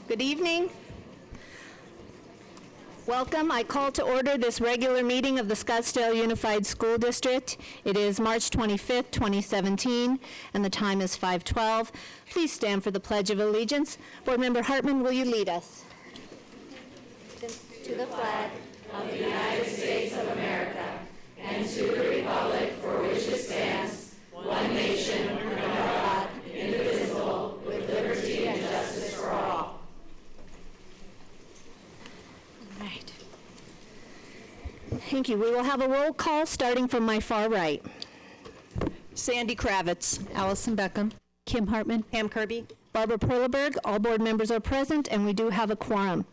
Good evening. Welcome. I call to order this regular meeting of the Scottsdale Unified School District. It is March 25th, 2017, and the time is 5:12. Please stand for the Pledge of Allegiance. Board Member Hartman, will you lead us? To the flag of the United States of America and to the republic for which it stands, one nation, under God, indivisible, with liberty and justice for all. Right. Thank you. We will have a roll call starting from my far right. Sandy Kravitz. Allison Beckham. Kim Hartman. Pam Kirby. Barbara Perleberg. All board members are present, and we do have a quorum.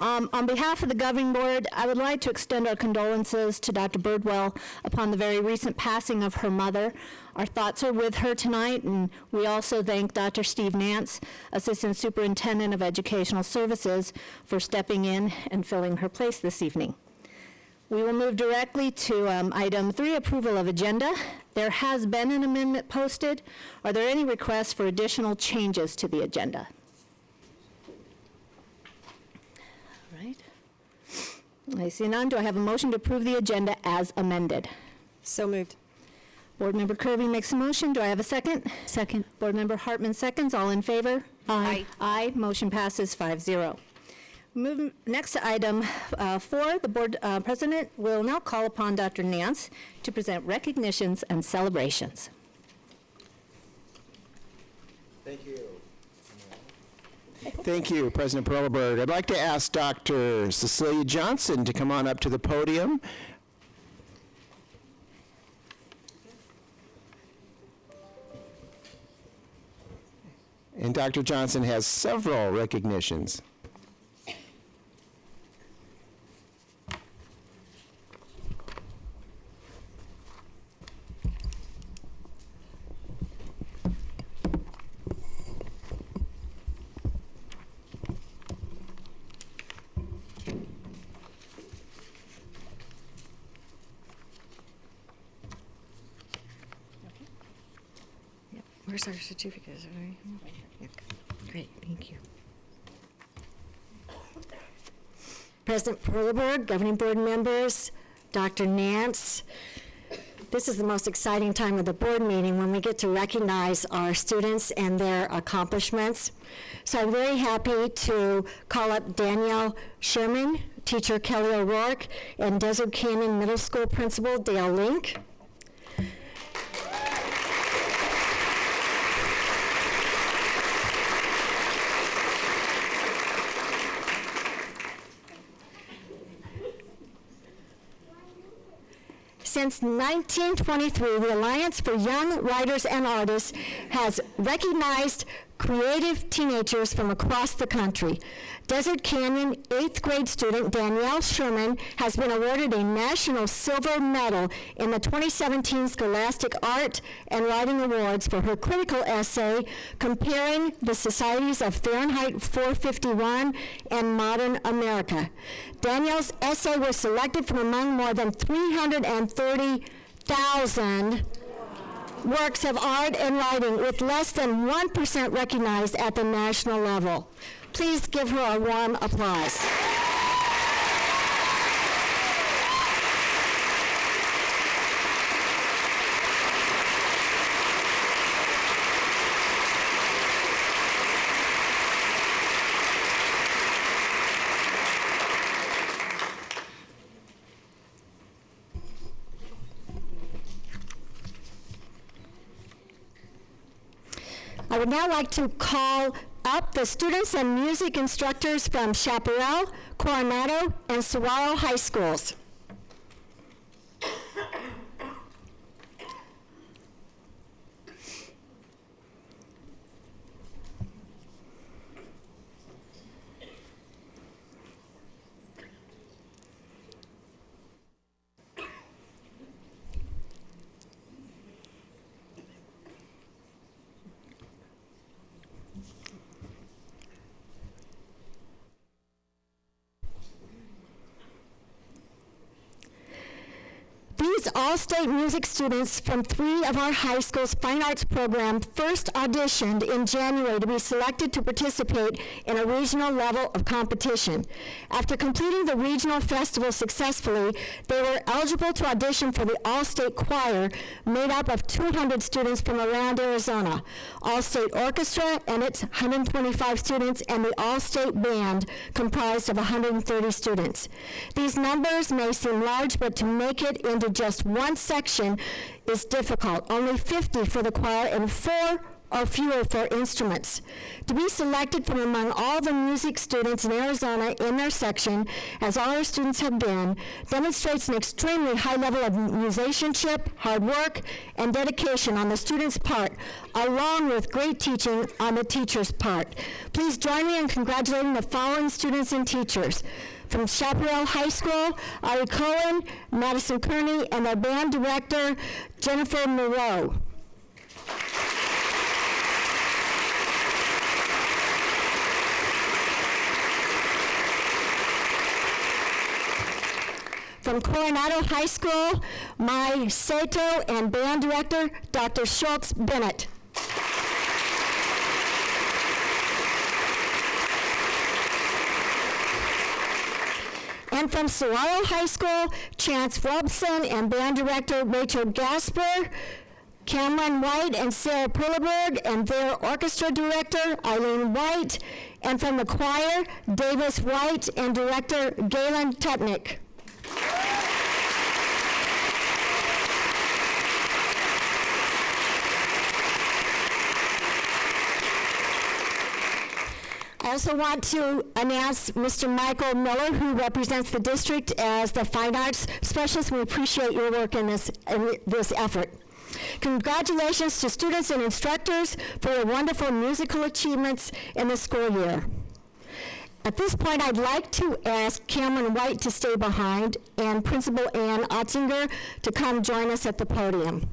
On behalf of the governing board, I would like to extend our condolences to Dr. Birdwell upon the very recent passing of her mother. Our thoughts are with her tonight, and we also thank Dr. Steve Nance, Assistant Superintendent of Educational Services, for stepping in and filling her place this evening. We will move directly to item 3, approval of agenda. There has been an amendment posted. Are there any requests for additional changes to the agenda? I see none. Do I have a motion to approve the agenda as amended? So moved. Board Member Kirby makes a motion. Do I have a second? Second. Board Member Hartman seconds. All in favor? Aye. Aye. Motion passes 5-0. Moving next to item 4, the board president will now call upon Dr. Nance to present recognitions and celebrations. Thank you. Thank you, President Perleberg. I'd like to ask Dr. Cecilia Johnson to come on up to the podium. And Dr. Johnson has several recognitions. Where's our certificate? Is it right here? Great, thank you. President Perleberg, governing board members, Dr. Nance, this is the most exciting time of the board meeting when we get to recognize our students and their accomplishments. So I'm very happy to call up Danielle Sherman, teacher Kelly O'Rourke, and Desert Canyon Middle School principal Dale Link. Since 1923, the Alliance for Young Writers and Artists has recognized creative teenagers from across the country. Desert Canyon 8th grade student Danielle Sherman has been awarded a National Silver Medal in the 2017 Scholastic Art and Writing Awards for her critical essay comparing the societies of Fahrenheit 451 and modern America. Danielle's essay was selected from among more than 330,000 works of art and writing, with less than 1% recognized at the national level. Please give her a warm applause. I would now like to call up the students and music instructors from Chaparral, Coronado, and Saguaro High Schools. These all-state music students from 3 of our high schools' fine arts program first auditioned in January to be selected to participate in a regional level of competition. After completing the regional festival successfully, they were eligible to audition for the all-state choir made up of 200 students from around Arizona, all-state orchestra and its 125 students, and the all-state band comprised of 130 students. These numbers may seem large, but to make it into just one section is difficult. Only 50 for the choir and 4 or fewer for instruments. To be selected from among all the music students in Arizona in their section, as all our students have been, demonstrates an extremely high level of musicianship, hard work, and dedication on the students' part, along with great teaching on the teachers' part. Please join me in congratulating the following students and teachers. From Chaparral High School, Ari Cohen, Madison Kearney, and our band director, Jennifer Moreau. From Coronado High School, Mai Sato and band director, Dr. Schultz Bennett. And from Saguaro High School, Chance Robson and band director Rachel Gasper, Cameron White and Sarah Perleberg, and their orchestra director, Eileen White, and from the choir, Davis White and director Galen Tutnick. I also want to announce Mr. Michael Miller, who represents the district as the Fine Arts Specialist. We appreciate your work in this effort. Congratulations to students and instructors for your wonderful musical achievements in the school year. At this point, I'd like to ask Cameron White to stay behind and Principal Ann Otzinger to come join us at the podium.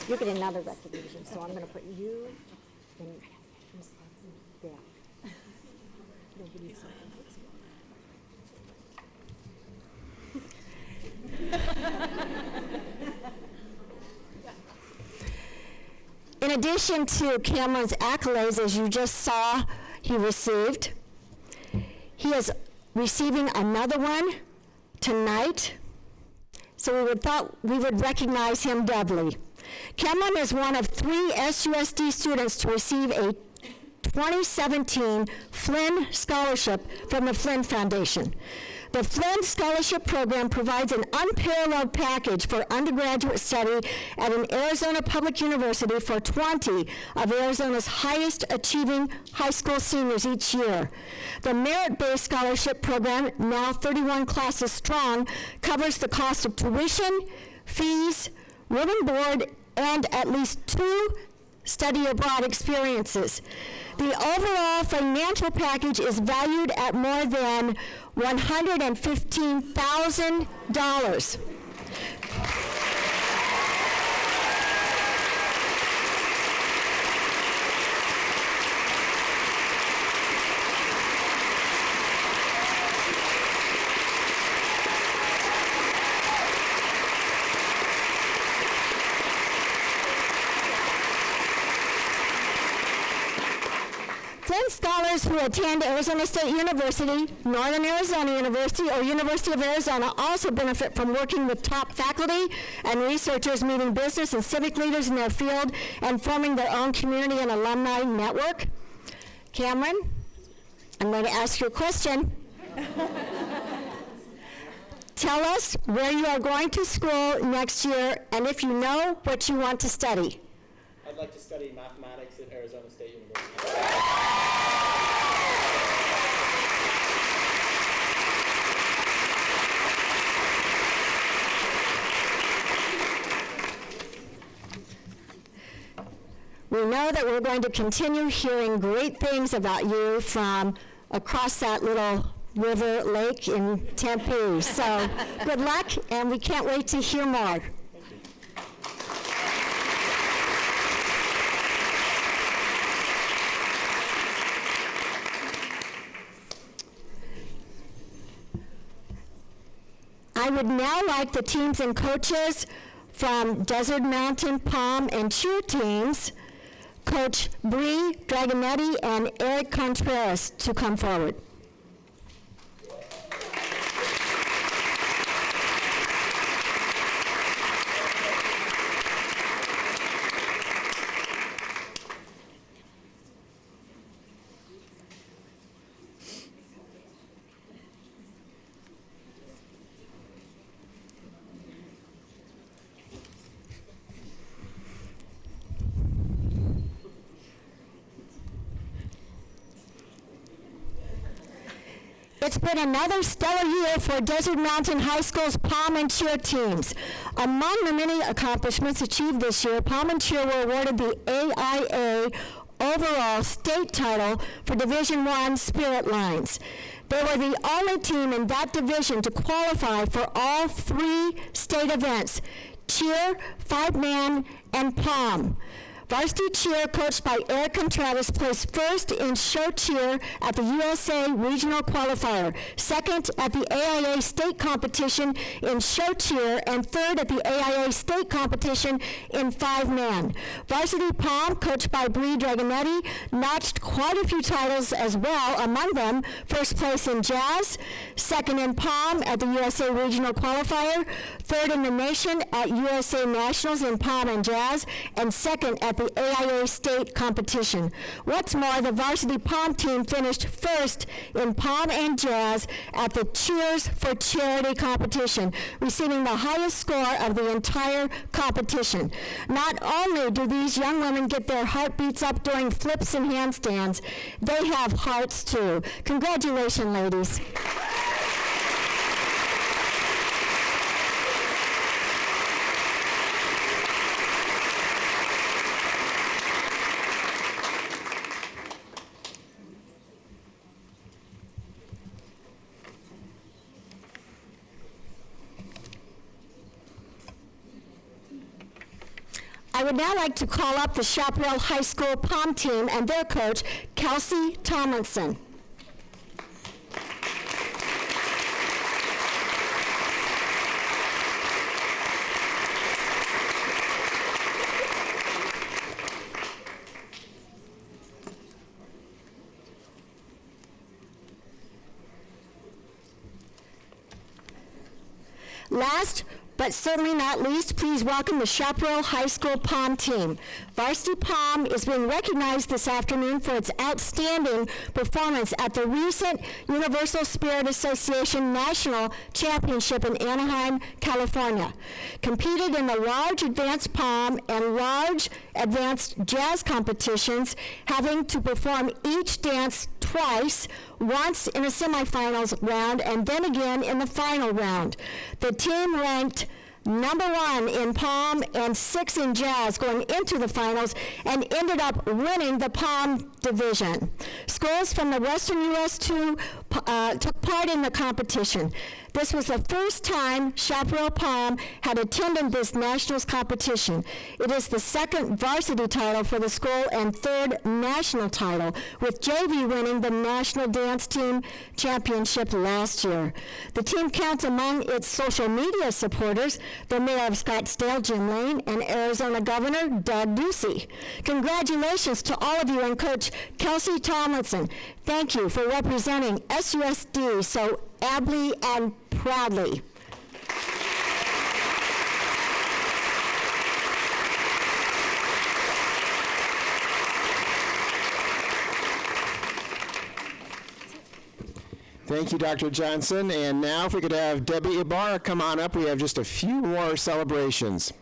You get another recognition, so I'm going to put you in there. Nobody's In addition to Cameron's accolades, as you just saw he received, he is receiving another one tonight, so we would recognize him doubly. Cameron is one of 3 SUSD students to receive a 2017 Flynn Scholarship from the Flynn Foundation. The Flynn Scholarship Program provides an unparalleled package for undergraduate study at an Arizona public university for 20 of Arizona's highest achieving high school seniors each year. The merit-based scholarship program, now 31 classes strong, covers the cost of tuition, fees, room and board, and at least 2 study abroad experiences. The overall financial package is valued at more than $115,000. Flynn scholars who attend Arizona State University, Northern Arizona University, or University of Arizona also benefit from working with top faculty and researchers, meeting business and civic leaders in their field, and forming their own community and alumni network. Cameron, I'm going to ask you a question. Tell us where you are going to school next year, and if you know what you want to study. I'd like to study mathematics at Arizona State University. We know that we're going to continue hearing great things about you from across that little river lake in Tempe. So good luck, and we can't wait to hear more. I would now like the teams and coaches from Desert Mountain, Palm, and Cheer teams, Coach Bree Dragonetti and Eric Contreras, to come forward. It's been another stellar year for Desert Mountain High School's Palm and Cheer teams. Among the many accomplishments achieved this year, Palm and Cheer were awarded the AIA overall state title for Division I Spirit Lines. They were the only team in that division to qualify for all 3 state events: Cheer, 5-man, and Palm. Varsity Cheer, coached by Eric Contreras, placed first in show cheer at the USA Regional Qualifier, second at the AIA State Competition in show cheer, and third at the AIA State Competition in 5-man. Varsity Palm, coached by Bree Dragonetti, notched quite a few titles as well, among them first place in jazz, second in Palm at the USA Regional Qualifier, third in the nation at USA Nationals in Palm and jazz, and second at the AIA State Competition. What's more, the Varsity Palm team finished first in Palm and jazz at the Cheers for Charity competition, receiving the highest score of the entire competition. Not only do these young women get their heartbeats up during flips and handstands, they have hearts too. Congratulations, ladies. I would now like to call up the Chaparral High School Palm team and their coach, Kelsey Tomlinson. Last but certainly not least, please welcome the Chaparral High School Palm team. Varsity Palm is being recognized this afternoon for its outstanding performance at the recent Universal Spirit Association National Championship in Anaheim, California. Competed in the large advanced palm and large advanced jazz competitions, having to perform each dance twice, once in a semifinals round and then again in the final round. The team ranked #1 in Palm and 6 in Jazz going into the finals and ended up winning the Palm division. Schools from the Western U.S. took part in the competition. This was the first time Chaparral Palm had attended this nationals competition. It is the second varsity title for the school and third national title, with JV winning the National Dance Team Championship last year. The team counts among its social media supporters the Mayor of Scottsdale, Jim Lane, and Arizona Governor Doug Ducey. Congratulations to all of you and Coach Kelsey Tomlinson. Thank you for representing SUSD so ably and proudly. Thank you, Dr. Johnson. And now if we could have Debbie Ibarra come on up. We have just a few more celebrations.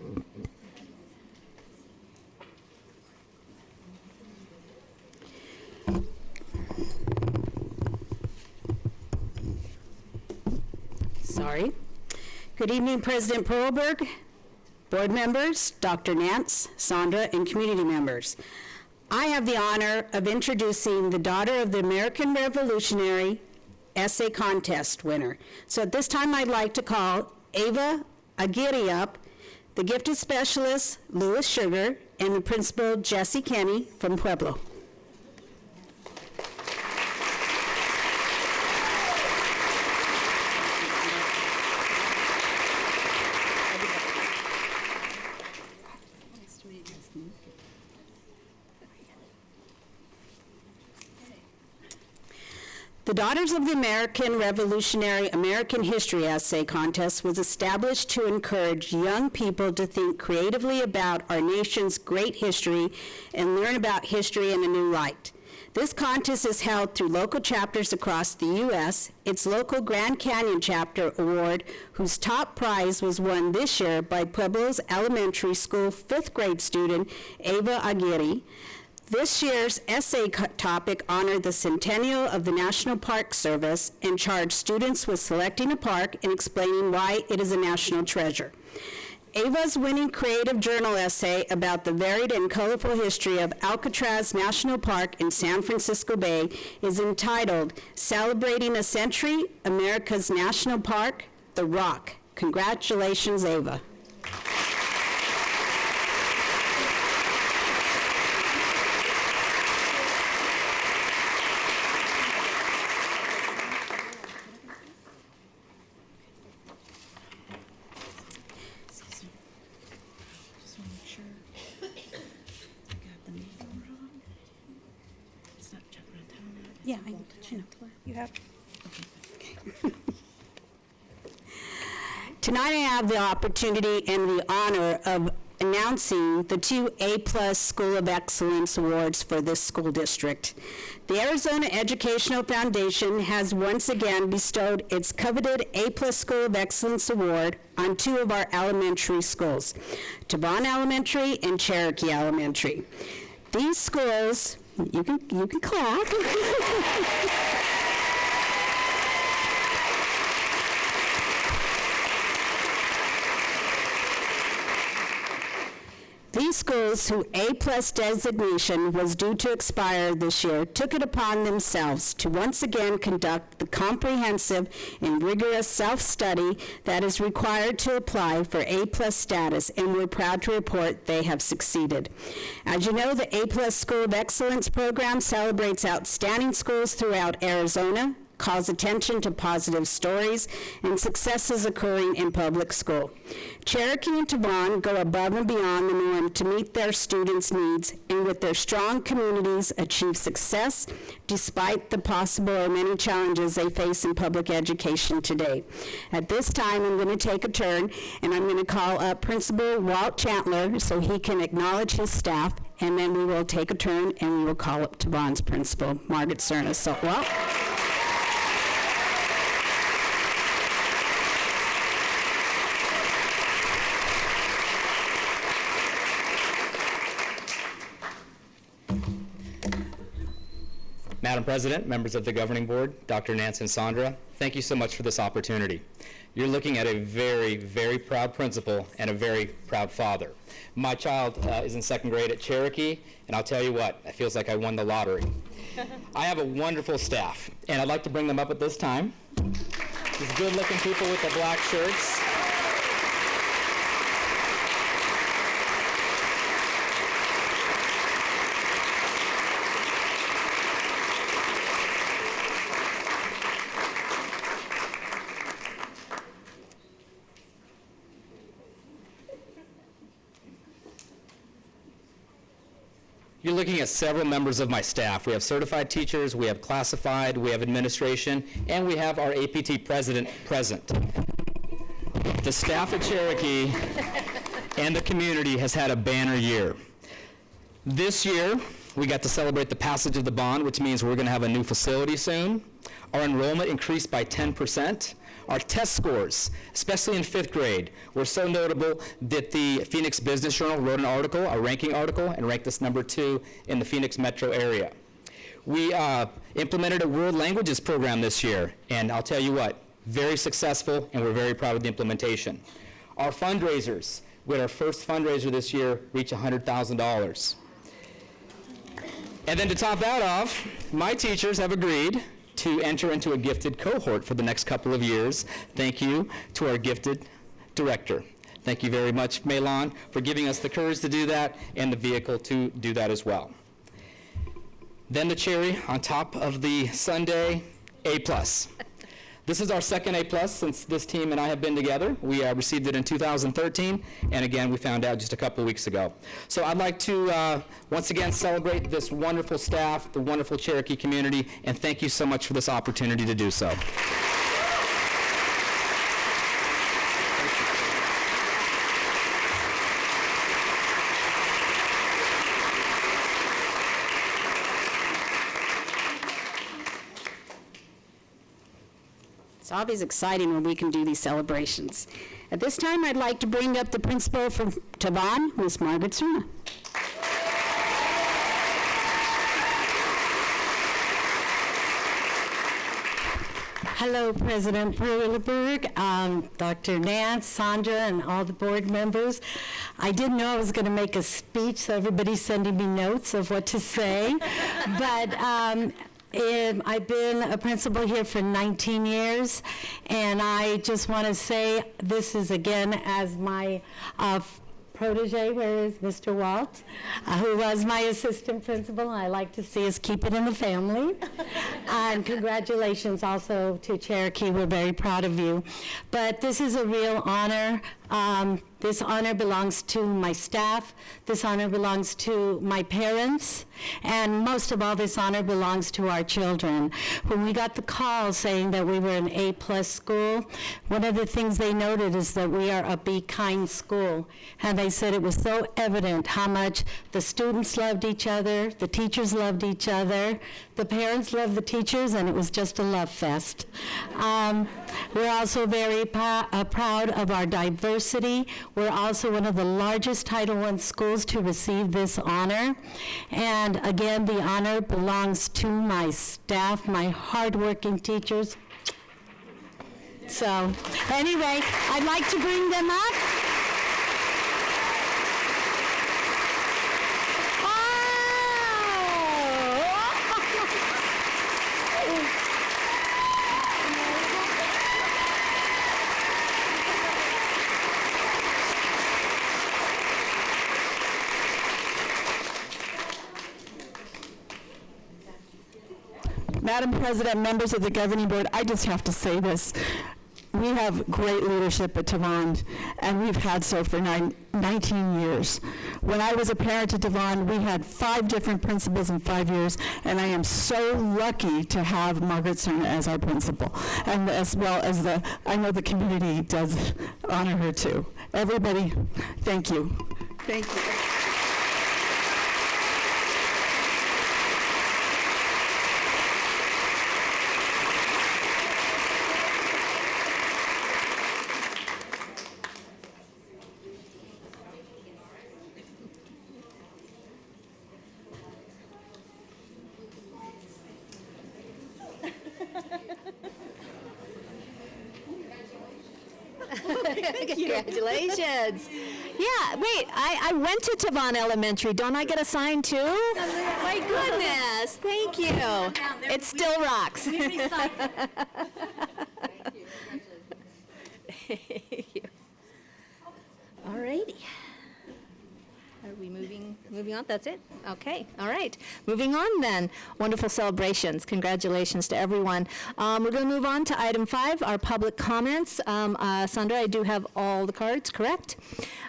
Sorry. Good evening, President Perlberg, board members, Dr. Nance, Sandra, and community members. I have the honor of introducing the daughter of the American Revolutionary Essay Contest winner. So at this time, I'd like to call Ava Aguirre up, the gifted specialist, Louis Sugar, and the principal, Jesse Kenny from Pueblo. The Daughters of the American Revolutionary American History Essay Contest was established to encourage young people to think creatively about our nation's great history and learn about history in a new light. This contest is held through local chapters across the U.S. Its local Grand Canyon chapter award, whose top prize was won this year by Pueblos Elementary School 5th grade student Ava Aguirre. This year's essay topic honored the centennial of the National Park Service and charged students with selecting a park and explaining why it is a national treasure. Ava's winning creative journal essay about the varied and colorful history of Alcatraz National Park in San Francisco Bay is entitled Celebrating a Century, America's National Park, The Rock. Congratulations, Ava. Just want to make sure I got the name wrong. It's not jumping on down now. Yeah, I know. You have. Tonight I have the opportunity and the honor of announcing the 2 A+ School of Excellence Awards for this school district. The Arizona Educational Foundation has once again bestowed its coveted A+ School of Excellence Award on 2 of our elementary schools, Tavon Elementary and Cherokee Elementary. These schools, you can clap. These schools, whose A+ designation was due to expire this year, took it upon themselves to once again conduct the comprehensive and rigorous self-study that is required to apply for A+ status, and we're proud to report they have succeeded. As you know, the A+ School of Excellence program celebrates outstanding schools throughout Arizona, calls attention to positive stories and successes occurring in public school. Cherokee and Tavon go above and beyond the norm to meet their students' needs, and with their strong communities achieve success despite the possible or many challenges they face in public education today. At this time, I'm going to take a turn, and I'm going to call up Principal Walt Chandler so he can acknowledge his staff, and then we will take a turn and we will call up Tavon's principal, Margaret Cerna. So, Walt. Madam President, members of the Governing Board, Dr. Nance and Sandra, thank you so much for this opportunity. You're looking at a very, very proud principal and a very proud father. My child is in 2nd grade at Cherokee, and I'll tell you what, it feels like I won the lottery. I have a wonderful staff, and I'd like to bring them up at this time. These good-looking people with the black shirts. You're looking at several members of my staff. We have certified teachers, we have classified, we have administration, and we have our APT president present. The staff at Cherokee and the community has had a banner year. This year, we got to celebrate the passage of the bond, which means we're going to have a new facility soon. Our enrollment increased by 10%. Our test scores, especially in 5th grade, were so notable that the Phoenix Business Journal wrote an article, a ranking article, and ranked us number 2 in the Phoenix metro area. We implemented a world languages program this year, and I'll tell you what, very successful, and we're very proud of the implementation. Our fundraisers, we had our first fundraiser this year reach $100,000. And then to top that off, my teachers have agreed to enter into a gifted cohort for the next couple of years. Thank you to our gifted director. Thank you very much, Melan, for giving us the courage to do that and the vehicle to do that as well. Then the cherry on top of the sundae, A+. This is our second A+ since this team and I have been together. We received it in 2013, and again, we found out just a couple weeks ago. So I'd like to once again celebrate this wonderful staff, the wonderful Cherokee community, and thank you so much for this opportunity to do so. It's always exciting when we can do these celebrations. At this time, I'd like to bring up the principal from Tavon, Ms. Margaret Cerna. Hello, President Perleberg, Dr. Nance, Sandra, and all the board members. I didn't know I was going to make a speech, so everybody's sending me notes of what to say. But I've been a principal here for 19 years, and I just want to say this is, again, as my protege, where is Mr. Walt, who was my assistant principal. I like to see us keep it in the family. And congratulations also to Cherokee. We're very proud of you. But this is a real honor. This honor belongs to my staff. This honor belongs to my parents. And most of all, this honor belongs to our children. When we got the call saying that we were an A+ school, one of the things they noted is that we are a Be Kind school. And they said it was so evident how much the students loved each other, the teachers loved each other, the parents loved the teachers, and it was just a love fest. We're also very proud of our diversity. We're also one of the largest Title I schools to receive this honor. And again, the honor belongs to my staff, my hardworking teachers. So anyway, I'd like to bring them up. Madam President, members of the governing board, I just have to say this. We have great leadership at Tavon, and we've had so for 19 years. When I was a parent at Tavon, we had 5 different principals in 5 years, and I am so lucky to have Margaret Cerna as our principal, and as well as I know the community does honor her too. Everybody, thank you. Thank you. Congratulations. Yeah, wait, I went to Tavon Elementary. Don't I get a sign too? My goodness, thank you. It still rocks. All righty. Are we moving on? That's it? Okay, all right. Moving on then. Wonderful celebrations. Congratulations to everyone. We're going to move on to item 5, our public comments. Sandra, I do have all the cards, correct?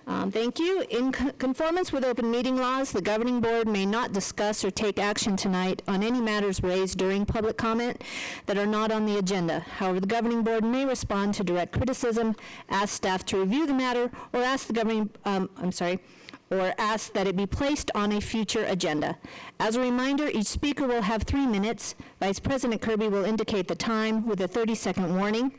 Thank you. In conformance with open meeting laws, the governing board may not discuss or take action tonight on any matters raised during public comment that are not on the agenda. However, the governing board may respond to direct criticism, ask staff to review the matter, or ask the governing, or ask that it be placed on a future agenda. As a reminder, each speaker will have 3 minutes. Vice President Kirby will indicate the time with a 30-second warning.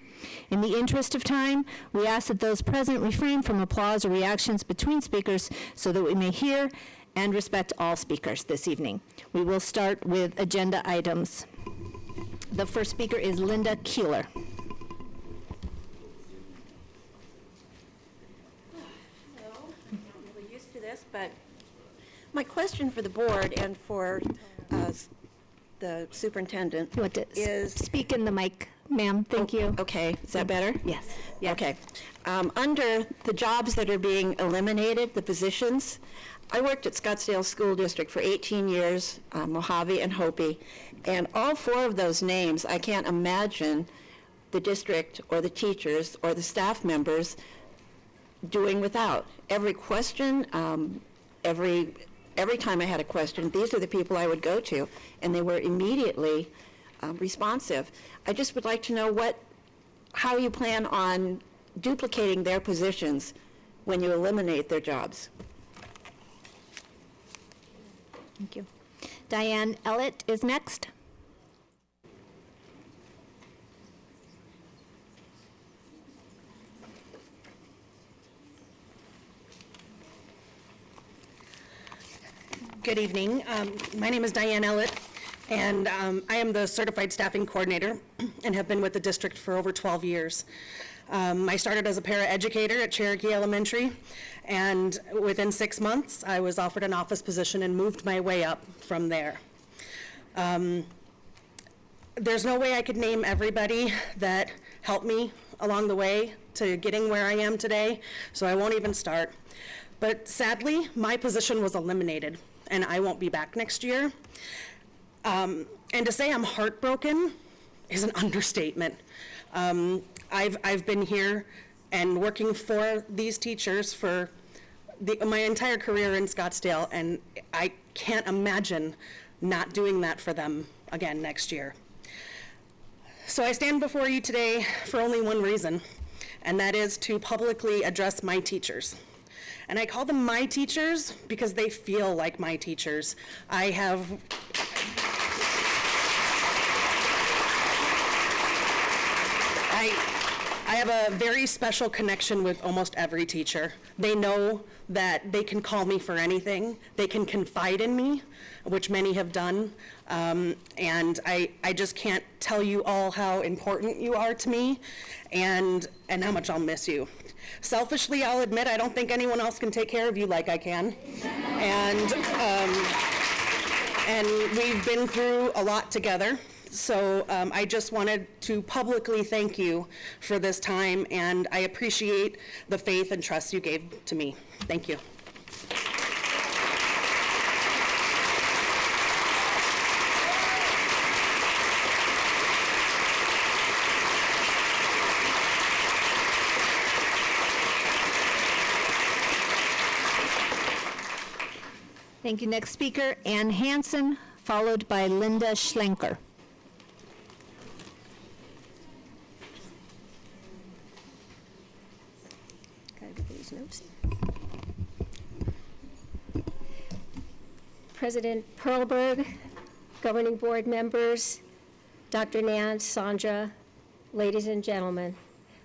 In the interest of time, we ask that those present refrain from applause or reactions between speakers so that we may hear and respect all speakers this evening. We will start with agenda items. The first speaker is Linda Keeler. But my question for the board and for the superintendent You want to is... speak in the mic, ma'am? Thank you. Okay, is that better? Yes. Okay. Under the jobs that are being eliminated, the positions, I worked at Scottsdale School District for 18 years, Mojave and Hopi, and all 4 of those names, I can't imagine the district or the teachers or the staff members doing without. Every question, every time I had a question, these are the people I would go to, and they were immediately responsive. I just would like to know how you plan on duplicating their positions when you eliminate their jobs. Thank you. Diane Ellett is next. Good evening. My name is Diane Ellett, and I am the Certified Staffing Coordinator and have been with the district for over 12 years. I started as a paraeducator at Cherokee Elementary, and within 6 months, I was offered an office position and moved my way up from there. There's no way I could name everybody that helped me along the way to getting where I am today, so I won't even start. But sadly, my position was eliminated, and I won't be back next year. And to say I'm heartbroken is an understatement. I've been here and working for these teachers for my entire career in Scottsdale, and I can't imagine not doing that for them again next year. So I stand before you today for only one reason, and that is to publicly address my teachers. And I call them my teachers because they feel like my teachers. I have a very special connection with almost every teacher. They know that they can call me for anything. They can confide in me, which many have done. And I just can't tell you all how important you are to me and how much I'll miss you. Selfishly, I'll admit I don't think anyone else can take care of you like I can. And we've been through a lot together. So I just wanted to publicly thank you for this time, and I appreciate the faith and trust you gave to me. Thank you. Thank you. Next speaker, Ann Hansen, followed by Linda Schlenker. President Perlberg, governing board members, Dr. Nance, Sandra, ladies and gentlemen.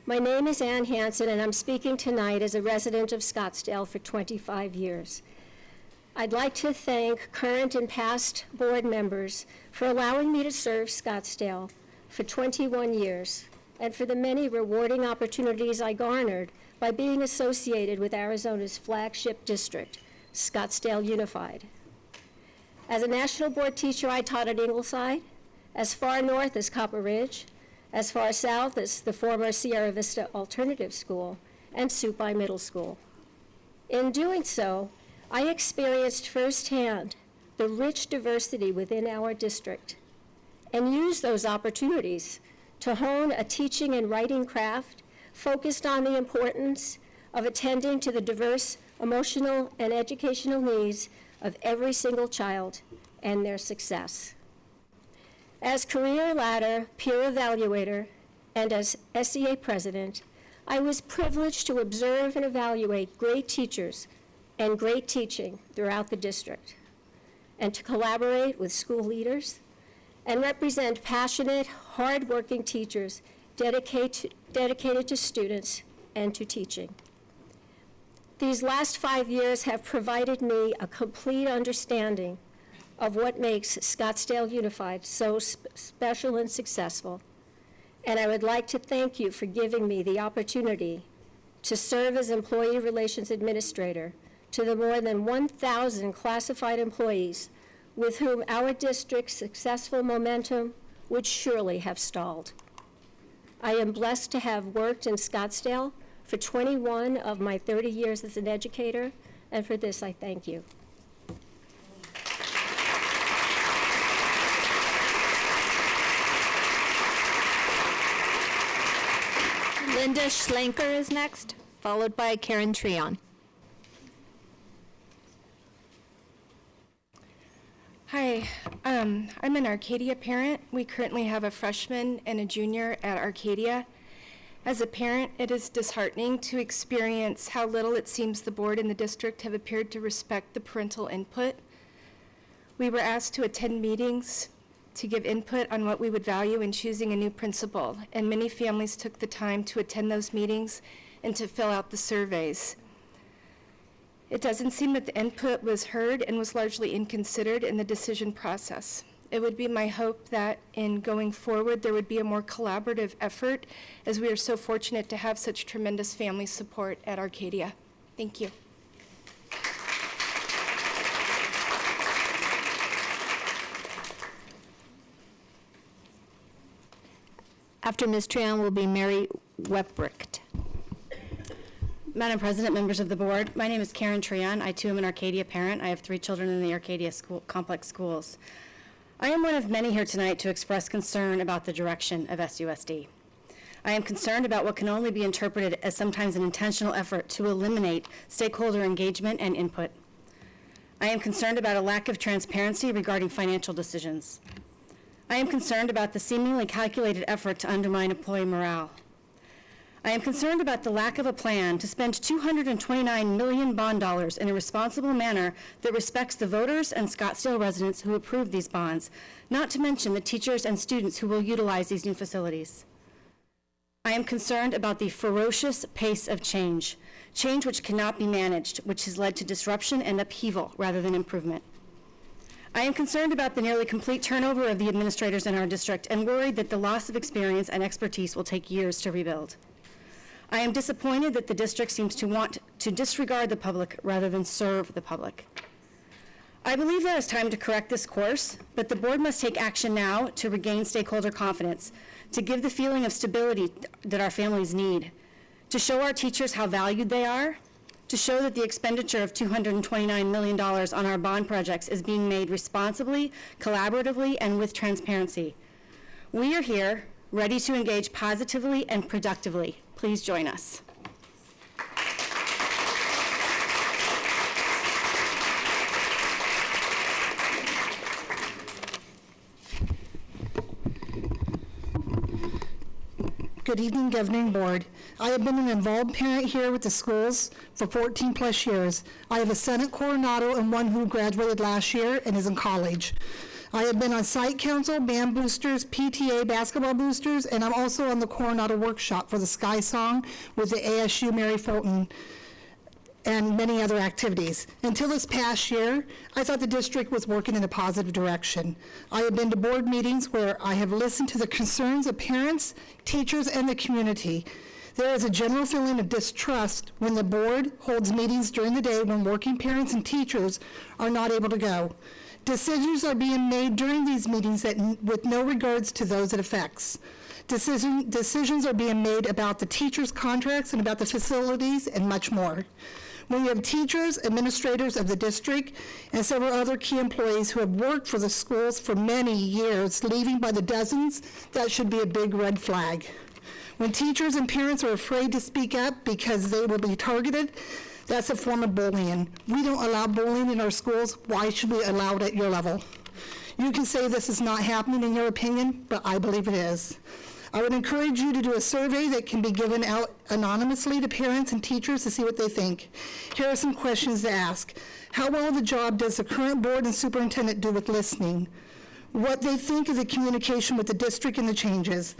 My name is Ann Hansen, and I'm speaking tonight as a resident of Scottsdale for 25 years. I'd like to thank current and past board members for allowing me to serve Scottsdale for 21 years and for the many rewarding opportunities I garnered by being associated with Arizona's flagship district, Scottsdale Unified. As a national board teacher, I taught at Ingleside, as far north as Copper Ridge, as far south as the former Sierra Vista Alternative School and Supine Middle School. In doing so, I experienced firsthand the rich diversity within our district and used those opportunities to hone a teaching and writing craft focused on the importance of attending to the diverse emotional and educational needs of every single child and their success. As career ladder peer evaluator and as SEA president, I was privileged to observe and evaluate great teachers and great teaching throughout the district, and to collaborate with school leaders and represent passionate, hardworking teachers dedicated to students and to teaching. These last 5 years have provided me a complete understanding of what makes Scottsdale Unified so special and successful, and I would like to thank you for giving me the opportunity to serve as Employee Relations Administrator to the more than 1,000 classified employees with whom our district's successful momentum would surely have stalled. I am blessed to have worked in Scottsdale for 21 of my 30 years as an educator, and for this I thank you. Linda Schlenker is next, followed by Karen Treon. Hi, I'm an Arcadia parent. We currently have a freshman and a junior at Arcadia. As a parent, it is disheartening to experience how little it seems the board and the district have appeared to respect the parental input. We were asked to attend meetings to give input on what we would value in choosing a new principal, and many families took the time to attend those meetings and to fill out the surveys. It doesn't seem that the input was heard and was largely inconsidered in the decision process. It would be my hope that in going forward, there would be a more collaborative effort, as we are so fortunate to have such tremendous family support at Arcadia. Thank you. After Ms. Treon will be Mary Webricht. Madam President, members of the board, my name is Karen Treon. I too am an Arcadia parent. I have 3 children in the Arcadia complex schools. I am one of many here tonight to express concern about the direction of SUSD. I am concerned about what can only be interpreted as sometimes an intentional effort to eliminate stakeholder engagement and input. I am concerned about a lack of transparency regarding financial decisions. I am concerned about the seemingly calculated effort to undermine employee morale. I am concerned about the lack of a plan to spend $229 million bond dollars in a responsible manner that respects the voters and Scottsdale residents who approved these bonds, not to mention the teachers and students who will utilize these new facilities. I am concerned about the ferocious pace of change which cannot be managed, which has led to disruption and upheaval rather than improvement. I am concerned about the nearly complete turnover of the administrators in our district and worried that the loss of experience and expertise will take years to rebuild. I am disappointed that the district seems to want to disregard the public rather than serve the public. I believe there is time to correct this course, but the board must take action now to regain stakeholder confidence, to give the feeling of stability that our families need, to show our teachers how valued they are, to show that the expenditure of $229 million on our bond projects is being made responsibly, collaboratively, and with transparency. We are here, ready to engage positively and productively. Please join us. Good evening, Governing Board. I have been an involved parent here with the schools for 14 plus years. I have a son at Coronado and one who graduated last year and is in college. I have been on site council, band boosters, PTA basketball boosters, and I'm also on the Coronado workshop for the Sky Song with the ASU Mary Fulton and many other activities. Until this past year, I thought the district was working in a positive direction. I have been to board meetings where I have listened to the concerns of parents, teachers, and the community. There is a general feeling of distrust when the board holds meetings during the day when working parents and teachers are not able to go. Decisions are being made during these meetings with no regards to those it affects. Decisions are being made about the teachers' contracts and about the facilities and much more. When you have teachers, administrators of the district, and several other key employees who have worked for the schools for many years, leaving by the dozens, that should be a big red flag. When teachers and parents are afraid to speak up because they will be targeted, that's a form of bullying. We don't allow bullying in our schools. Why should we allow it at your level? You can say this is not happening in your opinion, but I believe it is. I would encourage you to do a survey that can be given out anonymously to parents and teachers to see what they think. Here are some questions to ask. How well of a job does the current board and superintendent do with listening? What they think of the communication with the district and the changes.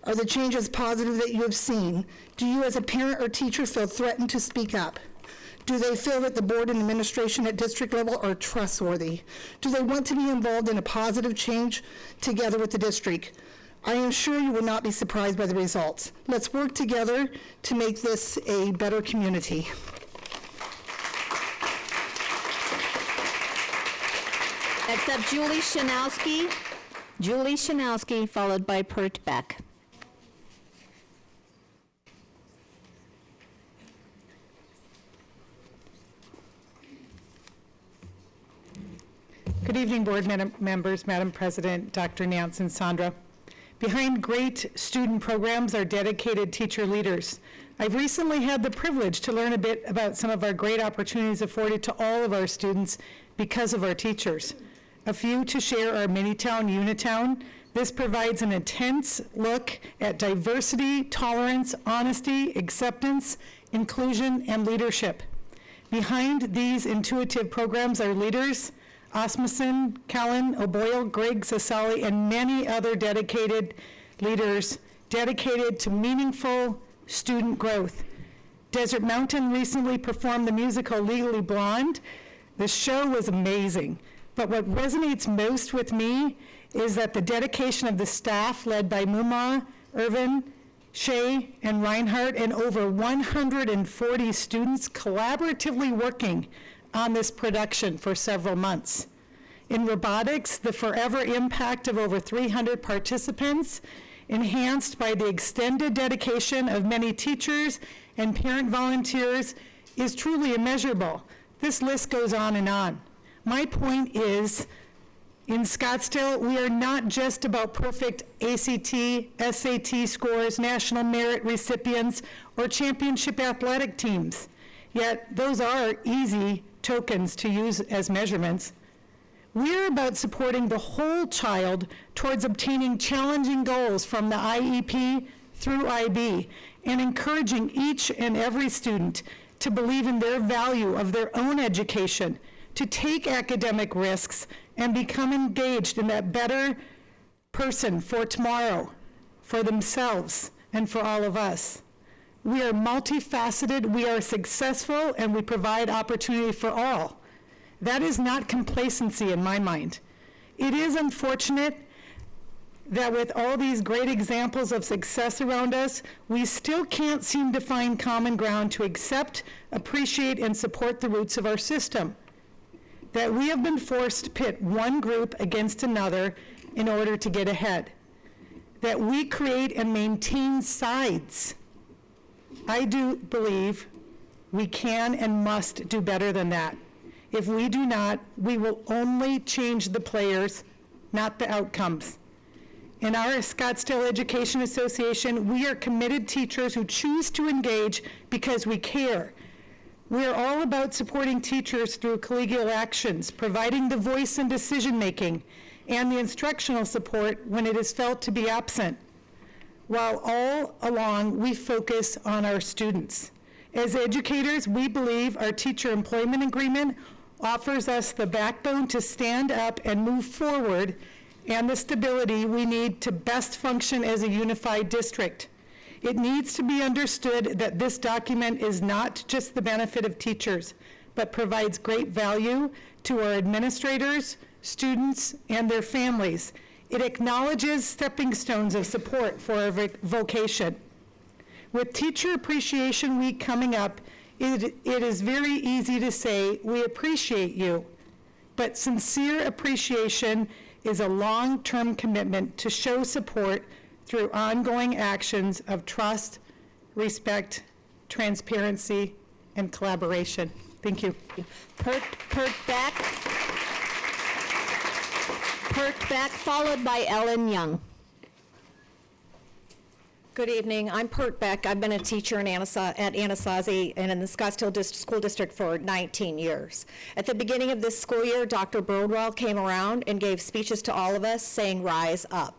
Are the changes positive that you have seen? Do you as a parent or teacher feel threatened to speak up? Do they feel that the board and administration at district level are trustworthy? Do they want to be involved in a positive change together with the district? I am sure you will not be surprised by the results. Let's work together to make this a better community. Next up, Julie Shanowski. Julie Shanowski, followed by Pert Beck. Good evening, board members, Madam President, Dr. Nance and Sandra. Behind great student programs are dedicated teacher leaders. I've recently had the privilege to learn a bit about some of our great opportunities afforded to all of our students because of our teachers. A few to share are Minitown, Unitown. This provides an intense look at diversity, tolerance, honesty, acceptance, inclusion, and leadership. Behind these intuitive programs are leaders, Osmussen, Callan, O'Boyle, Grigg, Sassali, and many other dedicated leaders dedicated to meaningful student growth. Desert Mountain recently performed the musical Legally Blonde. The show was amazing, but what resonates most with me is that the dedication of the staff led by Muma, Irvin, Shea, and Reinhardt, and over 140 students collaboratively working on this production for several months. In robotics, the forever impact of over 300 participants, enhanced by the extended dedication of many teachers and parent volunteers, is truly immeasurable. This list goes on and on. My point is, in Scottsdale, we are not just about perfect ACT, SAT scores, national merit recipients, or championship athletic teams. Yet those are easy tokens to use as measurements. We're about supporting the whole child towards obtaining challenging goals from the IEP through IB, and encouraging each and every student to believe in their value of their own education, to take academic risks, and become engaged in that better person for tomorrow, for themselves, and for all of us. We are multifaceted, we are successful, and we provide opportunity for all. That is not complacency in my mind. It is unfortunate that with all these great examples of success around us, we still can't seem to find common ground to accept, appreciate, and support the roots of our system. That we have been forced to pit one group against another in order to get ahead. That we create and maintain sides. I do believe we can and must do better than that. If we do not, we will only change the players, not the outcomes. In our Scottsdale Education Association, we are committed teachers who choose to engage because we care. We are all about supporting teachers through collegial actions, providing the voice and decision-making, and the instructional support when it is felt to be absent, while all along we focus on our students. As educators, we believe our teacher employment agreement offers us the backbone to stand up and move forward, and the stability we need to best function as a unified district. It needs to be understood that this document is not just the benefit of teachers, but provides great value to our administrators, students, and their families. It acknowledges stepping stones of support for our vocation. With Teacher Appreciation Week coming up, it is very easy to say, we appreciate you, but sincere appreciation is a long-term commitment to show support through ongoing actions of trust, respect, transparency, and collaboration. Thank you. Perk Beck, followed by Ellen Young. Good evening. I'm Pert Beck. I've been a teacher at Anasazi and in the Scottsdale School District for 19 years. At the beginning of this school year, Dr. Birdwell came around and gave speeches to all of us saying, "Rise up."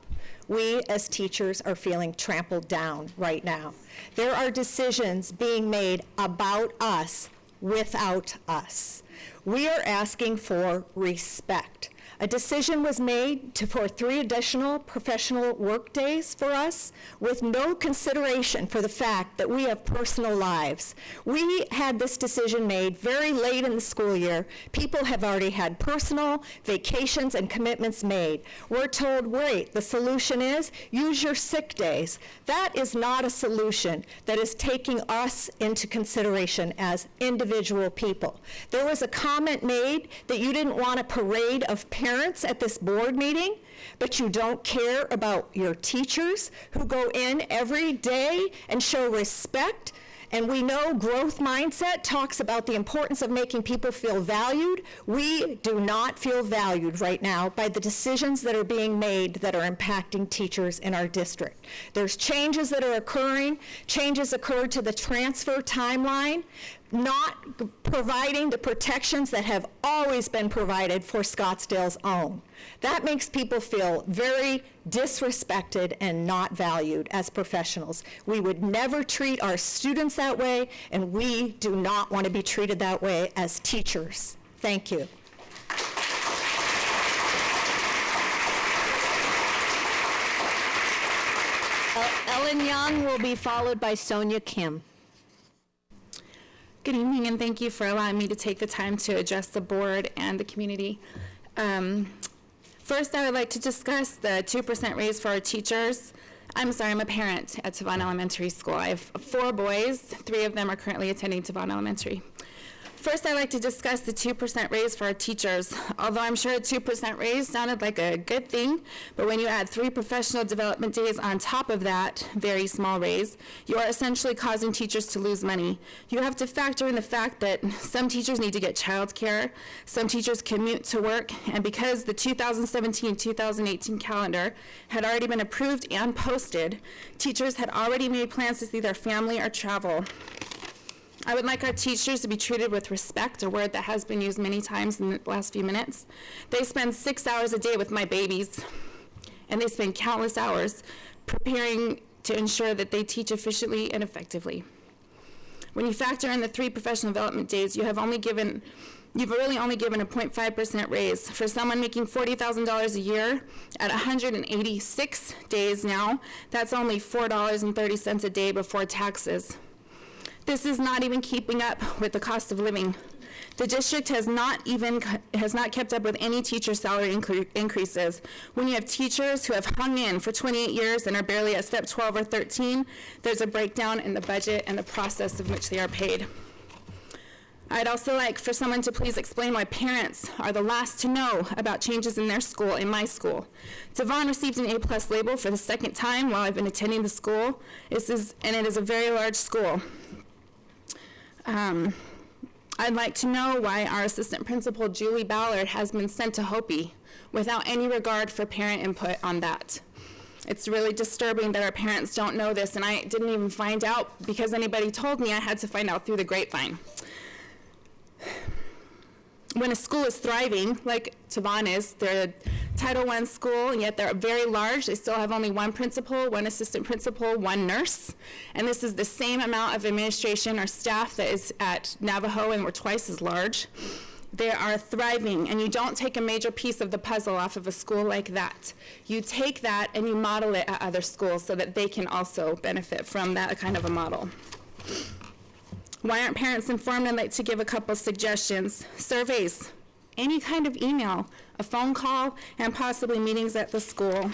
We as teachers are feeling trampled down right now. There are decisions being made about us without us. We are asking for respect. A decision was made for 3 additional professional work days for us with no consideration for the fact that we have personal lives. We had this decision made very late in the school year. People have already had personal vacations and commitments made. We're told, wait, the solution is use your sick days. That is not a solution that is taking us into consideration as individual people. There was a comment made that you didn't want a parade of parents at this board meeting, but you don't care about your teachers who go in every day and show respect And we know growth mindset talks about the importance of making people feel valued. We do not feel valued right now by the decisions that are being made that are impacting teachers in our district. There's changes that are occurring. Changes occurred to the transfer timeline, not providing the protections that have always been provided for Scottsdale's own. That makes people feel very disrespected and not valued as professionals. We would never treat our students that way, and we do not want to be treated that way as teachers. Thank you. Ellen Young will be followed by Sonia Kim. Good evening, and thank you for allowing me to take the time to address the board and the community. First, I would like to discuss the 2% raise for our teachers. I'm a parent at Tavon Elementary School. I have 4 boys. 3 of them are currently attending Tavon Elementary. First, I'd like to discuss the 2% raise for our teachers. Although I'm sure a 2% raise sounded like a good thing, but when you add 3 professional development days on top of that very small raise, you are essentially causing teachers to lose money. You have to factor in the fact that some teachers need to get childcare, some teachers commute to work, and because the 2017-2018 calendar had already been approved and posted, teachers had already made plans to see their family or travel. I would like our teachers to be treated with respect, a word that has been used many times in the last few minutes. They spend 6 hours a day with my babies, and they spend countless hours preparing to ensure that they teach efficiently and effectively. When you factor in the 3 professional development days, you've really only given a 0.5% raise. For someone making $40,000 a year at 186 days now, that's only $4.30 a day before taxes. This is not even keeping up with the cost of living. The district has not kept up with any teacher salary increases. When you have teachers who have hung in for 28 years and are barely at step 12 or 13, there's a breakdown in the budget and the process of which they are paid. I'd also like for someone to please explain why parents are the last to know about changes in their school, in my school. Tavon received an A+ label for the 2nd time while I've been attending the school. It is a very large school. I'd like to know why our assistant principal, Julie Ballard, has been sent to Hopi without any regard for parent input on that. It's really disturbing that our parents don't know this, and I didn't even find out because anybody told me. I had to find out through the grapevine. When a school is thriving, like Tavon is, they're a Title I school, and yet they're very large. They still have only 1 principal, 1 assistant principal, 1 nurse. And this is the same amount of administration or staff that is at Navajo, and we're twice as large. They are thriving, and you don't take a major piece of the puzzle off of a school like that. You take that and you model it at other schools so that they can also benefit from that kind of a model. Why aren't parents informed? I'd like to give a couple suggestions. Surveys, any kind of email, a phone call, and possibly meetings at the school.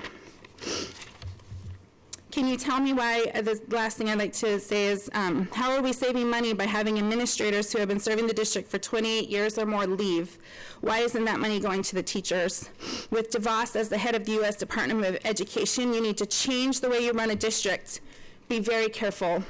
Can you tell me why, the last thing I'd like to say is, how are we saving money by having administrators who have been serving the district for 28 years or more leave? Why isn't that money going to the teachers? With DeVos as the head of the U.S. Department of Education, you need to change the way you run a district. Be very careful.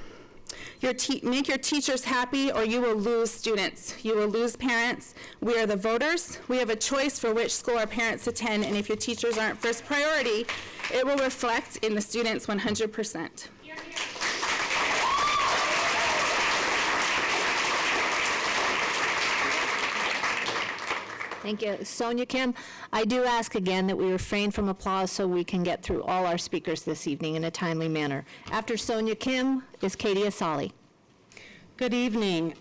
Make your teachers happy, or you will lose students. You will lose parents. We are the voters. We have a choice for which school our parents attend, and if your teachers aren't first priority, it will reflect in the students 100%. Thank you. Sonia Kim, I do ask again that we refrain from applause so we can get through all our speakers this evening in a timely manner. After Sonia Kim is Katie Asali. Good evening.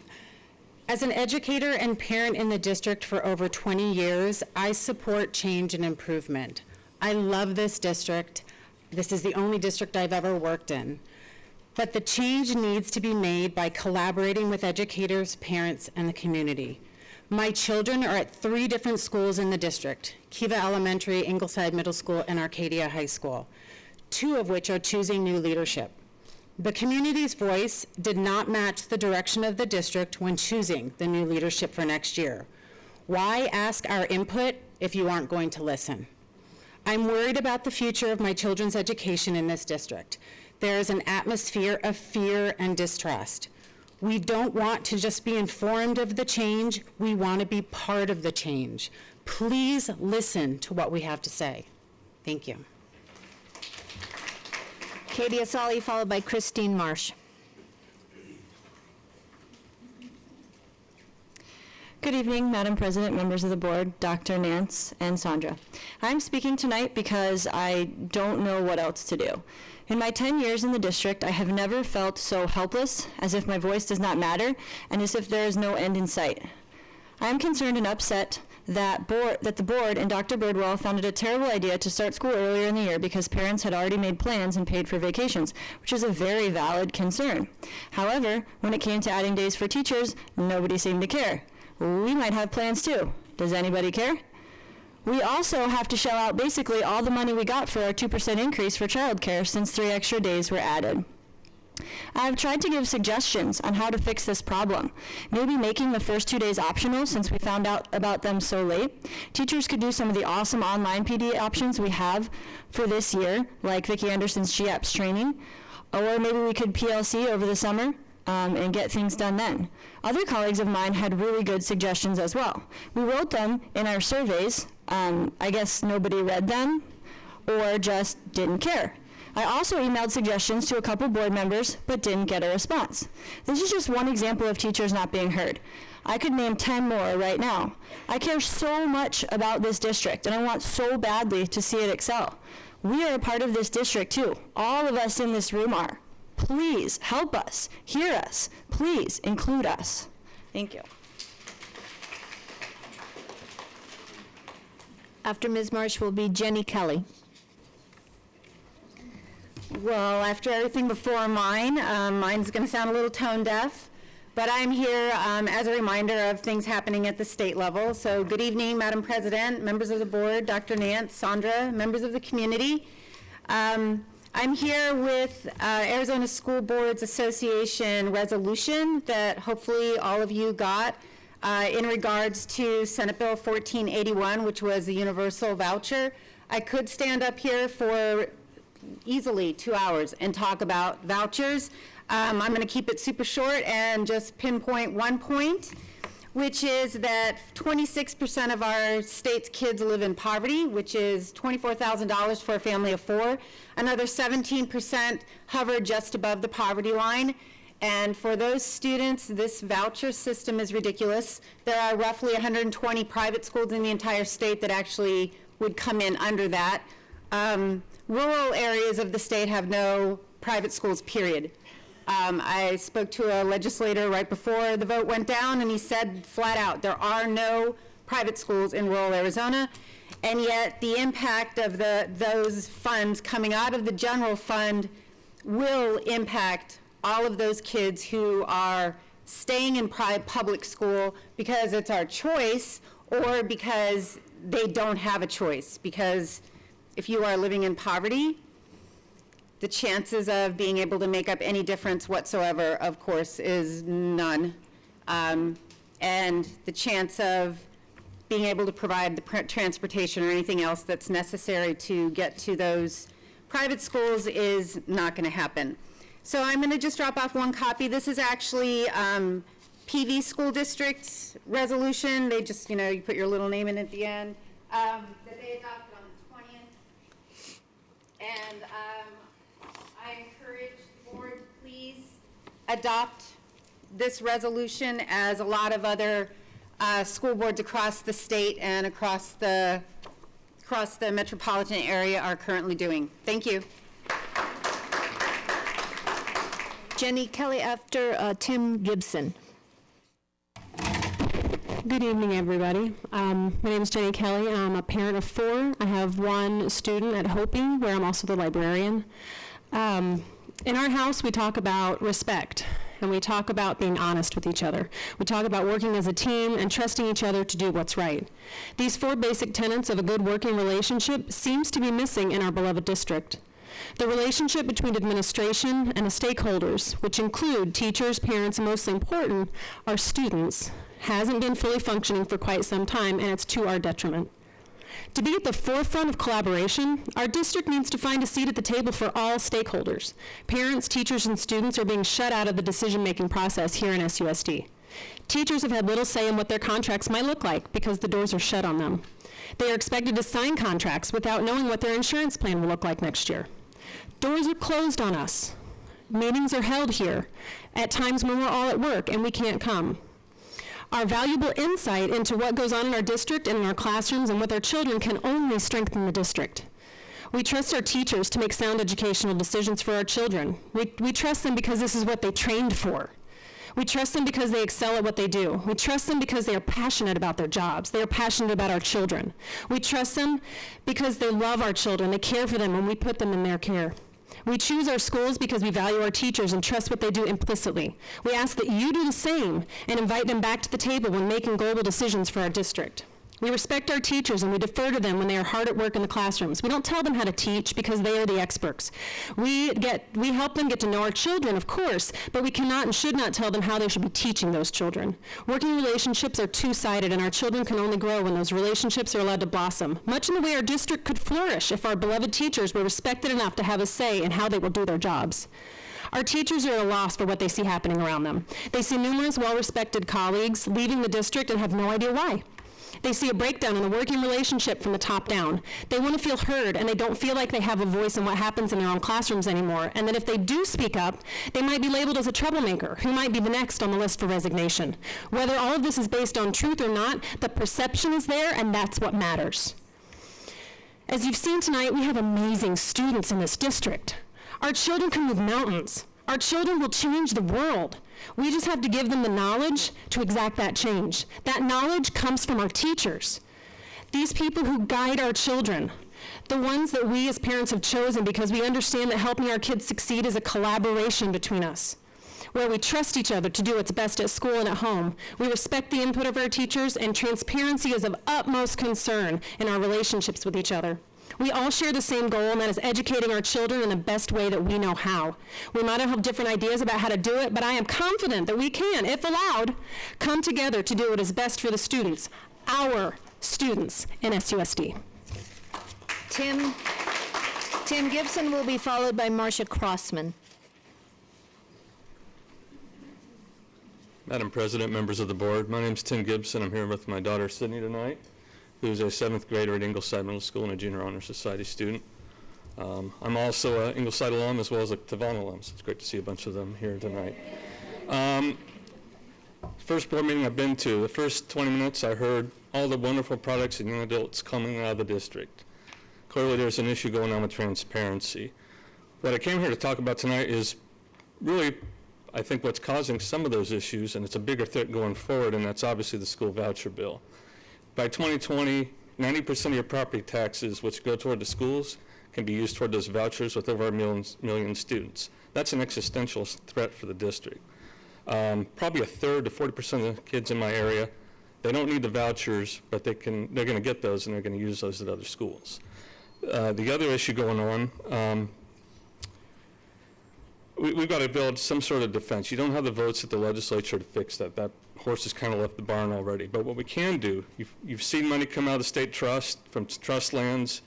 As an educator and parent in the district for over 20 years, I support change and improvement. I love this district. This is the only district I've ever worked in. But the change needs to be made by collaborating with educators, parents, and the community. My children are at 3 different schools in the district, Kiva Elementary, Ingleside Middle School, and Arcadia High School, 2 of which are choosing new leadership. The community's voice did not match the direction of the district when choosing the new leadership for next year. Why ask our input if you aren't going to listen? I'm worried about the future of my children's education in this district. There is an atmosphere of fear and distrust. We don't want to just be informed of the change, we want to be part of the change. Please listen to what we have to say. Thank you. Katie Asali, followed by Christine Marsh. Good evening, Madam President, members of the board, Dr. Nance and Sandra. I'm speaking tonight because I don't know what else to do. In my 10 years in the district, I have never felt so helpless, as if my voice does not matter, and as if there is no end in sight. I am concerned and upset that the board and Dr. Birdwell found it a terrible idea to start school earlier in the year because parents had already made plans and paid for vacations, which is a very valid concern. However, when it came to adding days for teachers, nobody seemed to care. We might have plans too. Does anybody care? We also have to shell out basically all the money we got for our 2% increase for childcare since 3 extra days were added. I have tried to give suggestions on how to fix this problem. Maybe making the first 2 days optional since we found out about them so late. Teachers could do some of the awesome online PD options we have for this year, like Vicki Anderson's GAPS training, or maybe we could PLC over the summer. And get things done then. Other colleagues of mine had really good suggestions as well. We wrote them in our surveys. I guess nobody read them or just didn't care. I also emailed suggestions to a couple board members but didn't get a response. This is just one example of teachers not being heard. I could name 10 more right now. I care so much about this district and I want so badly to see it excel. We are a part of this district too. All of us in this room are. Please help us, hear us, please include us. Thank you. After Ms. Marsh will be Jenny Kelly. Well, after everything before mine's going to sound a little tone deaf, but I'm here as a reminder of things happening at the state level. So good evening, Madam President, members of the board, Dr. Nance, Sandra, members of the community. I'm here with Arizona School Boards Association resolution that hopefully all of you got in regards to Senate Bill 1481, which was the universal voucher. I could stand up here for easily 2 hours and talk about vouchers. I'm going to keep it super short and just pinpoint one point, which is that 26% of our state's kids live in poverty, which is $24,000 for a family of 4. Another 17% hover just above the poverty line. And for those students, this voucher system is ridiculous. There are roughly 120 private schools in the entire state that actually would come in under that. Rural areas of the state have no private schools, period. I spoke to a legislator right before the vote went down, and he said flat out, there are no private schools in rural Arizona, and yet the impact of those funds coming out of the general fund will impact all of those kids who are staying in public school because it's our choice or because they don't have a choice. Because if you are living in poverty, the chances of being able to make up any difference whatsoever, of course, is none. And the chance of being able to provide the transportation or anything else that's necessary to get to those private schools is not going to happen. So I'm going to just drop off one copy. This is actually PV School District's resolution. They just, you put your little name in at the end. That they adopted on the 20th. And I encourage the board to please adopt this resolution as a lot of other school boards across the state and across the metropolitan area are currently doing. Thank you. Jenny Kelly after Tim Gibson. Good evening, everybody. My name is Jenny Kelly. I'm a parent of 4. I have 1 student at Hopi, where I'm also the librarian. In our house, we talk about respect, and we talk about being honest with each other. We talk about working as a team and trusting each other to do what's right. These 4 basic tenets of a good working relationship seems to be missing in our beloved district. The relationship between administration and the stakeholders, which include teachers, parents, and most important, our students, hasn't been fully functioning for quite some time, and it's to our detriment. To be at the forefront of collaboration, our district needs to find a seat at the table for all stakeholders. Parents, teachers, and students are being shut out of the decision-making process here in SUSD. Teachers have had little say in what their contracts might look like because the doors are shut on them. They are expected to sign contracts without knowing what their insurance plan will look like next year. Doors are closed on us. Meetings are held here at times when we're all at work and we can't come. Our valuable insight into what goes on in our district and in our classrooms and with our children can only strengthen the district. We trust our teachers to make sound educational decisions for our children. We trust them because this is what they trained for. We trust them because they excel at what they do. We trust them because they are passionate about their jobs. They are passionate about our children. We trust them because they love our children. They care for them when we put them in their care. We choose our schools because we value our teachers and trust what they do implicitly. We ask that you do the same and invite them back to the table when making global decisions for our district. We respect our teachers and we defer to them when they are hard at work in the classrooms. We don't tell them how to teach because they are the experts. We help them get to know our children, of course, but we cannot and should not tell them how they should be teaching those children. Working relationships are two-sided and our children can only grow when those relationships are allowed to blossom, much in the way our district could flourish if our beloved teachers were respected enough to have a say in how they will do their jobs. Our teachers are at a loss for what they see happening around them. They see numerous well-respected colleagues leaving the district and have no idea why. They see a breakdown in the working relationship from the top down. They want to feel heard, and they don't feel like they have a voice in what happens in their own classrooms anymore, and that if they do speak up, they might be labeled as a troublemaker, who might be the next on the list for resignation. Whether all of this is based on truth or not, the perception is there, and that's what matters. As you've seen tonight, we have amazing students in this district. Our children can move mountains. Our children will change the world. We just have to give them the knowledge to exact that change. That knowledge comes from our teachers. These people who guide our children, the ones that we as parents have chosen because we understand that helping our kids succeed is a collaboration between us, where we trust each other to do what's best at school and at home. We respect the input of our teachers, and transparency is of utmost concern in our relationships with each other. We all share the same goal, and that is educating our children in the best way that we know how. We might have different ideas about how to do it, but I am confident that we can, if allowed, come together to do what is best for the students, our students in SUSD. Tim Gibson will be followed by Marcia Crossman. Madam President, members of the board, my name is Tim Gibson. I'm here with my daughter Sydney tonight, who's a 7th grader at Ingleside Middle School and a Junior Honor Society student. I'm also an Ingleside alum as well as a Tavon alum, so it's great to see a bunch of them here tonight. First board meeting I've been to, the first 20 minutes I heard all the wonderful products and young adults coming out of the district. Clearly there's an issue going on with transparency. What I came here to talk about tonight is really, I think, what's causing some of those issues, and it's a bigger threat going forward, and that's obviously the school voucher bill. By 2020, 90% of your property taxes, which go toward the schools, can be used toward those vouchers with over a million students. That's an existential threat for the district. Probably a third to 40% of the kids in my area, they don't need the vouchers, but they're going to get those and they're going to use those at other schools. The other issue going on, we've got to build some sort of defense. You don't have the votes at the legislature to fix that. That horse has kind of left the barn already. But what we can do, you've seen money come out of the state trust, from trust lands.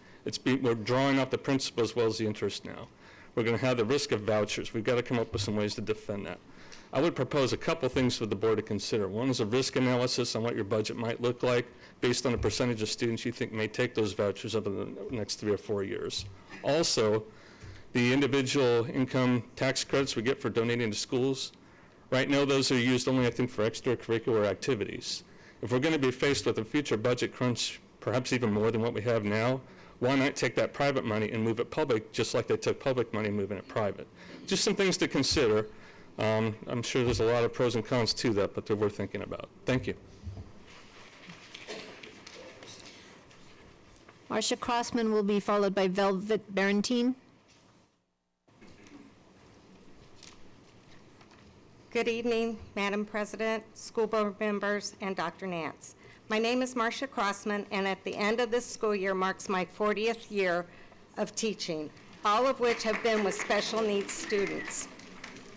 We're drawing off the principal as well as the interest now. We're going to have the risk of vouchers. We've got to come up with some ways to defend that. I would propose a couple things for the board to consider. One is a risk analysis on what your budget might look like based on the percentage of students you think may take those vouchers over the next 3 or 4 years. Also, the individual income tax credits we get for donating to schools, right now those are used only, I think, for extracurricular activities. If we're going to be faced with a future budget crunch, perhaps even more than what we have now, why not take that private money and move it public, just like they took public money and moving it private? Just some things to consider. I'm sure there's a lot of pros and cons to that, but they're worth thinking about. Thank you. Marcia Crossman will be followed by Velvet Barentine. Good evening, Madam President, school board members, and Dr. Nance. My name is Marcia Crossman, and at the end of this school year marks my 40th year of teaching, all of which have been with special needs students.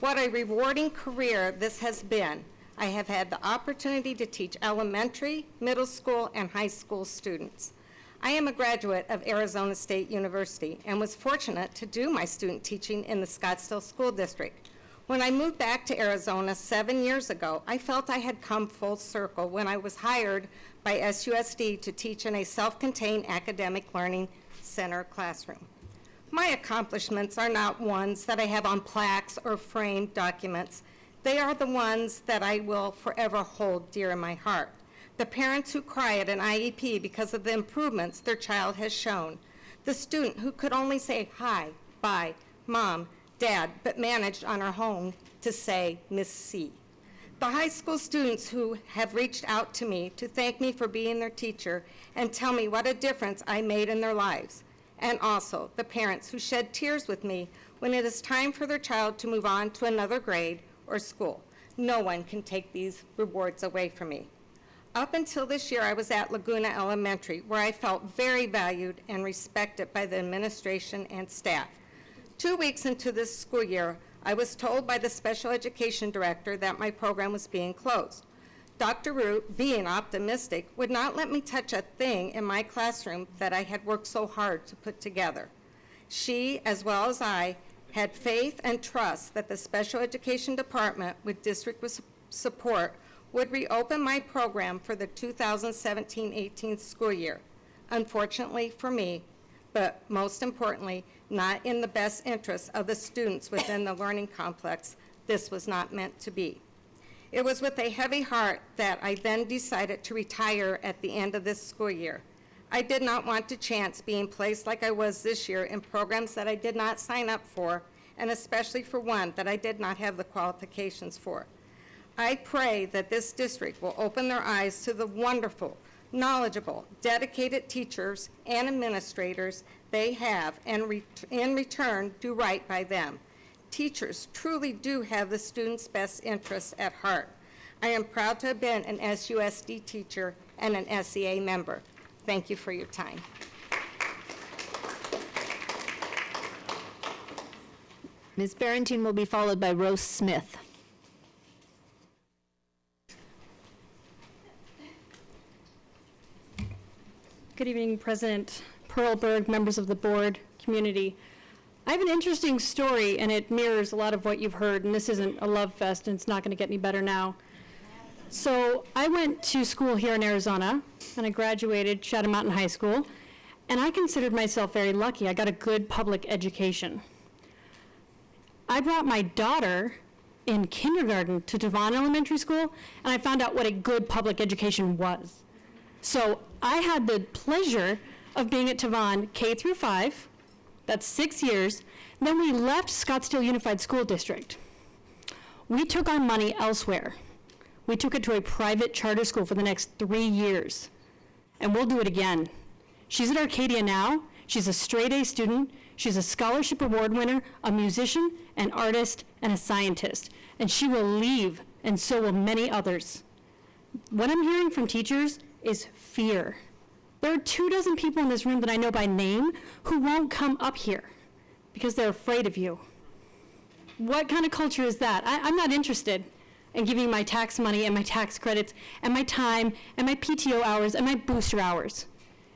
What a rewarding career this has been. I have had the opportunity to teach elementary, middle school, and high school students. I am a graduate of Arizona State University and was fortunate to do my student teaching in the Scottsdale School District. When I moved back to Arizona 7 years ago, I felt I had come full circle when I was hired by SUSD to teach in a self-contained academic learning center classroom. My accomplishments are not ones that I have on plaques or framed documents. They are the ones that I will forever hold dear in my heart. The parents who cry at an IEP because of the improvements their child has shown. The student who could only say hi, bye, mom, dad, but managed on her own to say Miss C. The high school students who have reached out to me to thank me for being their teacher and tell me what a difference I made in their lives. And also the parents who shed tears with me when it is time for their child to move on to another grade or school. No one can take these rewards away from me. Up until this year, I was at Laguna Elementary, where I felt very valued and respected by the administration and staff. 2 weeks into this school year, I was told by the special education director that my program was being closed. Dr. Root, being optimistic, would not let me touch a thing in my classroom that I had worked so hard to put together. She, as well as I, had faith and trust that the special education department, with district support, would reopen my program for the 2017-18 school year. Unfortunately for me, but most importantly, not in the best interest of the students within the learning complex, this was not meant to be. It was with a heavy heart that I then decided to retire at the end of this school year. I did not want to chance being placed like I was this year in programs that I did not sign up for, and especially for one that I did not have the qualifications for. I pray that this district will open their eyes to the wonderful, knowledgeable, dedicated teachers and administrators they have, and in return, do right by them. Teachers truly do have the students' best interests at heart. I am proud to have been an SUSD teacher and an SEA member. Thank you for your time. Ms. Barrington will be followed by Rose Smith. Good evening, President Perlberg, members of the board, community. I have an interesting story, and it mirrors a lot of what you've heard, and this isn't a love fest, and it's not going to get any better now. So I went to school here in Arizona, and I graduated Shadow Mountain High School, and I considered myself very lucky. I got a good public education. I brought my daughter in kindergarten to Devon Elementary School, and I found out what a good public education was. So I had the pleasure of being at Devon K through 5, that's 6 years. Then we left Scottsdale Unified School District. We took our money elsewhere. We took it to a private charter school for the next 3 years, and we'll do it again. She's at Arcadia now. She's a straight A student. She's a scholarship award winner, a musician, an artist, and a scientist. And she will leave, and so will many others. What I'm hearing from teachers is fear. There are 24 people in this room that I know by name who won't come up here because they're afraid of you. What kind of culture is that? I'm not interested in giving my tax money and my tax credits and my time and my PTO hours and my booster hours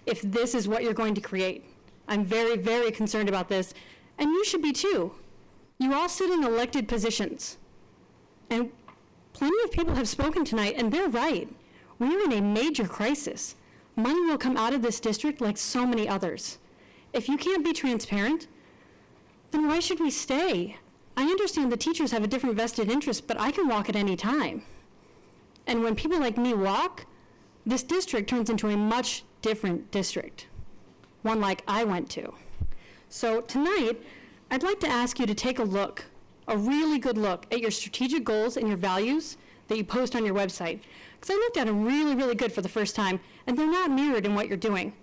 if this is what you're going to create. I'm very, very concerned about this, and you should be too. You all sit in elected positions, and plenty of people have spoken tonight, and they're right. We're in a major crisis. Money will come out of this district like so many others. If you can't be transparent, then why should we stay? I understand the teachers have a different vested interest, but I can walk at any time. And when people like me walk, this district turns into a much different district, one like I went to. So tonight, I'd like to ask you to take a look, a really good look at your strategic goals and your values that you post on your website. Because I looked at them really, really good for the first time, and they're not mirrored in what you're doing.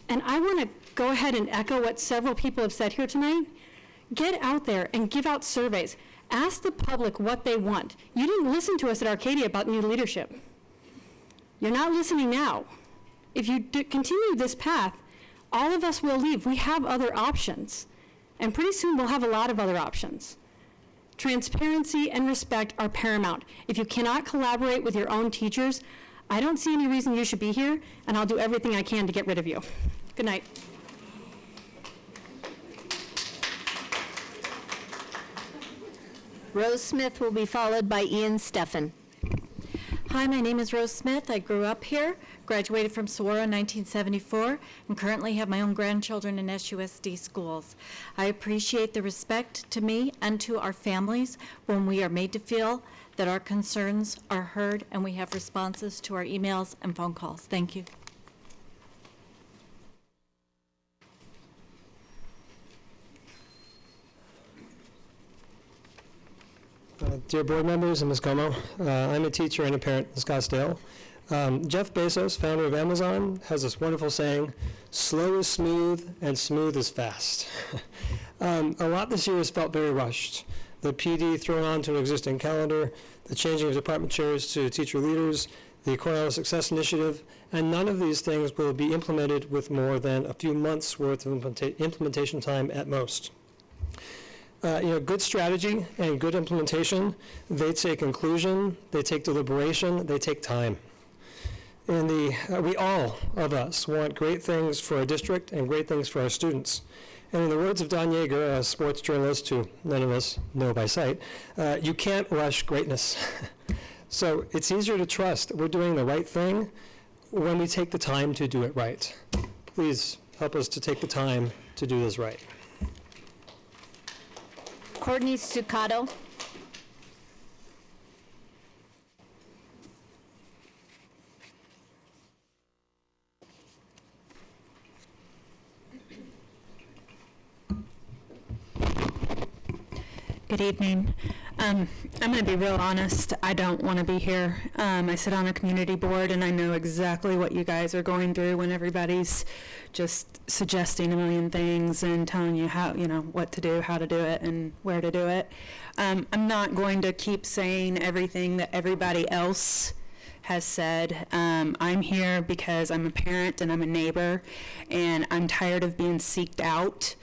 And I want to go ahead and echo what several people have said here tonight. Get out there and give out surveys. Ask the public what they want. You didn't listen to us at Arcadia about new leadership. You're not listening now. If you continue this path, all of us will leave. We have other options. And pretty soon we'll have a lot of other options. Transparency and respect are paramount. If you cannot collaborate with your own teachers, I don't see any reason you should be here, and I'll do everything I can to get rid of you. Good night. Rose Smith will be followed by Ian Steffen. Hi, my name is Rose Smith. I grew up here, graduated from Saguaro in 1974, and currently have my own grandchildren in SUSD schools. I appreciate the respect to me and to our families when we are made to feel that our concerns are heard and we have responses to our emails and phone calls. Thank you. Dear board members and Ms. Como, I'm a teacher and a parent in Scottsdale. Jeff Bezos, founder of Amazon, has this wonderful saying, slow is smooth and smooth is fast. A lot this year has felt very rushed. The PD thrown onto an existing calendar, the changing of department chairs to teacher leaders, the Cornell Success Initiative, and none of these things will be implemented with more than a few months' worth of implementation time at most. Good strategy and good implementation, they take inclusion, they take deliberation, they take time. We all of us want great things for our district and great things for our students. And in the words of Don Yeager, a sports journalist who none of us know by sight, you can't rush greatness. So it's easier to trust that we're doing the right thing when we take the time to do it right. Please help us to take the time to do this right. Courtney Stuccato. Good evening. I'm going to be real honest. I don't want to be here. I sit on a community board, and I know exactly what you guys are going through when everybody's just suggesting a million things and telling you how, what to do, how to do it, and where to do it. I'm not going to keep saying everything that everybody else has said. I'm here because I'm a parent and I'm a neighbor, and I'm tired of being seeked out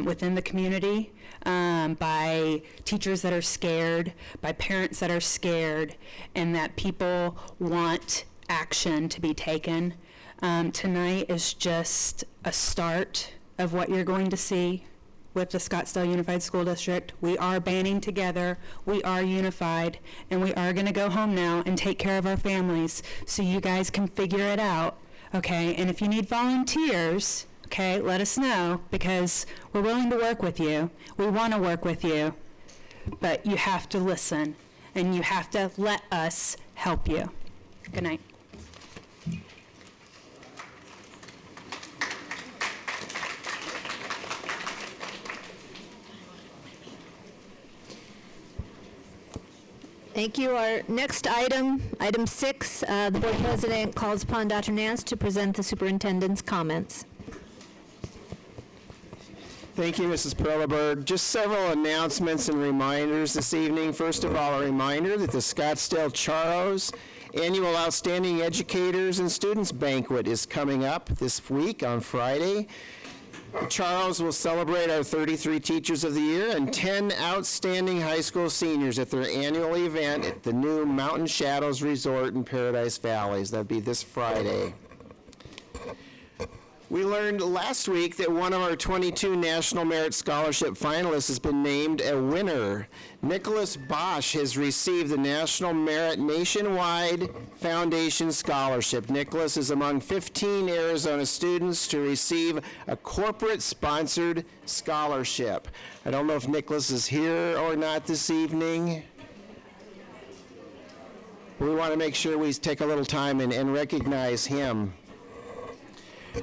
within the community. By teachers that are scared, by parents that are scared, and that people want action to be taken. Tonight is just a start of what you're going to see with the Scottsdale Unified School District. We are banding together, we are unified, and we are going to go home now and take care of our families so you guys can figure it out, okay? And if you need volunteers, okay, let us know, because we're willing to work with you. We want to work with you, but you have to listen, and you have to let us help you. Good night. Thank you. Our next item, item 6, the board president calls upon Dr. Nance to present the superintendent's comments. Thank you, Mrs. Perleberg. Just several announcements and reminders this evening. First of all, a reminder that the Scottsdale Charros Annual Outstanding Educators and Students Banquet is coming up this week on Friday. The Charros will celebrate our 33 Teachers of the Year and 10 outstanding high school seniors at their annual event at the new Mountain Shadows Resort in Paradise Valleys. That'll be this Friday. We learned last week that one of our 22 National Merit Scholarship finalists has been named a winner. Nicholas Bosch has received the National Merit Nationwide Foundation Scholarship. Nicholas is among 15 Arizona students to receive a corporate-sponsored scholarship. I don't know if Nicholas is here or not this evening. We want to make sure we take a little time and recognize him.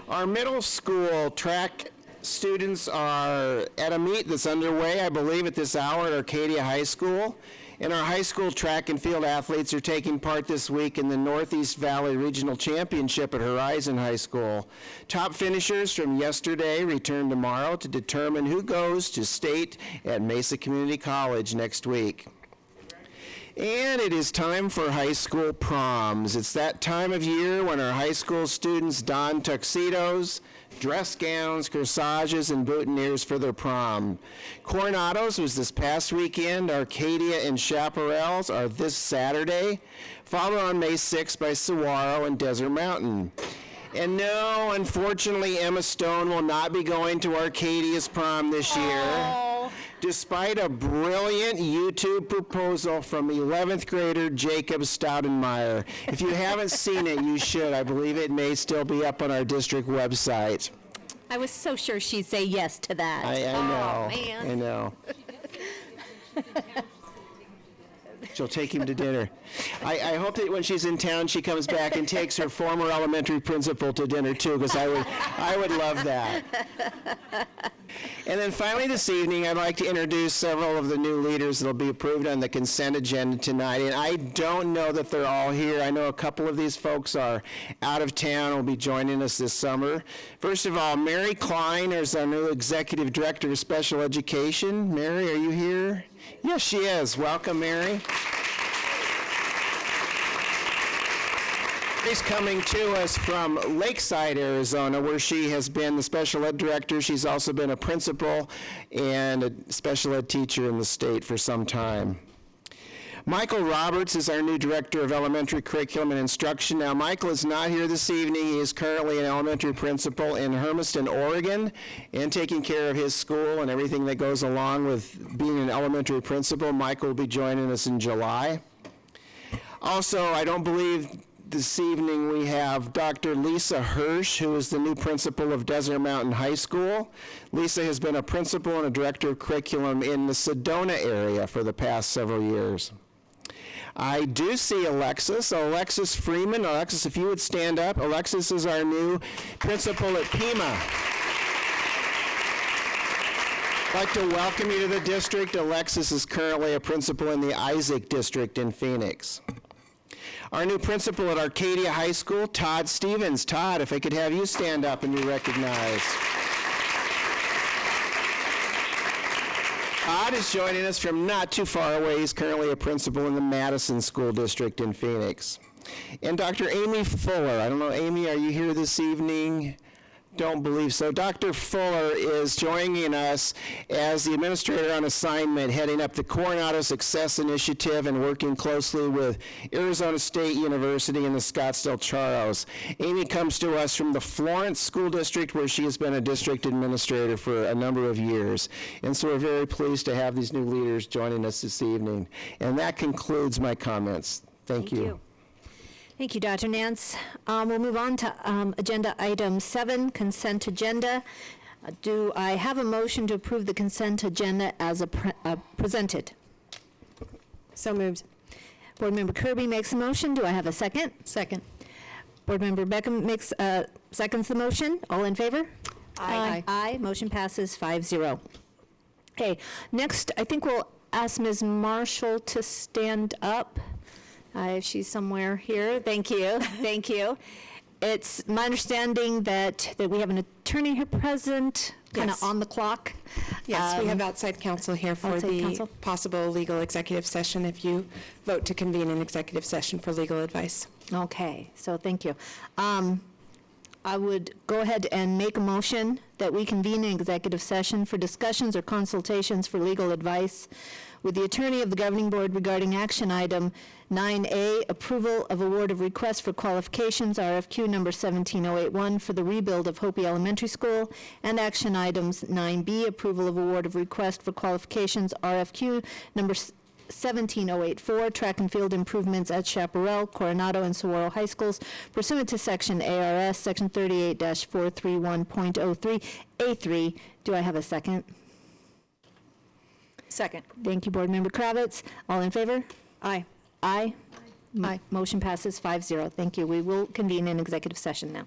Our middle school track students are at a meet that's underway, I believe, at this hour at Arcadia High School. And our high school track and field athletes are taking part this week in the Northeast Valley Regional Championship at Horizon High School. Top finishers from yesterday return tomorrow to determine who goes to state at Mesa Community College next week. And it is time for high school proms. It's that time of year when our high school students don tuxedos, dress gowns, corsages, and boutonnieres for their prom. Coronados was this past weekend. Arcadia and Chaparrals are this Saturday, followed on May 6th by Saguaro and Desert Mountain. And no, unfortunately, Emma Stone will not be going to Arcadia's prom this year, despite a brilliant YouTube proposal from 11th grader Jacob Stoudenmeyer. If you haven't seen it, you should. I believe it may still be up on our district website. I was so sure she'd say yes to that. I know. Man. I know. She'll take him to dinner. I hope that when she's in town, she comes back and takes her former elementary principal to dinner too, because I would love that. And then finally this evening, I'd like to introduce several of the new leaders that will be approved on the consent agenda tonight. And I don't know that they're all here. I know a couple of these folks are out of town, will be joining us this summer. First of all, Mary Klein is our new Executive Director of Special Education. Mary, are you here? Yes, she is. Welcome, Mary. She's coming to us from Lakeside, Arizona, where she has been the special ed director. She's also been a principal and a special ed teacher in the state for some time. Michael Roberts is our new Director of Elementary Curriculum and Instruction. Now, Michael is not here this evening. He is currently an elementary principal in Hermiston, Oregon, and taking care of his school and everything that goes along with being an elementary principal. Michael will be joining us in July. Also, I don't believe this evening we have Dr. Lisa Hirsch, who is the new principal of Desert Mountain High School. Lisa has been a principal and a director of curriculum in the Sedona area for the past several years. I do see Alexis Freeman. Alexis, if you would stand up. Alexis is our new principal at Pima. I'd like to welcome you to the district. Alexis is currently a principal in the Isaac district in Phoenix. Our new principal at Arcadia High School, Todd Stevens. Todd, if I could have you stand up and be recognized. Todd is joining us from not too far away. He's currently a principal in the Madison School District in Phoenix. And Dr. Amy Fuller. I don't know, Amy, are you here this evening? Don't believe so. Dr. Fuller is joining us as the administrator on assignment, heading up the Coronado Success Initiative and working closely with Arizona State University and the Scottsdale Charros. Amy comes to us from the Florence School District, where she has been a district administrator for a number of years. And so we're very pleased to have these new leaders joining us this evening. And that concludes my comments. Thank you. Thank you, Dr. Nance. We'll move on to agenda item 7, consent agenda. Do I have a motion to approve the consent agenda as presented? So moved. Board Member Kirby makes a motion. Do I have a second? Second. Board Member Beckham seconds the motion. All in favor? Aye. Aye. Motion passes 5-0. Okay, next, I think we'll ask Ms. Marshall to stand up. If she's somewhere here. Thank you. Thank you. It's my understanding that we have an attorney here present, kind of Yes. on the clock. Yes, we have outside counsel here for outside the counsel. possible legal executive session if you vote to convene an executive session for legal advice. Okay, so thank you. I would go ahead and make a motion that we convene an executive session for discussions or consultations for legal advice with the attorney of the governing board regarding action item 9A, approval of award of request for qualifications, RFQ number 17081 for the rebuild of Hopi Elementary School, and action items 9B, approval of award of request for qualifications, RFQ number 17084, track and field improvements at Chaparral, Coronado, and Saguaro High Schools pursuant to section ARS, section 38-431.03A3. Do I have a second? Second. Thank you, Board Member Kravitz. All in favor? Aye. Aye. Aye. Motion passes 5-0. Thank you. We will convene an executive session now.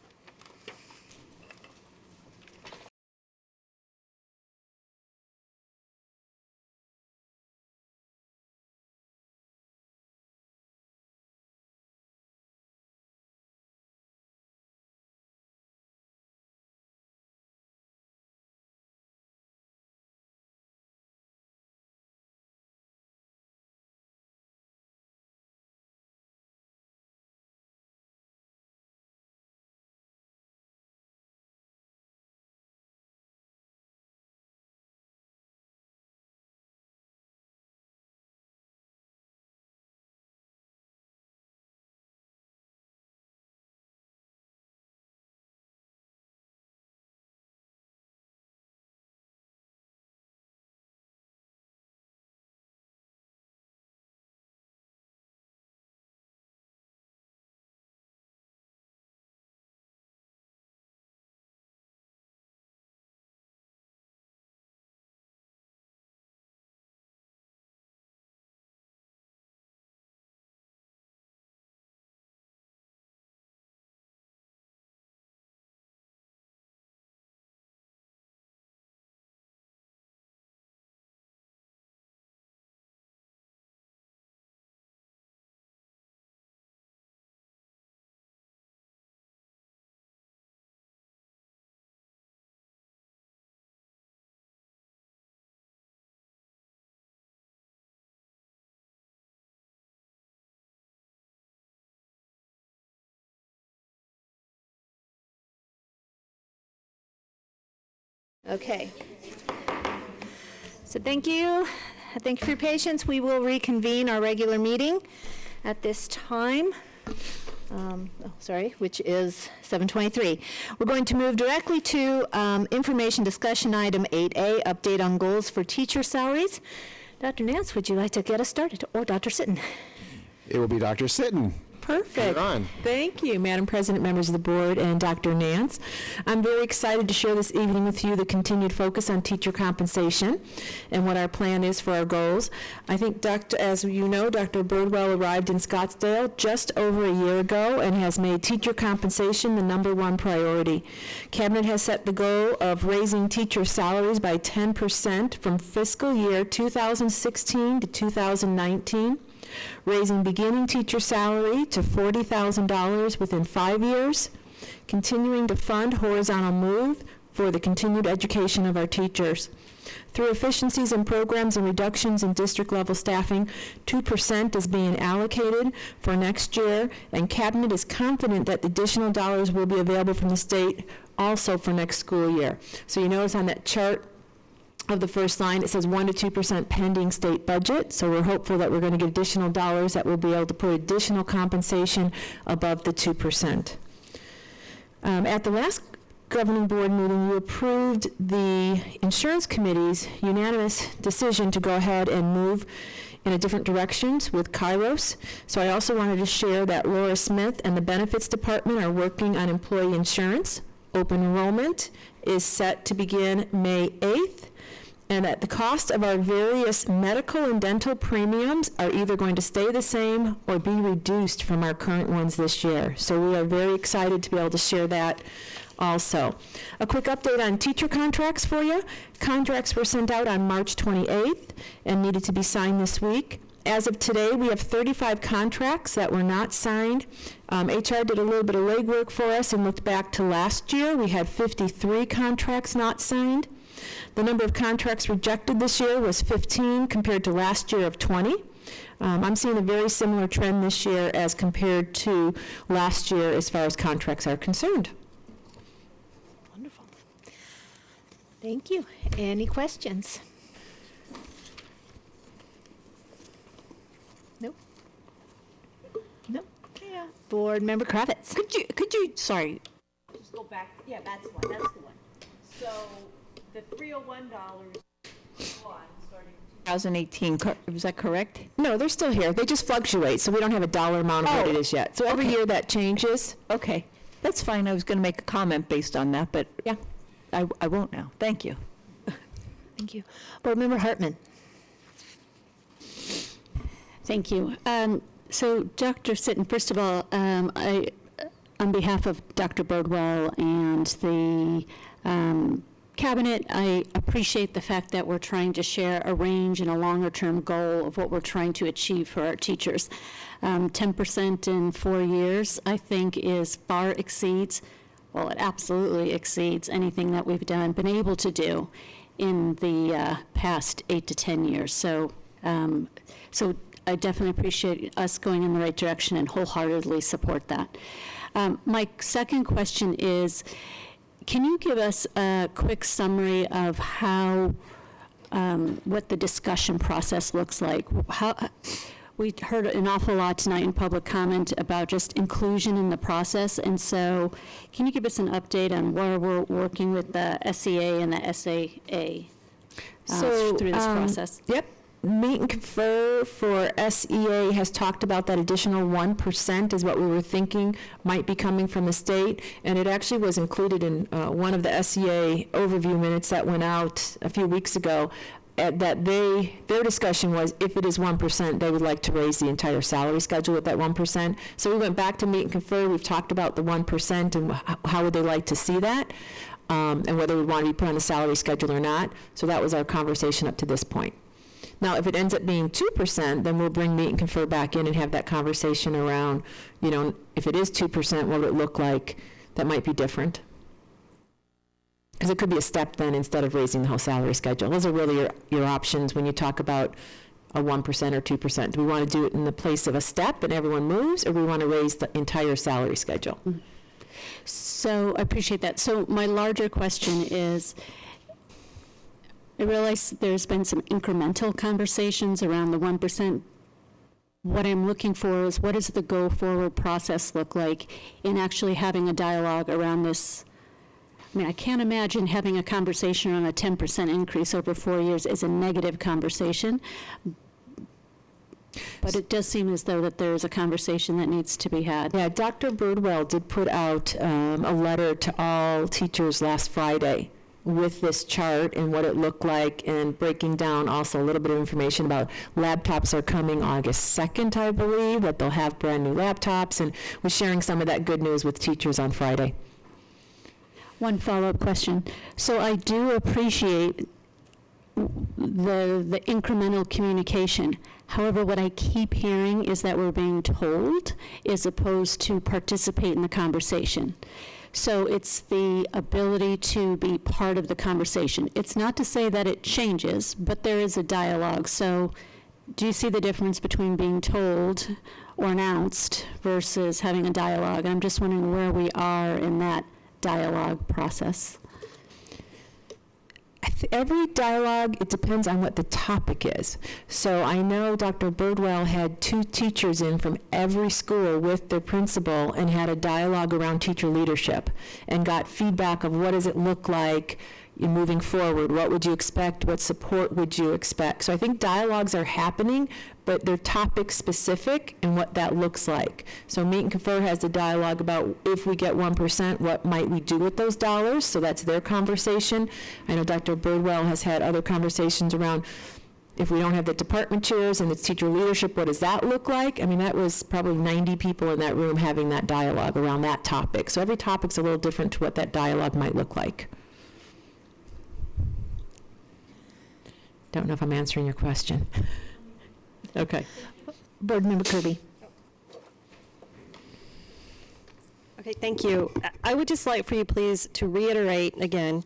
Okay. So thank you. Thank you for your patience. We will reconvene our regular meeting at this time, which is 7:23. We're going to move directly to information discussion item 8A, update on goals for teacher salaries. Dr. Nance, would you like to get us started? Or Dr. Sitton? It will be Dr. Sitton. Perfect. You're on. Thank you, Madam President, members of the board, and Dr. Nance. I'm very excited to share this evening with you the continued focus on teacher compensation and what our plan is for our goals. I think, as you know, Dr. Birdwell arrived in Scottsdale just over a year ago and has made teacher compensation the #1 priority. Cabinet has set the goal of raising teacher salaries by 10% from fiscal year 2016 to 2019. Raising beginning teacher salary to $40,000 within 5 years, continuing to fund horizontal move for the continued education of our teachers. Through efficiencies in programs and reductions in district-level staffing, 2% is being allocated for next year, and Cabinet is confident that additional dollars will be available from the state also for next school year. So you notice on that chart of the first line, it says 1 to 2% pending state budget. So we're hopeful that we're going to get additional dollars that will be able to put additional compensation above the 2%. At the last governing board meeting, you approved the insurance committee's unanimous decision to go ahead and move in a different directions with Kairos. So I also wanted to share that Laura Smith and the benefits department are working on employee insurance. Open enrollment is set to begin May 8th. And that the cost of our various medical and dental premiums are either going to stay the same or be reduced from our current ones this year. So we are very excited to be able to share that also. A quick update on teacher contracts for you. Contracts were sent out on March 28th and needed to be signed this week. As of today, we have 35 contracts that were not signed. HR did a little bit of legwork for us and looked back to last year. We had 53 contracts not signed. The number of contracts rejected this year was 15 compared to last year of 20. I'm seeing a very similar trend this year as compared to last year as far as contracts are concerned. Wonderful. Thank you. Any questions? Nope. Nope. Yeah. Board Member Kravitz. Could you, sorry. Just go back, yeah, that's the one. So the $301 starting 2018, is that correct? No, they're still here. They just fluctuate, so we don't have a dollar amount of what it is yet. So every year that changes. Okay, that's fine. I was going to make a comment based on that, but yeah, I won't now. Thank you. Thank you. Board Member Hartman. Thank you. So Dr. Sitton, first of all, on behalf of Dr. Birdwell and the Cabinet, I appreciate the fact that we're trying to share a range and a longer-term goal of what we're trying to achieve for our teachers. 10% in 4 years, I think, it absolutely exceeds anything that we've been able to do in the past 8 to 10 years. So I definitely appreciate us going in the right direction and wholeheartedly support that. My second question is, can you give us a quick summary of how, what the discussion process looks like? We heard an awful lot tonight in public comment about just inclusion in the process, and so can you give us an update on where we're working with the SEA and the SAA through this process? Yep. Meet and Confer for SEA has talked about that additional 1% is what we were thinking might be coming from the state, and it actually was included in one of the SEA overview minutes that went out a few weeks ago, that their discussion was if it is 1%, they would like to raise the entire salary schedule with that 1%. So we went back to Meet and Confer. We've talked about the 1% and how would they like to see that, and whether we want to be put on the salary schedule or not. So that was our conversation up to this point. Now, if it ends up being 2%, then we'll bring Meet and Confer back in and have that conversation around, if it is 2%, what would it look like? That might be different. Because it could be a step then instead of raising the whole salary schedule. Those are really your options when you talk about a 1% or 2%. Do we want to do it in the place of a step and everyone moves, or do we want to raise the entire salary schedule? So I appreciate that. So my larger question is, I realize there's been some incremental conversations around the 1%. What I'm looking for is, what does the go-forward process look like in actually having a dialogue around this? I mean, I can't imagine having a conversation on a 10% increase over 4 years is a negative conversation. But it does seem as though that there is a conversation that needs to be had. Yeah, Dr. Birdwell did put out a letter to all teachers last Friday with this chart and what it looked like, and breaking down also a little bit of information about laptops are coming August 2nd, I believe, that they'll have brand new laptops, and was sharing some of that good news with teachers on Friday. One follow-up question. So I do appreciate the incremental communication. However, what I keep hearing is that we're being told as opposed to participate in the conversation. So it's the ability to be part of the conversation. It's not to say that it changes, but there is a dialogue. So do you see the difference between being told or announced versus having a dialogue? I'm just wondering where we are in that dialogue process. Every dialogue, it depends on what the topic is. So I know Dr. Birdwell had 2 teachers in from every school with their principal and had a dialogue around teacher leadership and got feedback of what does it look like moving forward, what would you expect, what support would you expect. So I think dialogues are happening, but they're topic specific and what that looks like. So Meet and Confer has the dialogue about if we get 1%, what might we do with those dollars? So that's their conversation. I know Dr. Birdwell has had other conversations around if we don't have the department chairs and it's teacher leadership, what does that look like? I mean, that was probably 90 people in that room having that dialogue around that topic. So every topic's a little different to what that dialogue might look like. Don't know if I'm answering your question. Okay. Board Member Kirby. Okay, thank you. I would just like for you, please, to reiterate again,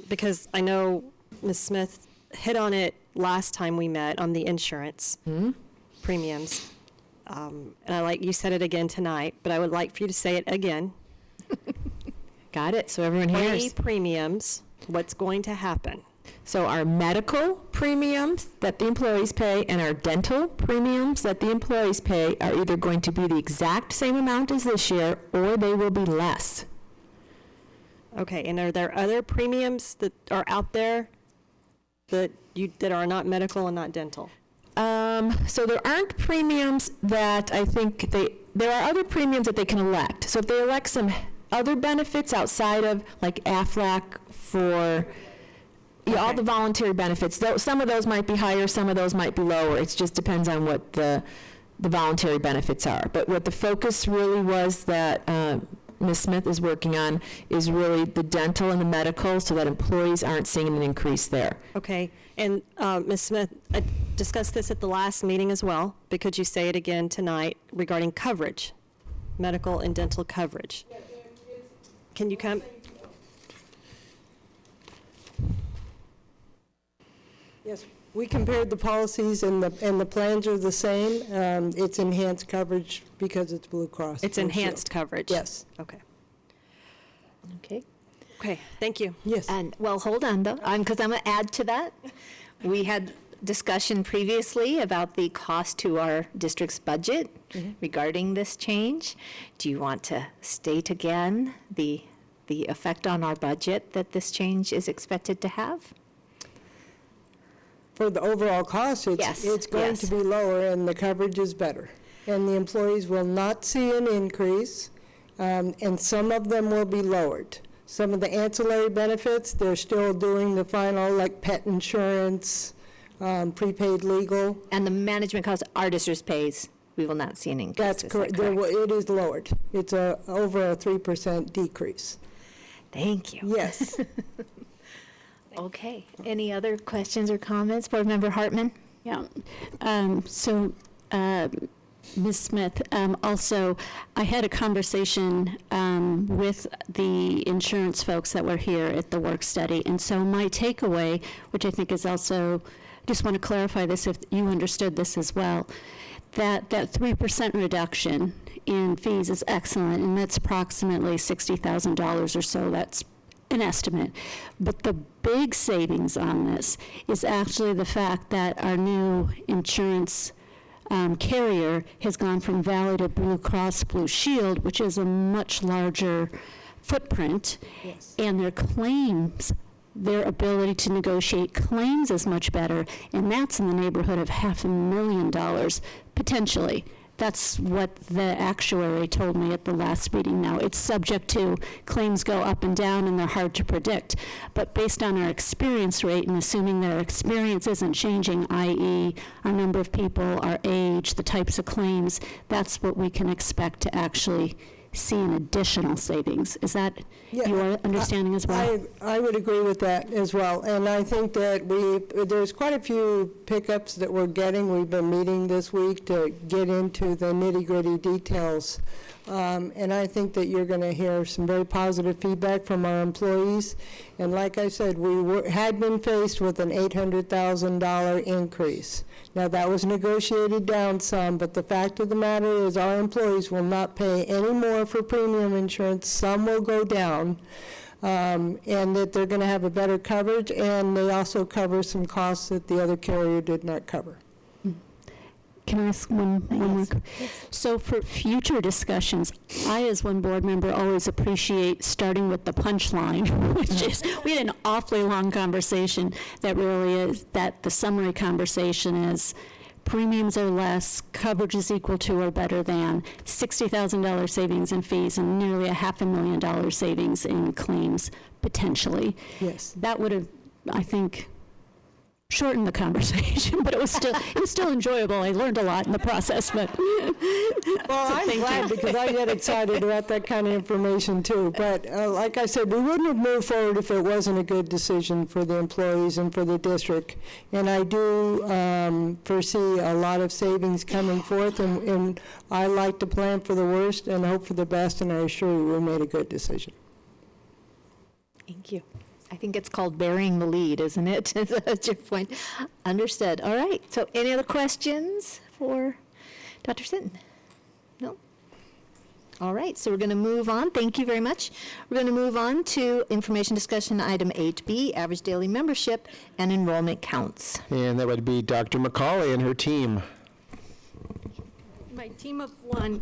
because I know Ms. Smith hit on it last time we met on the insurance premiums. And you said it again tonight, but I would like for you to say it again. Got it, so everyone hears. Premiums, what's going to happen? So our medical premiums that the employees pay and our dental premiums that the employees pay are either going to be the exact same amount as this year or they will be less. Okay, and are there other premiums that are out there that are not medical and not dental? So there aren't premiums that I think there are other premiums that they can elect. So if they elect some other benefits outside of like AFLAC for all the voluntary benefits, some of those might be higher, some of those might be lower. It just depends on what the voluntary benefits are. But what the focus really was that Ms. Smith is working on is really the dental and the medical so that employees aren't seeing an increase there. Okay, and Ms. Smith, I discussed this at the last meeting as well, but could you say it again tonight regarding coverage, medical and dental coverage? Can you come? Yes, we compared the policies and the plans are the same. It's enhanced coverage because it's Blue Cross. It's enhanced coverage? Yes. Okay. Okay. Okay, thank you. Yes. And, well, hold on, though, because I'm going to add to that. We had discussion previously about the cost to our district's budget regarding this change. Do you want to state again the effect on our budget that this change is expected to have? For the overall cost, it's going to be lower and the coverage is better. And the employees will not see an increase, and some of them will be lowered. Some of the ancillary benefits, they're still doing the final, like pet insurance, prepaid legal. And the management cost our district pays, we will not see an increase. That's correct. It is lowered. It's over a 3% decrease. Thank you. Yes. Okay. Any other questions or comments? Board Member Hartman? Yeah. Ms. Smith, also, I had a conversation with the insurance folks that were here at the work study, and so my takeaway, which I think is also, just want to clarify this if you understood this as well, that 3% reduction in fees is excellent, and that's approximately $60,000 or so. That's an estimate, but the big savings on this is actually the fact that our new insurance carrier has gone from Valley to Blue Cross Blue Shield, which is a much larger footprint, and their claims, their ability to negotiate claims is much better, and that's in the neighborhood of $500,000 potentially. That's what the actuary told me at the last meeting. Now, it's subject to claims go up and down, and they're hard to predict. But based on our experience rate, and assuming that our experience isn't changing, i.e. our number of people, our age, the types of claims, that's what we can expect to actually see an additional savings. Is that your understanding as well? I would agree with that as well. And I think that there's quite a few pickups that we're getting. We've been meeting this week to get into the nitty-gritty details. And I think that you're going to hear some very positive feedback from our employees. And like I said, we had been faced with an $800,000 increase. Now, that was negotiated down some, but the fact of the matter is our employees will not pay any more for premium insurance. Some will go down, and that they're going to have a better coverage, and they also cover some costs that the other carrier did not cover. Can I ask one more? So for future discussions, I, as one board member, always appreciate starting with the punchline, which is, we had an awfully long conversation that really is, that the summary conversation is, premiums are less, coverage is equal to or better than, $60,000 savings in fees, and nearly $500,000 savings in claims, potentially. Yes. That would have, I think, shortened the conversation, but it was still enjoyable. I learned a lot in the process, but. Well, I'm glad because I get excited about that kind of information too. But like I said, we wouldn't have moved forward if it wasn't a good decision for the employees and for the district. And I do foresee a lot of savings coming forth, and I like to plan for the worst and hope for the best, and I assure you we made a good decision. Thank you. I think it's called burying the lead, isn't it? That's your point. Understood. All right. So any other questions for Dr. Sinton? No? All right. So we're going to move on. Thank you very much. We're going to move on to information discussion item 8B, average daily membership and enrollment counts. And that would be Dr. McCauley and her team. My team of one.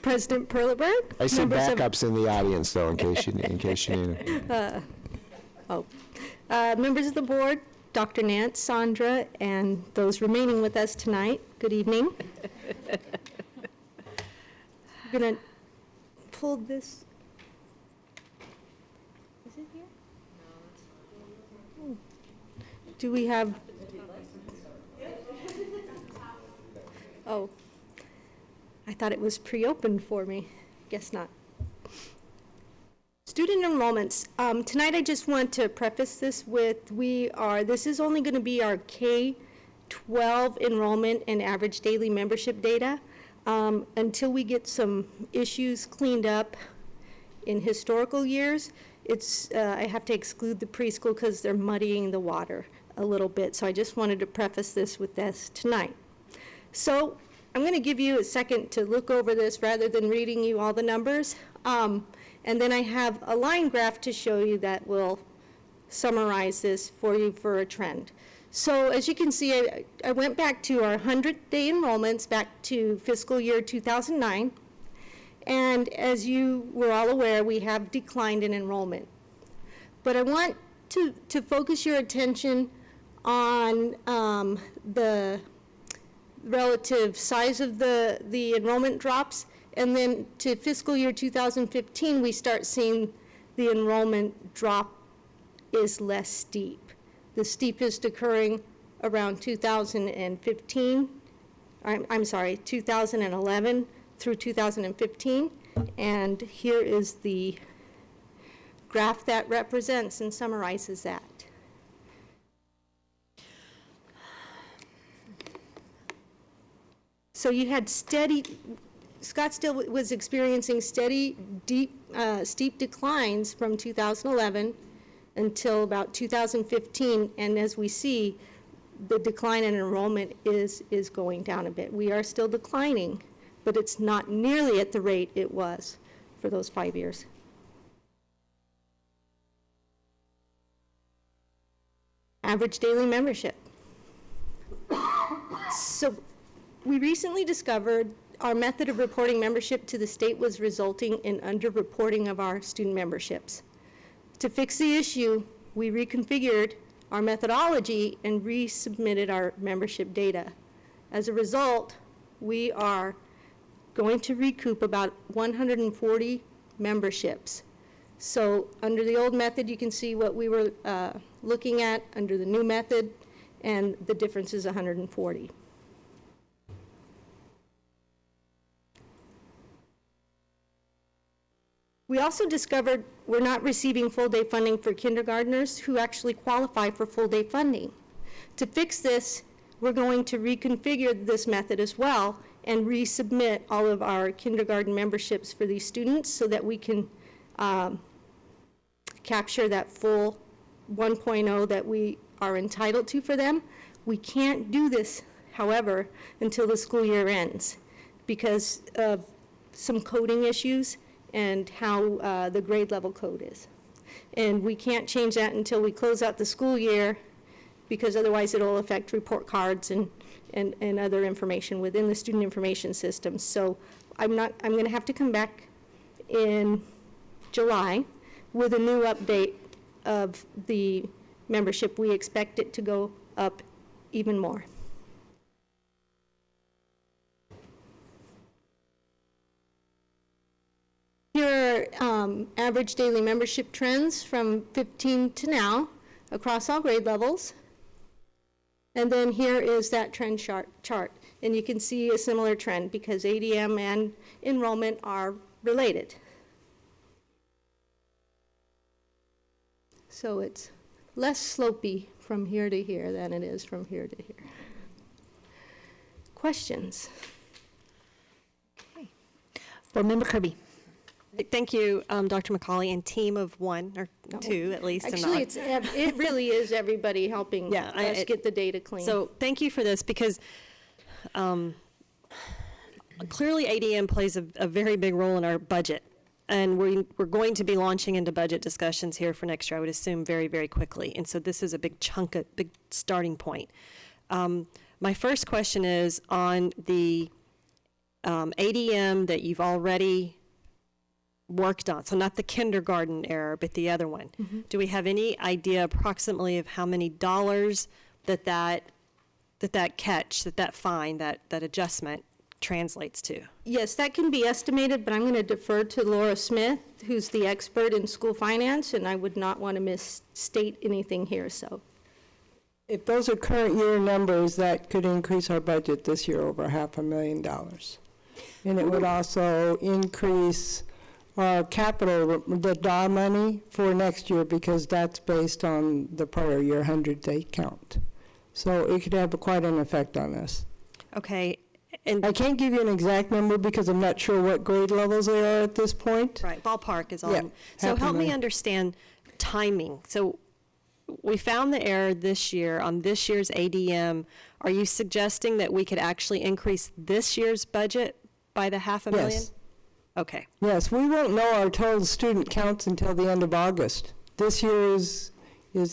President Perleberg. I see backups in the audience, though, in case you need. Members of the board, Dr. Nance, Sandra, and those remaining with us tonight, good evening. I'm going to pull this. Is it here? No. Do we have? Oh. I thought it was pre-opened for me. Guess not. Student enrollments. Tonight I just want to preface this with this is only going to be our K-12 enrollment and average daily membership data until we get some issues cleaned up in historical years. I have to exclude the preschool because they're muddying the water a little bit. So I just wanted to preface this with this tonight. So I'm going to give you a second to look over this rather than reading you all the numbers. And then I have a line graph to show you that will summarize this for you for a trend. So as you can see, I went back to our 100-day enrollments back to fiscal year 2009. And as you were all aware, we have declined in enrollment. But I want to focus your attention on the relative size of the enrollment drops, and then to fiscal year 2015, we start seeing the enrollment drop is less steep. The steepest occurring around 2015, I'm sorry, 2011 through 2015, and here is the graph that represents and summarizes that. So you had Scottsdale was experiencing steady, steep declines from 2011 until about 2015, and as we see, the decline in enrollment is going down a bit. We are still declining, but it's not nearly at the rate it was for those 5 years. average daily membership. So we recently discovered our method of reporting membership to the state was resulting in underreporting of our student memberships. To fix the issue, we reconfigured our methodology and resubmitted our membership data. As a result, we are going to recoup about 140 memberships. So under the old method, you can see what we were looking at under the new method, and the difference is 140. We also discovered we're not receiving full-day funding for kindergartners who actually qualify for full-day funding. To fix this, we're going to reconfigure this method as well and resubmit all of our kindergarten memberships for these students so that we can capture that full 1.0 that we are entitled to for them. We can't do this, however, until the school year ends because of some coding issues and how the grade level code is. And we can't change that until we close out the school year because otherwise it'll affect report cards and other information within the student information system. So I'm going to have to come back in July with a new update of the membership. We expect it to go up even more. Here are average daily membership trends from 15 to now across all grade levels. And then here is that trend chart. And you can see a similar trend because ADM and enrollment are related. So it's less slopey from here to here than it is from here to here. Questions? Okay. Board Member Kirby. Thank you, Dr. McCauley, and team of one or two at least. Actually, it really is everybody helping us get the data clean. So thank you for this because clearly ADM plays a very big role in our budget. And we're going to be launching into budget discussions here for next year, I would assume, very, very quickly. And so this is a big chunk, a big starting point. My first question is on the ADM that you've already worked on, so not the kindergarten error, but the other one. Mm-hmm. Do we have any idea approximately of how many dollars that fine, that adjustment translates to? Yes, that can be estimated, but I'm going to defer to Laura Smith, who's the expert in school finance, and I would not want to misstate anything here. So, if those are current year numbers, that could increase our budget this year over $500,000. And it would also increase our capital, the DAW money for next year, because that's based on the prior year 100-day count. So it could have quite an effect on us. Okay. And I can't give you an exact number because I'm not sure what grade levels they are at this point. Right, ballpark is all. Yeah, so help me understand timing. So we found the error this year on this year's ADM. Are you suggesting that we could actually increase this year's budget by the $500,000? Yes. Okay. Yes, we won't know our total student counts until the end of August. This year is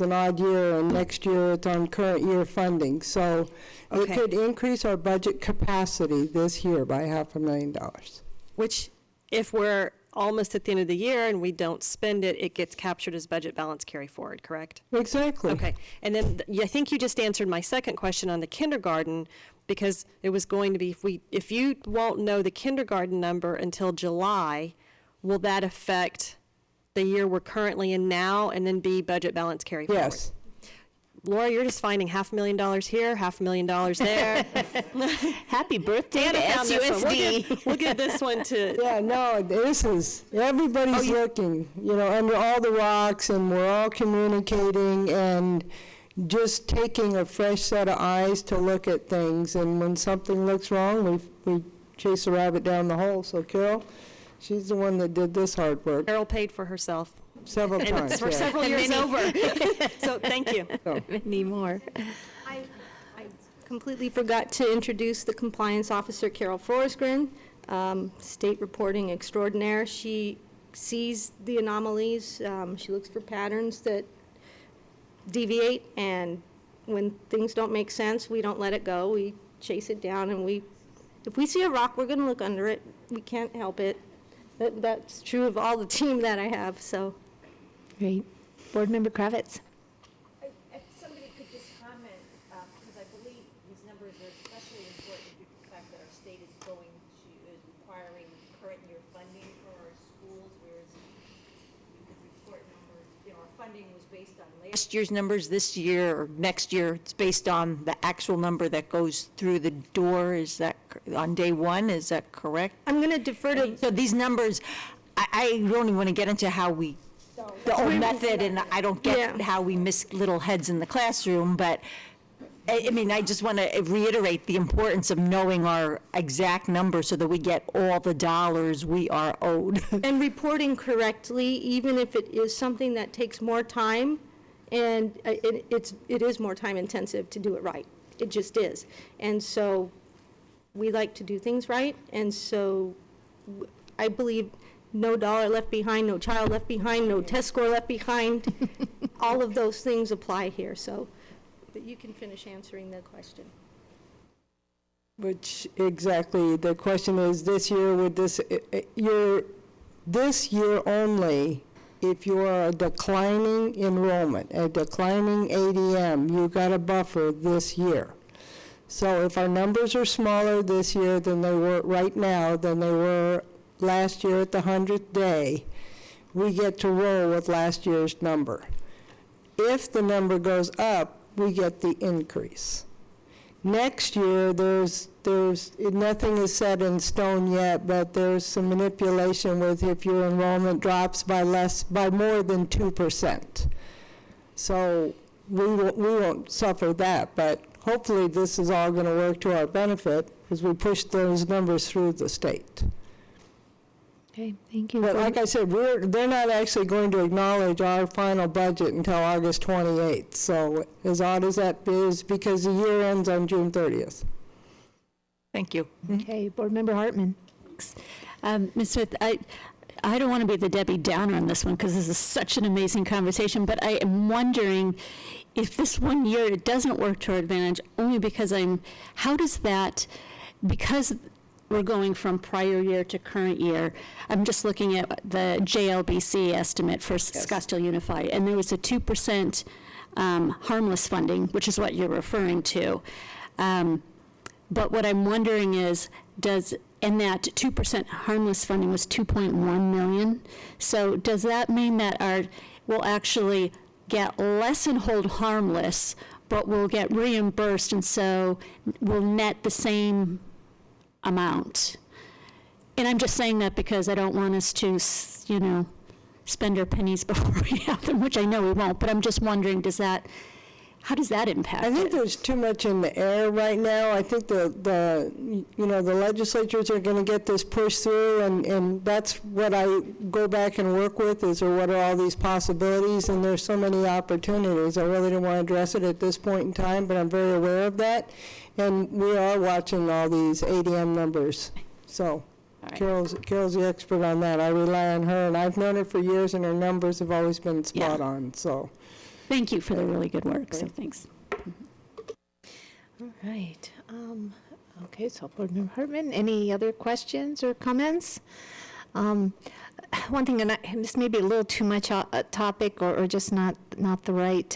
an odd year, and next year it's on current year funding. So it could increase our budget capacity this year by $500,000. Which, if we're almost at the end of the year and we don't spend it, it gets captured as budget balance carry forward, correct? Exactly. Okay. And then I think you just answered my second question on the kindergarten, because it was going to be, if you won't know the kindergarten number until July, will that affect the year we're currently in now and then be budget balance carry forward? Yes. Laura, you're just finding $500,000 here, $500,000 there. Happy birthday to SUSD. We'll get this one to. Yeah, no, everybody's looking, under all the rocks, and we're all communicating and just taking a fresh set of eyes to look at things. And when something looks wrong, we chase a rabbit down the hole. So Carol, she's the one that did this hard work. Carol paid for herself. Several times. For several years over. So thank you. Many more. I completely forgot to introduce the compliance officer, Carol Forsgren, state reporting extraordinaire. She sees the anomalies. She looks for patterns that deviate, and when things don't make sense, we don't let it go. We chase it down, and if we see a rock, we're going to look under it. We can't help it. That's true of all the team that I have, so. Great. Board Member Kravitz. If somebody could just comment, because I believe these numbers are especially important due to the fact that our state is requiring current year funding for our schools, whereas you could report numbers, our funding was based on last year's numbers this year, or next year, it's based on the actual number that goes through the door. Is that, on day one, is that correct? I'm going to defer to. So these numbers, I don't even want to get into how we, the whole method, and I don't get how we miss little heads in the classroom, but I mean, I just want to reiterate the importance of knowing our exact number so that we get all the dollars we are owed. And reporting correctly, even if it is something that takes more time, and it is more time intensive to do it right. It just is. And so we like to do things right, and so I believe no dollar left behind, no child left behind, no test score left behind. All of those things apply here, so. But you can finish answering the question. Which, exactly, the question is, this year, with this year only, if you are a declining enrollment, a declining ADM, you got a buffer this year. So if our numbers are smaller this year than they were right now, than they were last year at the 100th day, we get to roll with last year's number. If the number goes up, we get the increase. Next year, there's nothing is set in stone yet, but there's some manipulation with if your enrollment drops by more than 2%. So we won't suffer that, but hopefully this is all going to work to our benefit as we push those numbers through the state. Okay, thank you. But like I said, they're not actually going to acknowledge our final budget until August 28th. So as odd as that is, because the year ends on June 30th. Thank you. Okay, Board Member Hartman. Ms. Smith, I don't want to be the Debbie Downer on this one because this is such an amazing conversation, but I am wondering if this one year it doesn't work to our advantage, only because how does that, because we're going from prior year to current year, I'm just looking at the JLBC estimate for Scottsdale Unified, and there was a 2% harmless funding, which is what you're referring to. But what I'm wondering is, and that 2% harmless funding was 2.1 million. So does that mean that we'll actually get less in hold harmless, but we'll get reimbursed, and so we'll net the same amount? And I'm just saying that because I don't want us to, spend our pennies before we have them, which I know we won't, but I'm just wondering, how does that impact I think there's too much in the air right now. I think the legislatures are going to get this pushed through, and that's what I go back and work with, is what are all these possibilities, and there's so many opportunities. I really don't want to address it at this point in time, but I'm very aware of that. And we are watching all these ADM numbers. So Carol's the expert on that. I rely on her, and I've known her for years, and her numbers have always been spot on. So thank you for the really good work. So thanks. All right. Okay, so Board Member Hartman, any other questions or comments? One thing, and this may be a little too much a topic, or just not the right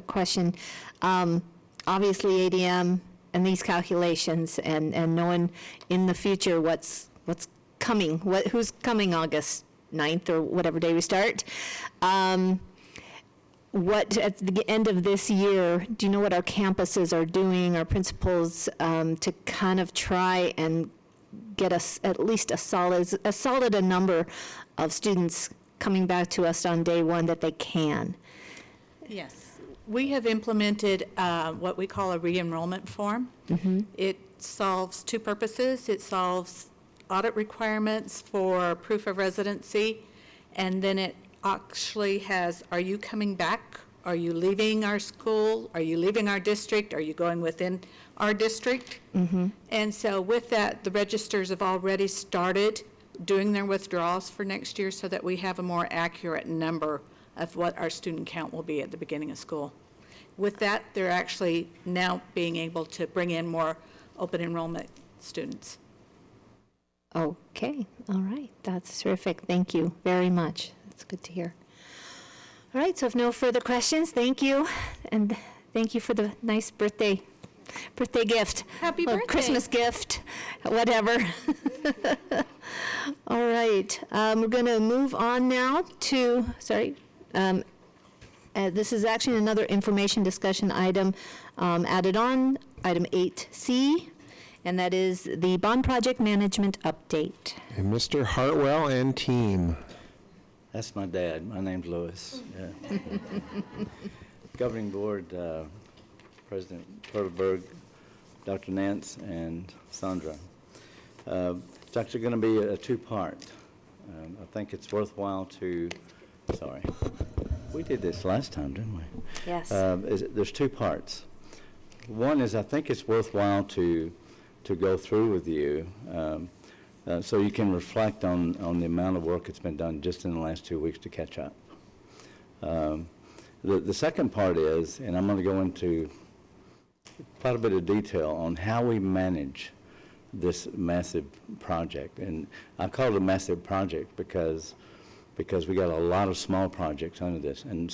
question. Obviously, ADM and these calculations, and knowing in the future what's coming, who's coming August 9th or whatever day we start. What, at the end of this year, do you know what our campuses are doing, our principals, to kind of try and get us at least a solid number of students coming back to us on day one that they can? Yes. We have implemented what we call a re-enrollment form. Mm-hmm. It solves two purposes. It solves audit requirements for proof of residency, and then it actually has, are you coming back? Are you leaving our school? Are you leaving our district? Are you going within our district? Mm-hmm. And so with that, the registers have already started doing their withdrawals for next year so that we have a more accurate number of what our student count will be at the beginning of school. With that, they're actually now being able to bring in more open enrollment students. Okay, all right, that's terrific. Thank you very much. That's good to hear. All right, so if no further questions, thank you, and thank you for the nice birthday gift. Happy Or birthday. Christmas gift, whatever. All right, we're going to move on now to, this is actually another information discussion item added on, item 8C, and that is the bond project management update. And Mr. Hartwell and team. That's my dad. My name's Louis. Yeah. Governing Board, President Perlberg, Dr. Nance, and Sandra. It's actually going to be a two-part. I think it's worthwhile to, sorry, we did this last time, didn't we? Yes. There's two parts. One is I think it's worthwhile to go through with you so you can reflect on the amount of work that's been done just in the last 2 weeks to catch up. The second part is, and I'm going to go into quite a bit of detail on how we manage this massive project. And I call it a massive project because we got a lot of small projects under this. And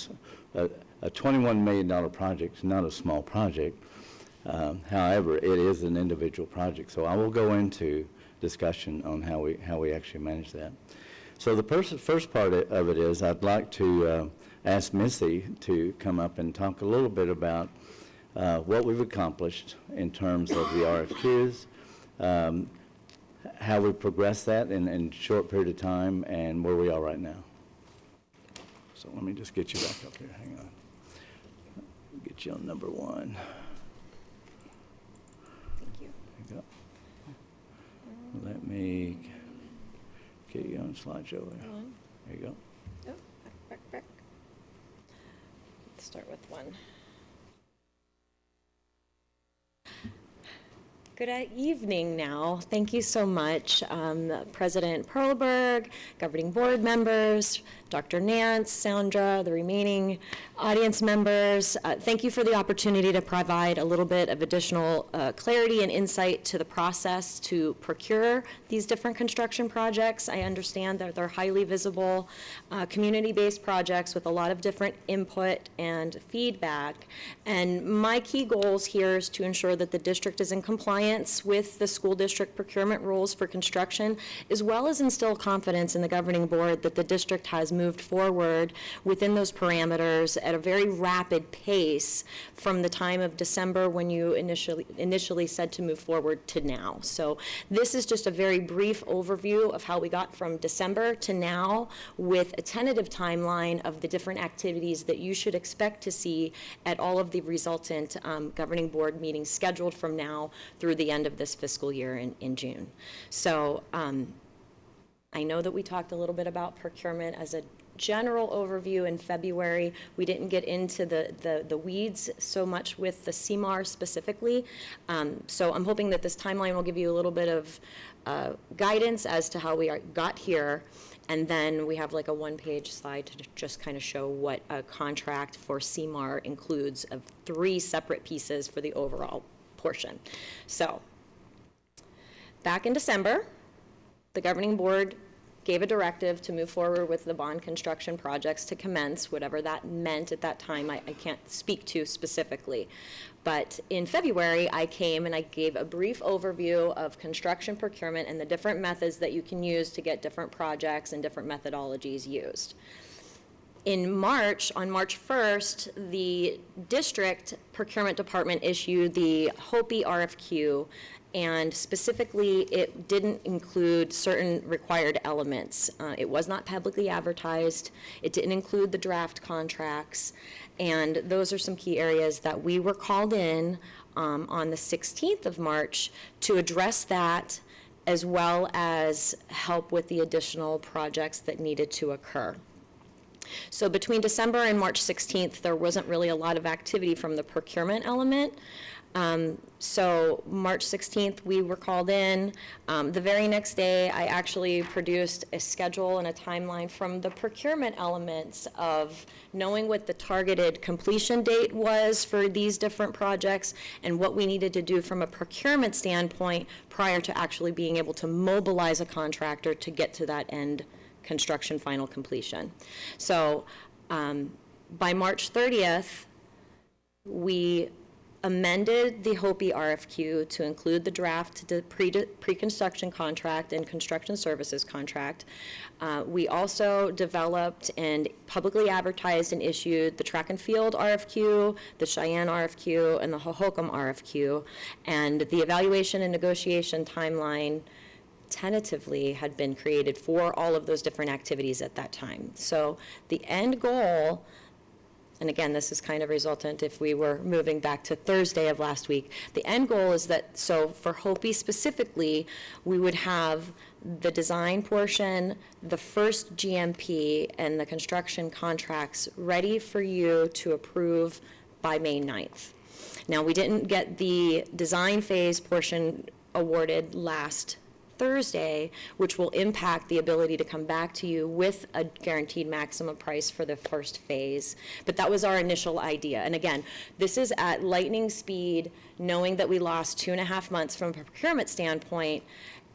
a $21 million project is not a small project. However, it is an individual project. So I will go into discussion on how we actually manage that. So the first part of it is I'd like to ask Missy to come up and talk a little bit about what we've accomplished in terms of the RFQs, how we progressed that in a short period of time, and where we are right now. So let me just get you back up here. Hang on. Get you on number one. Thank you. There you go. Let me get you on slideshow there. There you go. Oh, back. Let's start with one. Good evening now. Thank you so much, President Perlberg, governing board members, Dr. Nance, Sandra, the remaining audience members. Thank you for the opportunity to provide a little bit of additional clarity and insight to the process to procure these different construction projects. I understand that they're highly visible, community-based projects with a lot of different input and feedback. And my key goals here is to ensure that the district is in compliance with the school district procurement rules for construction, as well as instill confidence in the governing board that the district has moved forward within those parameters at a very rapid pace from the time of December when you initially said to move forward to now. So this is just a very brief overview of how we got from December to now, with a tentative timeline of the different activities that you should expect to see at all of the resultant governing board meetings scheduled from now through the end of this fiscal year in June. So I know that we talked a little bit about procurement as a general overview in February. We didn't get into the weeds so much with the CMAR specifically. So I'm hoping that this timeline will give you a little bit of guidance as to how we got here. And then we have like a one-page slide to just kind of show what a contract for CMAR includes of 3 separate pieces for the overall portion. So back in December, the governing board gave a directive to move forward with the bond construction projects to commence, whatever that meant at that time, I can't speak to specifically. But in February, I came and I gave a brief overview of construction procurement and the different methods that you can use to get different projects and different methodologies used. In March, on March 1st, the district procurement department issued the HOPE RFQ, and specifically, it didn't include certain required elements. It was not publicly advertised. It didn't include the draft contracts, and those are some key areas that we were called in on the 16th of March to address that, as well as help with the additional projects that needed to occur. So between December and March 16th, there wasn't really a lot of activity from the procurement element. So March 16th, we were called in. The very next day, I actually produced a schedule and a timeline from the procurement elements of knowing what the targeted completion date was for these different projects and what we needed to do from a procurement standpoint prior to actually being able to mobilize a contractor to get to that end construction final completion. So by March 30th, we amended the Hopi RFQ to include the draft pre-construction contract and construction services contract. We also developed and publicly advertised and issued the track and field RFQ, the Cheyenne RFQ, and the Hohokam RFQ. And the evaluation and negotiation timeline tentatively had been created for all of those different activities at that time. So the end goal, and again, this is kind of resultant if we were moving back to Thursday of last week. The end goal is that, so for Hopi specifically, we would have the design portion, the first GMP, and the construction contracts ready for you to approve by May 9th. Now, we didn't get the design phase portion awarded last Thursday, which will impact the ability to come back to you with a guaranteed maximum price for the first phase. But that was our initial idea. And again, this is at lightning speed, knowing that we lost 2.5 months from a procurement standpoint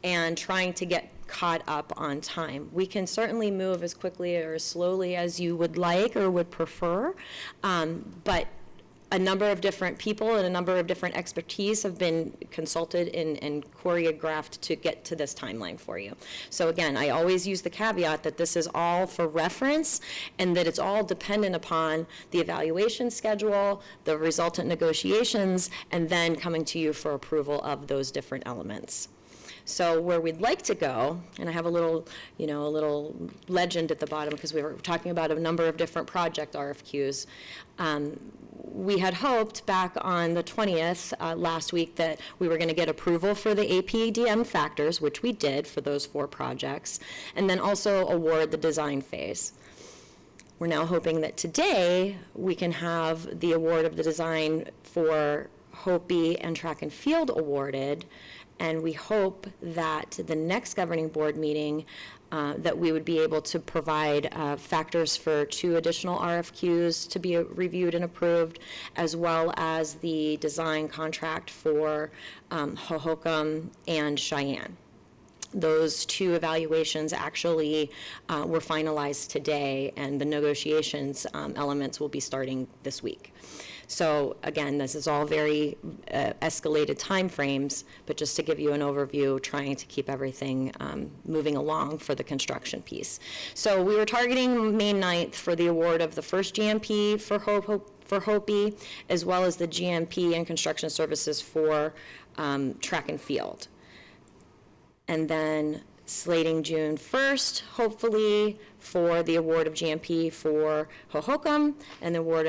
and trying to get caught up on time. We can certainly move as quickly or as slowly as you would like or would prefer, but a number of different people and a number of different expertise have been consulted and choreographed to get to this timeline for you. So again, I always use the caveat that this is all for reference and that it's all dependent upon the evaluation schedule, the resultant negotiations, and then coming to you for approval of those different elements. So where we'd like to go, and I have a little legend at the bottom because we were talking about a number of different project RFQs. We had hoped back on the 20th last week that we were going to get approval for the APDM factors, which we did for those 4 projects, and then also award the design phase. We're now hoping that today we can have the award of the design for Hopi and track and field awarded. And we hope that the next governing board meeting that we would be able to provide factors for 2 additional RFQs to be reviewed and approved, as well as the design contract for Hohokam and Cheyenne. Those 2 evaluations actually were finalized today, and the negotiations elements will be starting this week. So again, this is all very escalated timeframes, but just to give you an overview, trying to keep everything moving along for the construction piece. So we were targeting May 9th for the award of the first GMP for Hopi, as well as the GMP and construction services for track and field. And then slating June 1st, hopefully, for the award of GMP for Hohokam and the award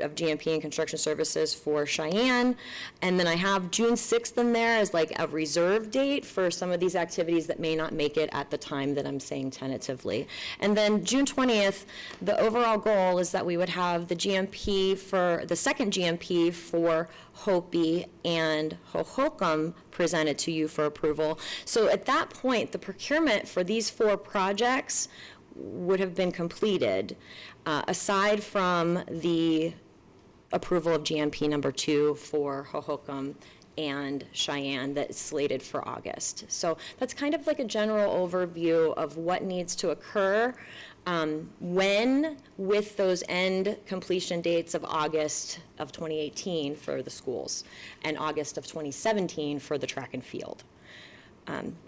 of GMP and construction services for Cheyenne. And then I have June 6th in there as like a reserve date for some of these activities that may not make it at the time that I'm saying tentatively. And then June 20th, the overall goal is that we would have the GMP for, the second GMP for Hopi and Hohokam presented to you for approval. So at that point, the procurement for these 4 projects would have been completed, aside from the approval of GMP number 2 for Hohokam and Cheyenne that's slated for August. So that's kind of like a general overview of what needs to occur when, with those end completion dates of August of 2018 for the schools and August of 2017 for the track and field.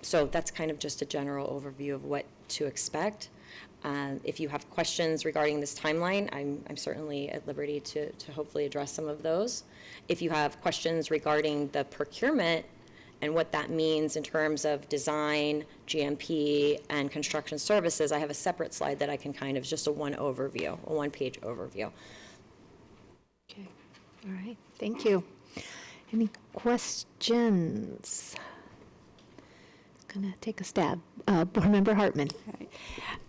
So that's kind of just a general overview of what to expect. If you have questions regarding this timeline, I'm certainly at liberty to hopefully address some of those. If you have questions regarding the procurement and what that means in terms of design, GMP, and construction services, I have a separate slide that I can kind of just a one-page overview. Okay, all right, thank you. Any questions? Gonna take a stab. Board Member Hartman.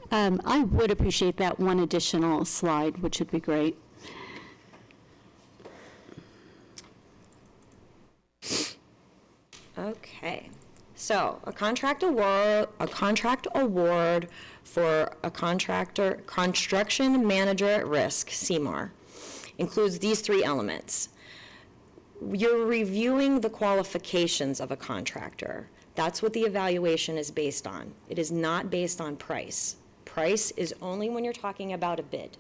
I would appreciate that one additional slide, which would be great. Okay, so a contract award for a construction manager at risk, CMAR, includes these 3 elements. You're reviewing the qualifications of a contractor. That's what the evaluation is based on. It is not based on price. Price is only when you're talking about a bid.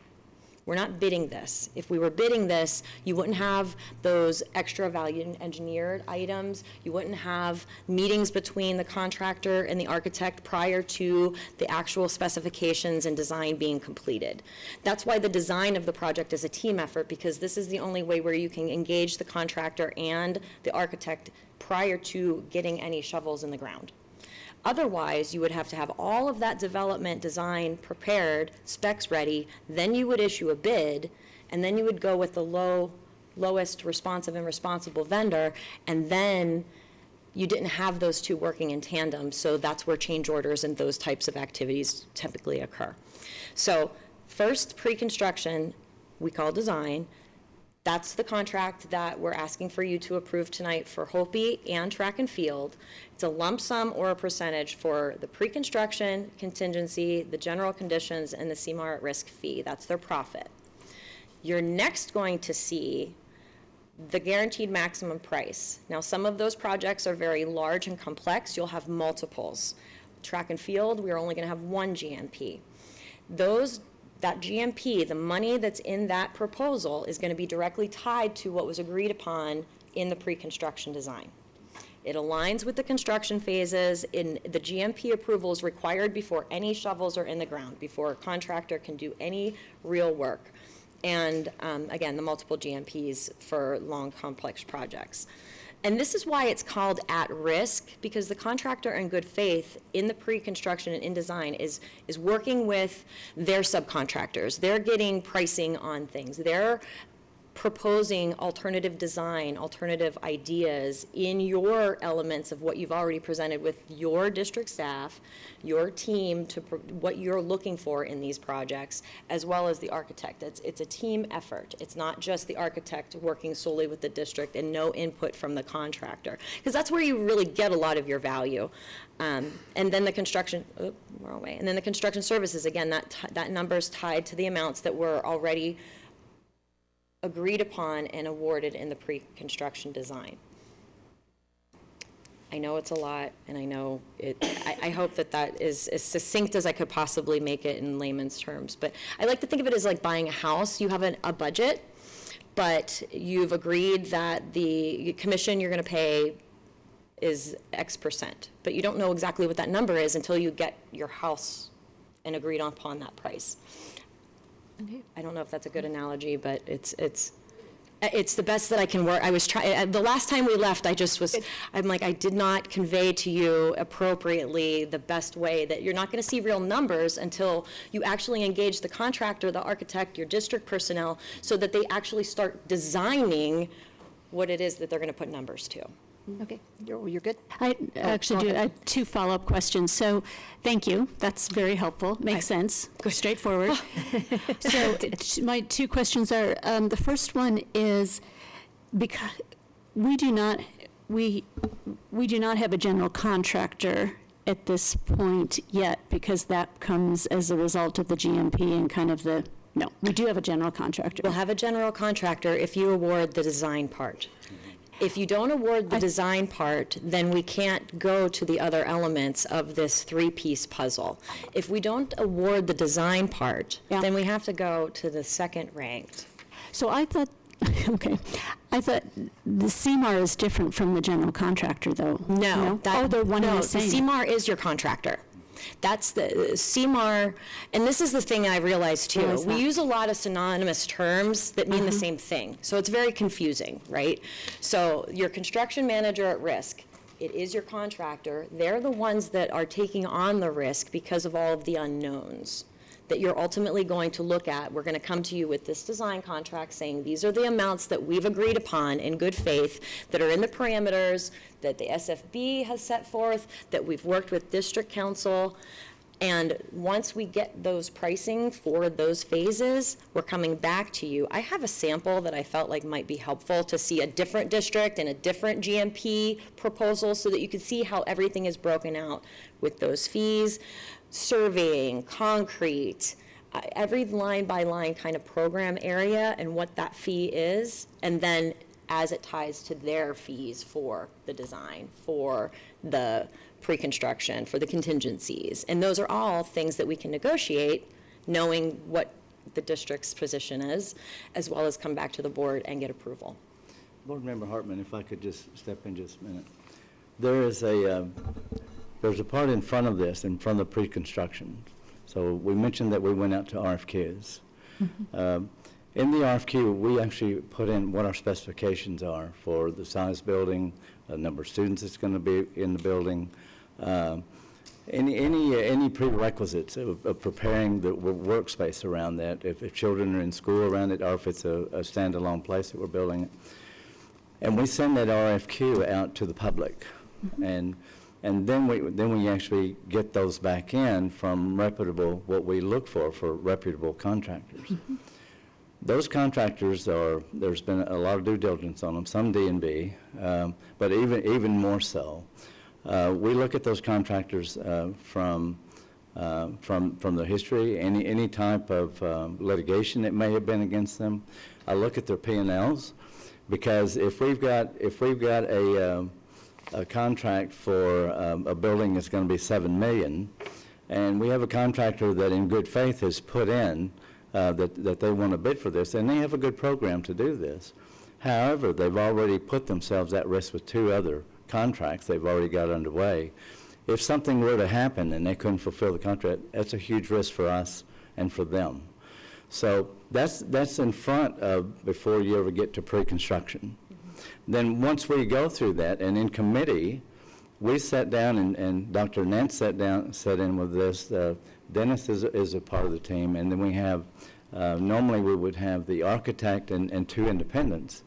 We're not bidding this. If we were bidding this, you wouldn't have those extra value engineered items. You wouldn't have meetings between the contractor and the architect prior to the actual specifications and design being completed. That's why the design of the project is a team effort, because this is the only way where you can engage the contractor and the architect prior to getting any shovels in the ground. Otherwise, you would have to have all of that development design prepared, specs ready, then you would issue a bid, and then you would go with the lowest responsive and responsible vendor, and then you didn't have those 2 working in tandem, so that's where change orders and those types of activities typically occur. So first, pre-construction, we call design. That's the contract that we're asking for you to approve tonight for Hopi and track and field. It's a lump sum or a percentage for the pre-construction, contingency, the general conditions, and the CMAR at risk fee. That's their profit. You're next going to see the guaranteed maximum price. Now, some of those projects are very large and complex. You'll have multiples. Track and field, we're only going to have 1 GMP. That GMP, the money that's in that proposal, is going to be directly tied to what was agreed upon in the pre-construction design. It aligns with the construction phases. In the GMP approval is required before any shovels are in the ground, before a contractor can do any real work. And again, the multiple GMPs for long, complex projects. And this is why it's called at risk, because the contractor in good faith in the pre-construction and in design is working with their subcontractors. They're getting pricing on things. They're proposing alternative design, alternative ideas in your elements of what you've already presented with your district staff, your team, to what you're looking for in these projects, as well as the architect. It's a team effort. It's not just the architect working solely with the district and no input from the contractor, because that's where you really get a lot of your value. And then the construction, wrong way. And then the construction services, again, that number is tied to the amounts that were already agreed upon and awarded in the pre-construction design. I know it's a lot, and I know I hope that is as succinct as I could possibly make it in layman's terms. But I like to think of it as like buying a house. You have a budget, but you've agreed that the commission you're going to pay is X percent. But you don't know exactly what that number is until you get your house and agreed upon that price. Okay. I don't know if that's a good analogy, but it's the best that I can work. I was trying, the last time we left, I'm like, I did not convey to you appropriately the best way, that you're not going to see real numbers until you actually engage the contractor, the architect, your district personnel, so that they actually start designing what it is that they're going to put numbers to. Okay, you're good? I actually do. I have 2 follow-up questions. So, thank you. That's very helpful. Makes sense. Go straightforward. So, my 2 questions are: the first one is, because we do not have a general contractor at this point yet, because that comes as a result of the GMP and kind of the. No, we do have a general contractor. We'll have a general contractor if you award the design part. If you don't award the design part, then we can't go to the other elements of this 3-piece puzzle. If we don't award the design part, then we have to go to the second ranked. So I thought, okay, I thought the CMAR is different from the general contractor, though. No. They're one and the same. The CMAR is your contractor. That's the CMAR, and this is the thing I realized too. We use a lot of synonymous terms that mean the same thing, so it's very confusing, right? So your construction manager at risk, it is your contractor. They're the ones that are taking on the risk because of all of the unknowns that you're ultimately going to look at. We're going to come to you with this design contract saying these are the amounts that we've agreed upon in good faith, that are in the parameters that the SFB has set forth, that we've worked with district council And once we get those pricing for those phases, we're coming back to you. I have a sample that I felt like might be helpful to see a different district and a different GMP proposal so that you can see how everything is broken out with those fees, surveying, concrete, every line by line kind of program area and what that fee is, and then as it ties to their fees for the design, for the pre-construction, for the contingencies. And those are all things that we can negotiate, knowing what the district's position is, as well as come back to the board and get approval. Board Member Hartman, if I could just step in just a minute. There's a part in front of this, in front of the pre-construction. So we mentioned that we went out to RFQs. In the RFQ, we actually put in what our specifications are for the size building, the number of students that's going to be in the building, any prerequisites of preparing the workspace around that, if children are in school around it, or if it's a standalone place that we're building it. And we send that RFQ out to the public. And then we actually get those back in from reputable, what we look for reputable contractors. Those contractors there's been a lot of due diligence on them, some D&B, but even more so. We look at those contractors from the history, any type of litigation that may have been against them. I look at their P&Ls, because if we've got a contract for a building that's going to be $7 million, and we have a contractor that in good faith has put in that they want to bid for this, and they have a good program to do this. However, they've already put themselves at risk with 2 other contracts they've already got underway. If something were to happen and they couldn't fulfill the contract, that's a huge risk for us and for them. So that's in front of before you ever get to pre-construction. Then once we go through that, and in committee, we sat down, and Dr. Nance sat in with this. Dennis is a part of the team, and then we have, normally we would have the architect and 2 independents,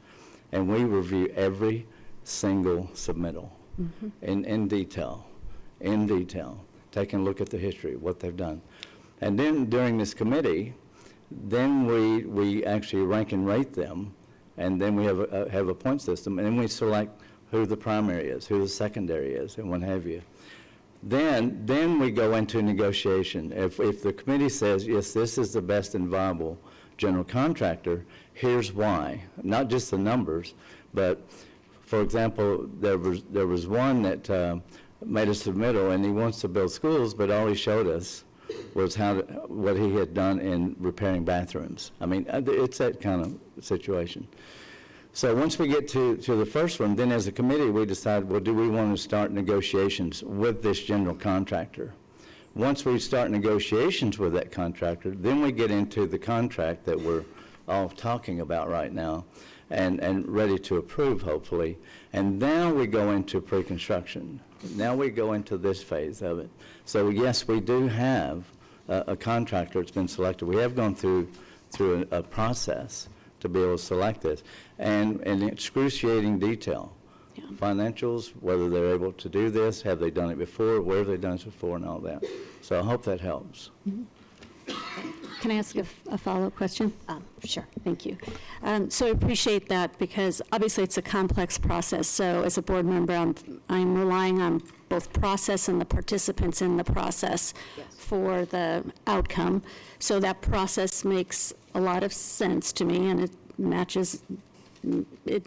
and we review every single submittal in detail, taking a look at the history, what they've done. And then during this committee, then we actually rank and rate them, and then we have a point system, and then we select who the primary is, who the secondary is, and what have you. Then we go into negotiation. If the committee says, yes, this is the best and viable general contractor, here's why. Not just the numbers, but, for example, there was one that made a submittal, and he wants to build schools, but all he showed us was what he had done in repairing bathrooms. I mean, it's that kind of situation. So once we get to the first one, then as a committee, we decide, well, do we want to start negotiations with this general contractor? Once we start negotiations with that contractor, then we get into the contract that we're all talking about right now and ready to approve, hopefully. And now we go into pre-construction. Now we go into this phase of it. So yes, we do have a contractor that's been selected. We have gone through a process to be able to select this, and in excruciating detail. Yeah. Financials, whether they're able to do this, have they done it before, where have they done it before, and all that. So I hope that helps. Can I ask a follow-up question? Sure. Thank you. So I appreciate that, because obviously it's a complex process. So as a board member, I'm relying on both process and the participants in the process for the outcome. So that process makes a lot of sense to me, and it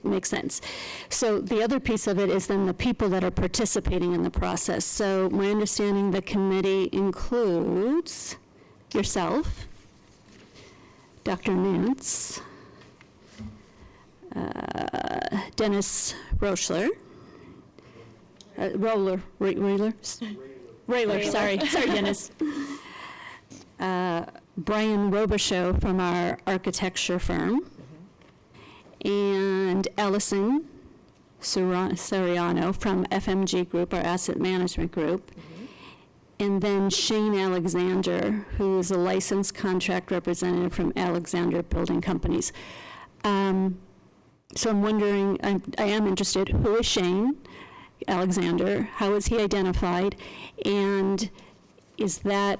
makes sense. So the other piece of it is then the people that are participating in the process. So my understanding, the committee includes yourself, Dr. Nance, Dennis Rochler, Rayler, sorry, Dennis. Brian Robichaux from our architecture firm, and Ellison Soriano from FMG Group, our asset management group, and then Shane Alexander, who is a licensed contract representative from Alexander Building Companies. So I'm wondering, I am interested, who is Shane Alexander? How is he identified? And is that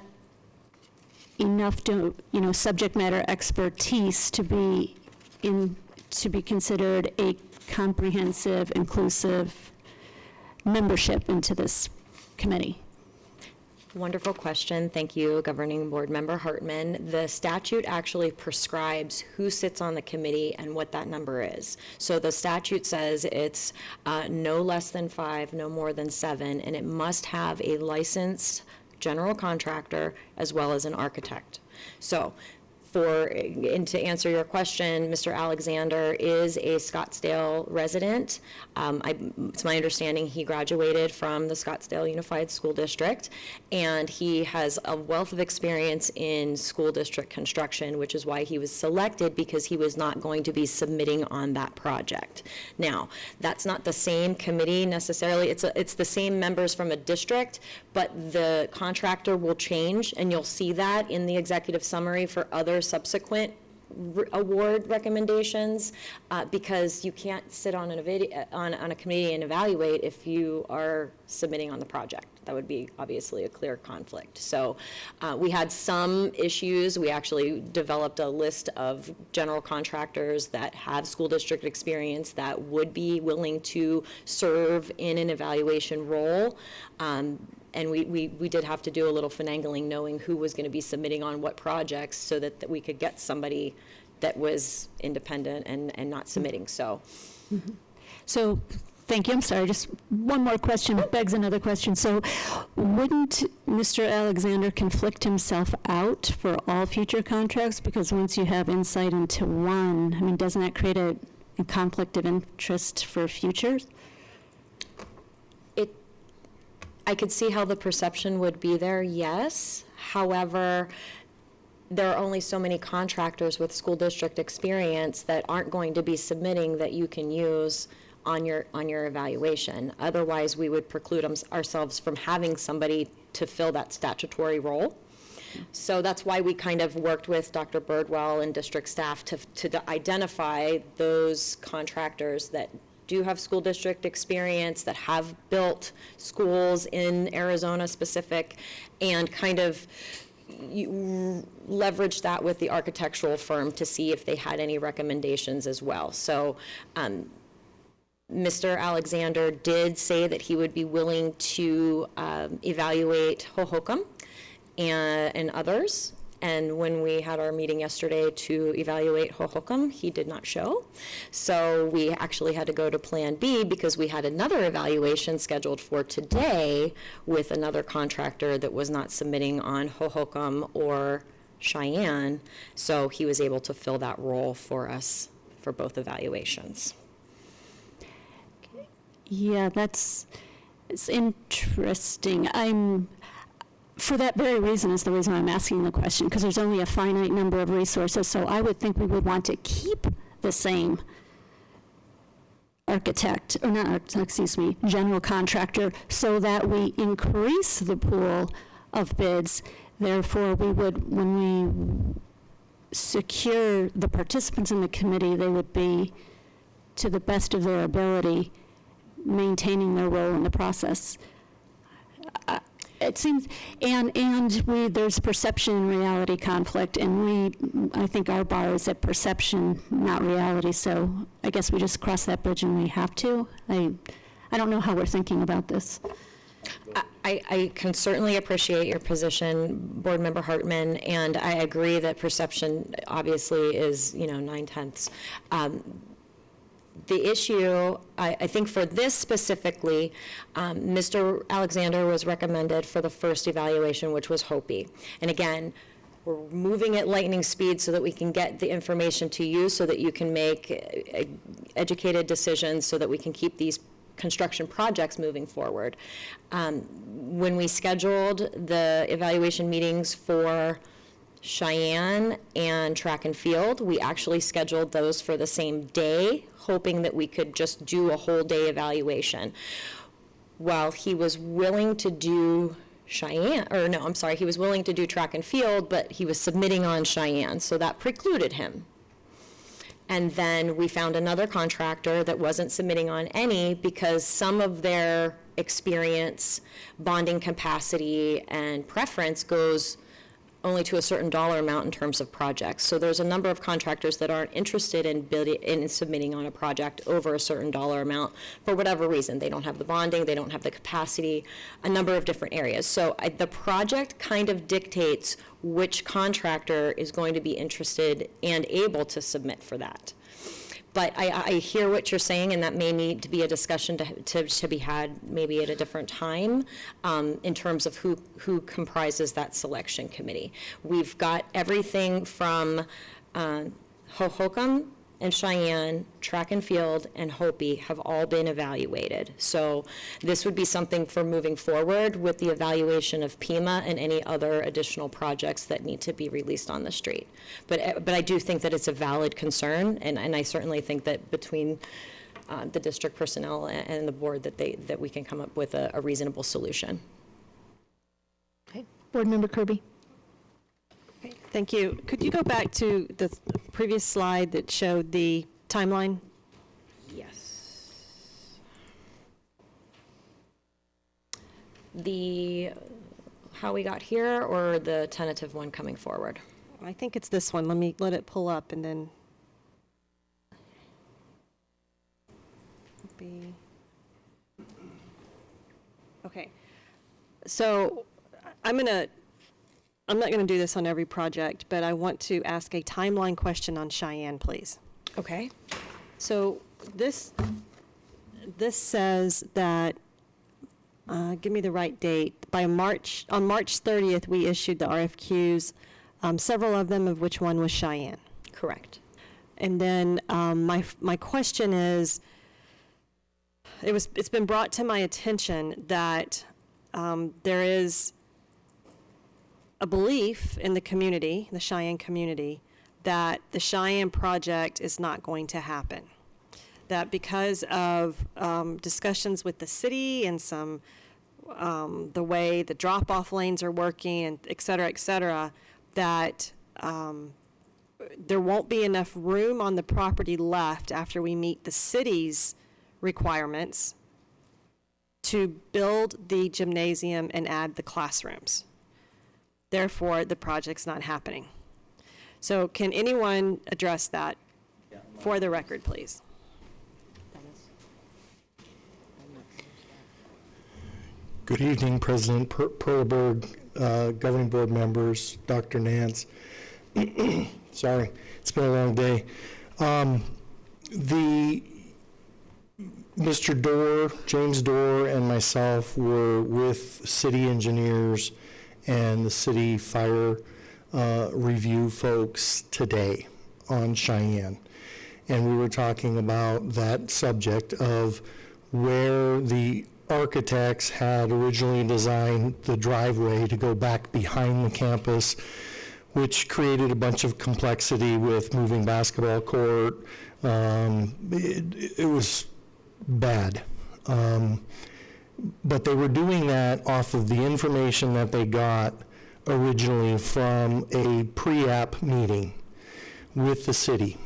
enough to, subject matter expertise to be considered a comprehensive, inclusive membership into this committee? Wonderful question. Thank you, Governing Board Member Hartman. The statute actually prescribes who sits on the committee and what that number is. So the statute says it's no less than 5, no more than 7, and it must have a licensed general contractor as well as an architect. So and to answer your question, Mr. Alexander is a Scottsdale resident. It's my understanding he graduated from the Scottsdale Unified School District, and he has a wealth of experience in school district construction, which is why he was selected, because he was not going to be submitting on that project. Now, that's not the same committee necessarily. It's the same members from a district, but the contractor will change, and you'll see that in the executive summary for other subsequent award recommendations, because you can't sit on a committee and evaluate if you are submitting on the project. That would be obviously a clear conflict. So we had some issues. We actually developed a list of general contractors that have school district experience that would be willing to serve in an evaluation role. And we did have to do a little finagling, knowing who was going to be submitting on what projects, so that we could get somebody that was independent and not submitting. So, So, thank you. I'm sorry, just one more question begs another question. So, wouldn't Mr. Alexander conflict himself out for all future contracts? Because once you have insight into one, I mean, doesn't that create a conflict of interest for futures? I could see how the perception would be there, yes. However, there are only so many contractors with school district experience that aren't going to be submitting that you can use on your evaluation. Otherwise, we would preclude ourselves from having somebody to fill that statutory role. So that's why we kind of worked with Dr. Birdwell and district staff to identify those contractors that do have school district experience, that have built schools in Arizona specific, and kind of leverage that with the architectural firm to see if they had any recommendations as well. So Mr. Alexander did say that he would be willing to evaluate Hohokam and others. And when we had our meeting yesterday to evaluate Hohokam, he did not show. So we actually had to go to Plan B, because we had another evaluation scheduled for today with another contractor that was not submitting on Hohokam or Cheyenne. So he was able to fill that role for us for both evaluations. Yeah, it's interesting. For that very reason is the reason I'm asking the question, because there's only a finite number of resources, so I would think we would want to keep the same general contractor, so that we increase the pool of bids. Therefore, we would, when we secure the participants in the committee, they would be, to the best of their ability, maintaining their role in the process. It seems, and there's perception and reality conflict, and I think our bar is at perception, not reality, so I guess we just cross that bridge and we have to. I don't know how we're thinking about this. I can certainly appreciate your position, Board Member Hartman, and I agree that perception obviously is, 9/10. The issue, I think for this specifically, Mr. Alexander was recommended for the first evaluation, which was Hopi. And again, we're moving at lightning speed so that we can get the information to you, so that you can make educated decisions, so that we can keep these construction projects moving forward. When we scheduled the evaluation meetings for Cheyenne and track and field, we actually scheduled those for the same day, hoping that we could just do a whole day evaluation. While he was willing to do he was willing to do track and field, but he was submitting on Cheyenne, so that precluded him. And then we found another contractor that wasn't submitting on any, because some of their experience, bonding capacity, and preference goes only to a certain dollar amount in terms of projects. So there's a number of contractors that aren't interested in submitting on a project over a certain dollar amount for whatever reason. They don't have the bonding, they don't have the capacity, a number of different areas. So the project kind of dictates which contractor is going to be interested and able to submit for that. But I hear what you're saying, and that may need to be a discussion to be had maybe at a different time in terms of who comprises that selection committee. We've got everything from Hohokam and Cheyenne, Track and Field, and Hopi have all been evaluated. So this would be something for moving forward with the evaluation of Pima and any other additional projects that need to be released on the street. But I do think that it's a valid concern, and I certainly think that between the district personnel and the board that we can come up with a reasonable solution. Okay. Board Member Kirby. Thank you. Could you go back to the previous slide that showed the timeline? Yes. How we got here, or the tentative one coming forward? I think it's this one. Let it pull up and then. Okay. So I'm not going to do this on every project, but I want to ask a timeline question on Cheyenne, please. Okay. So this says that, give me the right date, on March 30th, we issued the RFQs, several of them of which one was Cheyenne. Correct. And then my question is, it's been brought to my attention that there is a belief in the community, the Cheyenne community, that the Cheyenne project is not going to happen. That because of discussions with the city and some, the way the drop-off lanes are working, and et cetera, that there won't be enough room on the property left after we meet the city's requirements to build the gymnasium and add the classrooms. Therefore, the project's not happening. So can anyone address that for the record, please? Good evening, President Perlberg, governing board members, Dr. Nance. Sorry, it's been a long day. Mr. Dorr, James Dorr, and myself were with city engineers and the city fire review folks today on Cheyenne. And we were talking about that subject of where the architects had originally designed the driveway to go back behind the campus, which created a bunch of complexity with moving basketball court. It was bad. But they were doing that off of the information that they got originally from a pre-app meeting with the city.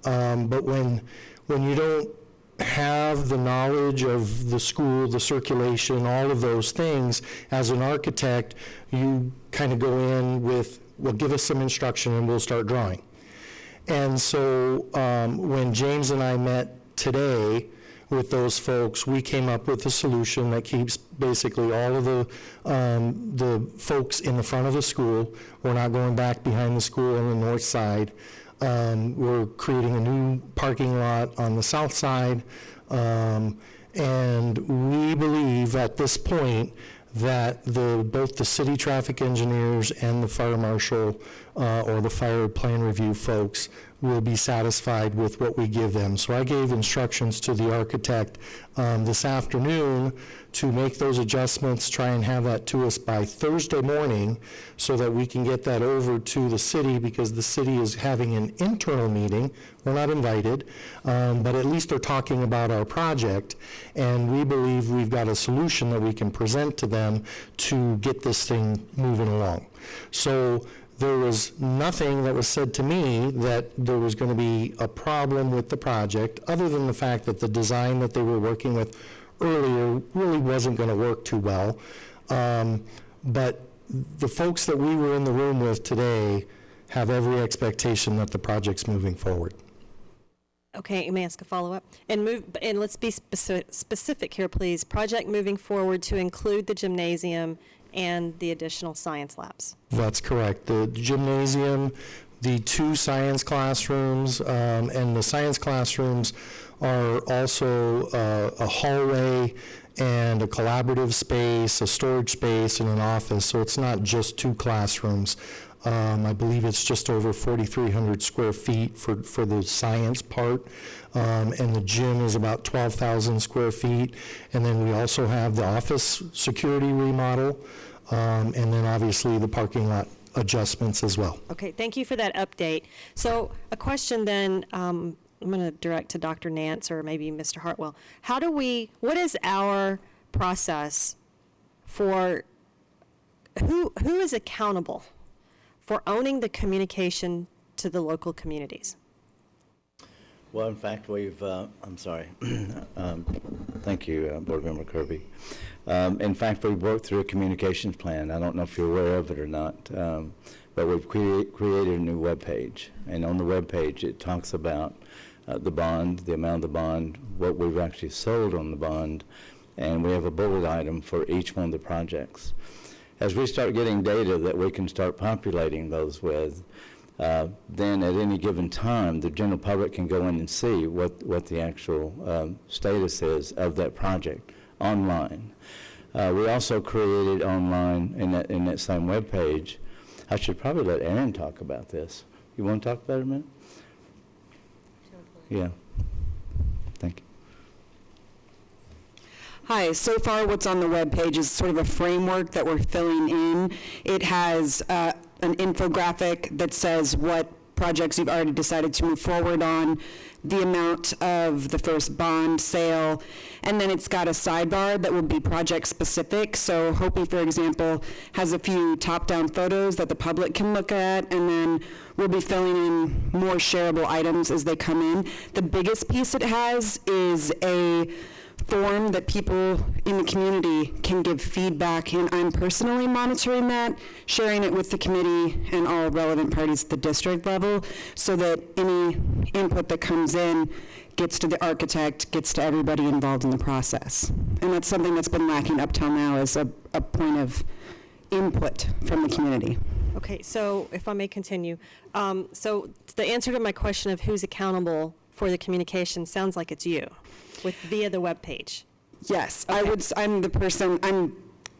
But when you don't have the knowledge of the school, the circulation, all of those things, as an architect, you kind of go in with, well, give us some instruction and we'll start drawing. And so when James and I met today with those folks, we came up with a solution that keeps basically all of the folks in the front of the school. We're not going back behind the school on the north side. We're creating a new parking lot on the south side. And we believe at this point that both the city traffic engineers and the fire marshal or the fire plan review folks will be satisfied with what we give them. So I gave instructions to the architect this afternoon to make those adjustments, try and have that to us by Thursday morning so that we can get that over to the city, because the city is having an internal meeting. We're not invited, but at least they're talking about our project, and we believe we've got a solution that we can present to them to get this thing moving along. So there was nothing that was said to me that there was going to be a problem with the project, other than the fact that the design that they were working with earlier really wasn't going to work too well. But the folks that we were in the room with today have every expectation that the project's moving forward. Okay, may I ask a follow-up? And let's be specific here, please. Project moving forward to include the gymnasium and the additional science labs. That's correct. The gymnasium, the 2 science classrooms, and the science classrooms are also a hallway and a collaborative space, a storage space, and an office. So it's not just 2 classrooms. I believe it's just over 4,300 square feet for the science part, and the gym is about 12,000 square feet. And then we also have the office security remodel, and then obviously the parking lot adjustments as well. Okay, thank you for that update. So a question then, I'm going to direct to Dr. Nance or maybe Mr. Hartwell. What is our process for, who is accountable for owning the communication to the local communities? Well, in fact, we've, I'm sorry, thank you, Board Member Kirby. In fact, we've worked through a communications plan. I don't know if you're aware of it or not, but we've created a new webpage. And on the webpage, it talks about the bond, the amount of the bond, what we've actually sold on the bond, and we have a bullet item for each one of the projects. As we start getting data that we can start populating those with, then at any given time, the general public can go in and see what the actual status is of that project online. We also created online in that same webpage. I should probably let Aaron talk about this. You want to talk about it a minute? Yeah. Thank you. Hi, so far what's on the webpage is sort of a framework that we're filling in. It has an infographic that says what projects you've already decided to move forward on, the amount of the first bond sale, and then it's got a sidebar that will be project specific. So Hopi, for example, has a few top-down photos that the public can look at, and then we'll be filling in more shareable items as they come in. The biggest piece it has is a form that people in the community can give feedback, and I'm personally monitoring that, sharing it with the committee and all relevant parties at the district level, so that any input that comes in gets to the architect, gets to everybody involved in the process. And that's something that's been lacking up till now, is a point of input from the community. Okay, so if I may continue. So the answer to my question of who's accountable for the communication sounds like it's you, via the webpage. Yes, okay. I'm the person,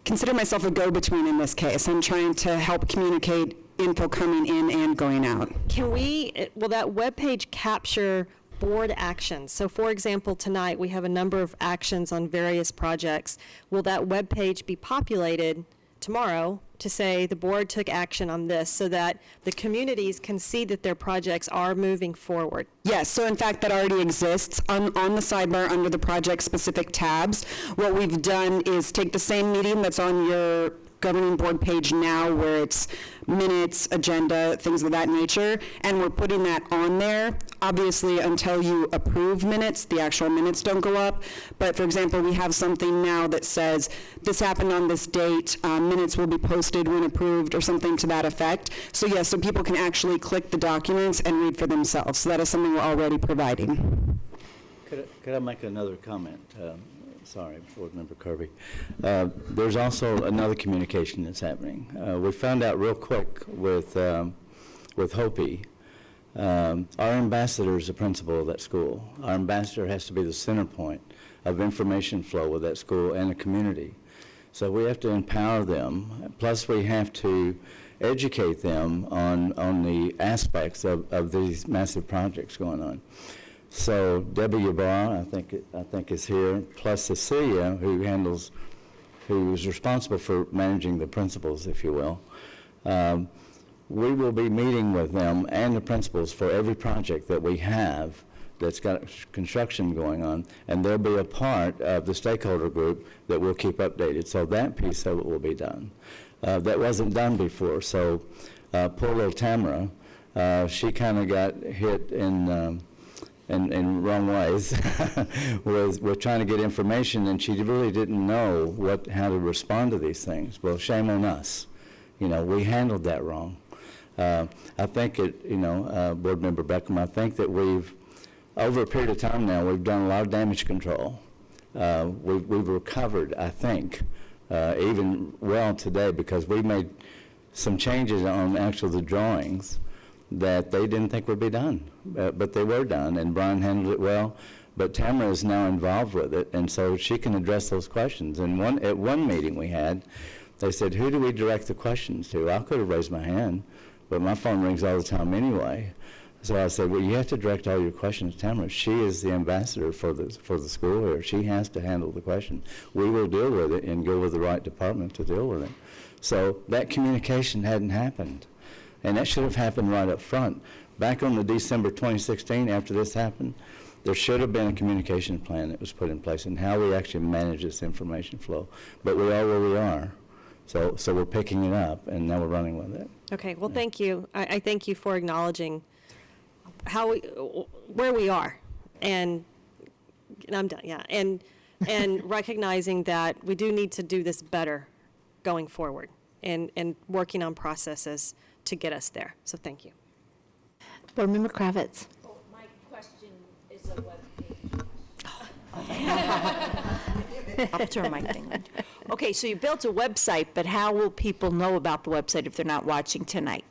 consider myself a go-between in this case. I'm trying to help communicate info coming in and going out. Will that webpage capture board actions? So for example, tonight we have a number of actions on various projects. Will that webpage be populated tomorrow to say the board took action on this, so that the communities can see that their projects are moving forward? Yes, so in fact that already exists on the sidebar under the project specific tabs. What we've done is take the same meeting that's on your governing board page now, where it's minutes, agenda, things of that nature, and we're putting that on there. Obviously, until you approve minutes, the actual minutes don't go up. But for example, we have something now that says this happened on this date, minutes will be posted when approved, or something to that effect. So yes, so people can actually click the documents and read for themselves. So that is something we're already providing. Could I make another comment? Sorry, Board Member Kirby. There's also another communication that's happening. We found out real quick with Hopi. Our ambassador is the principal of that school. Our ambassador has to be the center point of information flow with that school and the community. So we have to empower them. Plus, we have to educate them on the aspects of these massive projects going on. So Debbie Ybarra, I think is here, plus Cecilia, who is responsible for managing the principals, if you will. We will be meeting with them and the principals for every project that we have that's got construction going on, and they'll be a part of the stakeholder group that we'll keep updated. So that piece of it will be done. That wasn't done before. So poor little Tamara, she kind of got hit in in wrong ways, was trying to get information, and she really didn't know how to respond to these things. Well, shame on us. We handled that wrong. I think Board Member Beckham, I think that we've, over a period of time now, we've done a lot of damage control. We've recovered, I think, even well today, because we made some changes on actually the drawings that they didn't think would be done, but they were done, and Brian handled it well. But Tamara is now involved with it, and so she can address those questions. And at one meeting we had, they said, who do we direct the questions to? I could have raised my hand, but my phone rings all the time anyway. So I said, well, you have to direct all your questions to Tamara. She is the ambassador for the school here. She has to handle the question. We will deal with it and go with the right department to deal with it. So that communication hadn't happened. And that should have happened right up front. Back on the December 2016, after this happened, there should have been a communication plan that was put in place and how we actually manage this information flow. But we are where we are. So we're picking it up, and now we're running with it. Okay, well, thank you. I thank you for acknowledging where we are, and I'm done, yeah, and recognizing that we do need to do this better going forward, and working on processes to get us there. So thank you. Board Member Kravitz. Oh, my question is a webpage. I'll turn my thing on. Okay, so you built a website, but how will people know about the website if they're not watching tonight?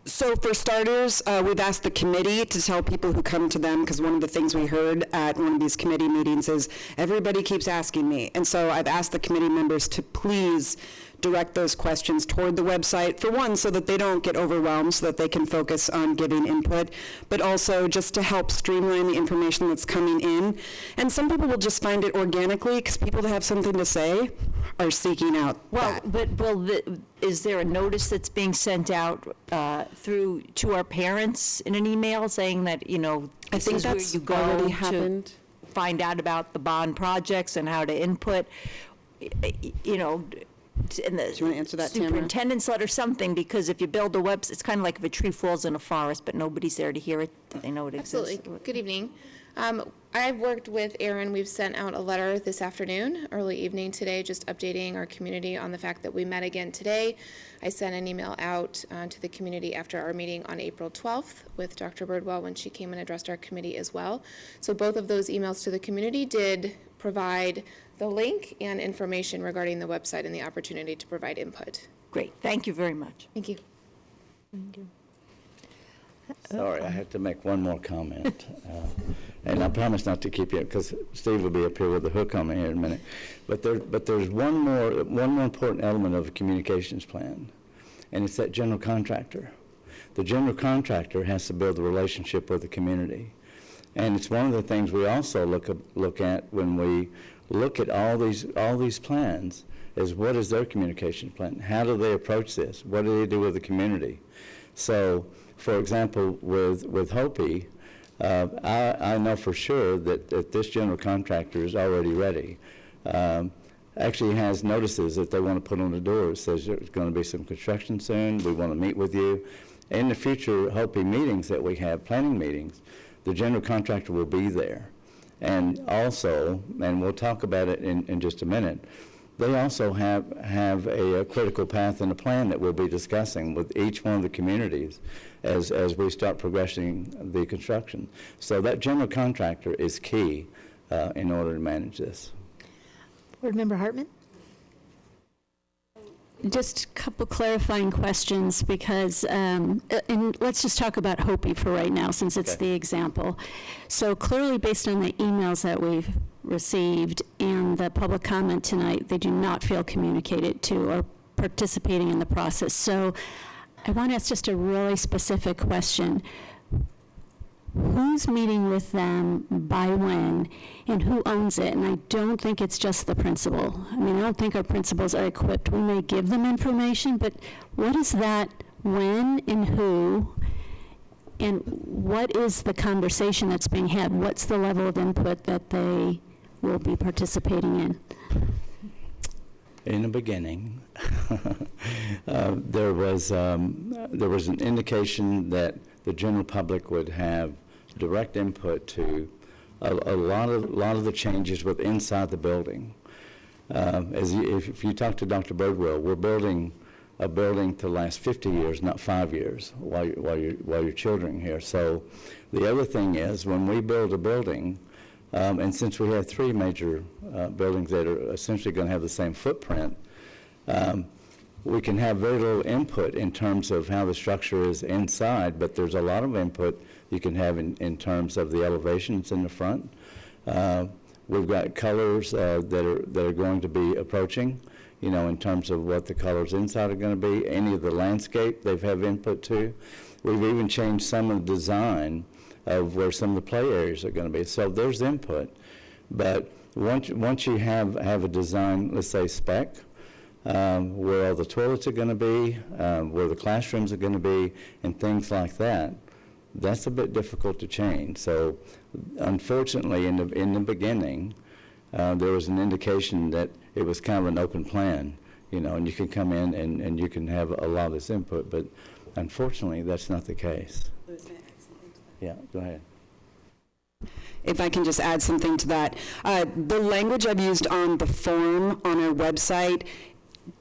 So for starters, we've asked the committee to tell people who come to them, because one of the things we heard at one of these committee meetings is everybody keeps asking me. And so I've asked the committee members to please direct those questions toward the website, for one, so that they don't get overwhelmed, so that they can focus on giving input, but also just to help streamline the information that's coming in. And some people will just find it organically, because people that have something to say are seeking out that. Is there a notice that's being sent out to our parents in an email saying that, I think that's already happened. To find out about the bond projects and how to input, in the Do you want to answer that, Tamara? superintendent's letter, something, because if you build a website, it's kind of like if a tree falls in a forest, but nobody's there to hear it, they know it exists. Absolutely. Good evening. I've worked with Aaron. We've sent out a letter this afternoon, early evening today, just updating our community on the fact that we met again today. I sent an email out to the community after our meeting on April 12th with Dr. Birdwell when she came and addressed our committee as well. So both of those emails to the community did provide the link and information regarding the website and the opportunity to provide input. Great. Thank you very much. Thank you. Sorry, I had to make one more comment. And I promise not to keep you, because Steve will be up here with the hook on me here in a minute. But there's one more important element of a communications plan, and it's that general contractor. The general contractor has to build a relationship with the community. And it's one of the things we also look at when we look at all these plans, is what is their communication plan? How do they approach this? What do they do with the community? So, for example, with Hopi, I know for sure that this general contractor is already ready. Actually has notices that they want to put on the door. It says there's going to be some construction soon. We want to meet with you. In the future Hopi meetings that we have, planning meetings, the general contractor will be there. And also, and we'll talk about it in just a minute, they also have a critical path and a plan that we'll be discussing with each one of the communities as we start progressing the construction. So that general contractor is key in order to manage this. Board Member Hartman? Just a couple clarifying questions, because, and let's just talk about Hopi for right now, since it's the example. So clearly, based on the emails that we've received and the public comment tonight, they do not feel communicated to or participating in the process. So I want to ask just a really specific question. Who's meeting with them, by when, and who owns it? And I don't think it's just the principal. I mean, I don't think our principals are equipped. We may give them information, but what is that, when, and who, and what is the conversation that's being had? What's the level of input that they will be participating in? In the beginning, there was an indication that the general public would have direct input to a lot of the changes with inside the building. If you talk to Dr. Birdwell, we're building a building to last 50 years, not 5 years, while you're children here. So the other thing is, when we build a building, and since we have 3 major buildings that are essentially going to have the same footprint, we can have very little input in terms of how the structure is inside, but there's a lot of input you can have in terms of the elevations in the front. We've got colors that are going to be approaching, you know, in terms of what the colors inside are going to be. Any of the landscape they've have input to. We've even changed some of the design of where some of the play areas are going to be. So there's input, but once you have a design, let's say spec, where all the toilets are going to be, where the classrooms are going to be, and things like that, that's a bit difficult to change. So unfortunately, in the beginning, there was an indication that it was kind of an open plan, you know, and you can come in and you can have a lot of this input, but unfortunately, that's not the case. Yeah, go ahead. If I can just add something to that. The language I've used on the form on our website,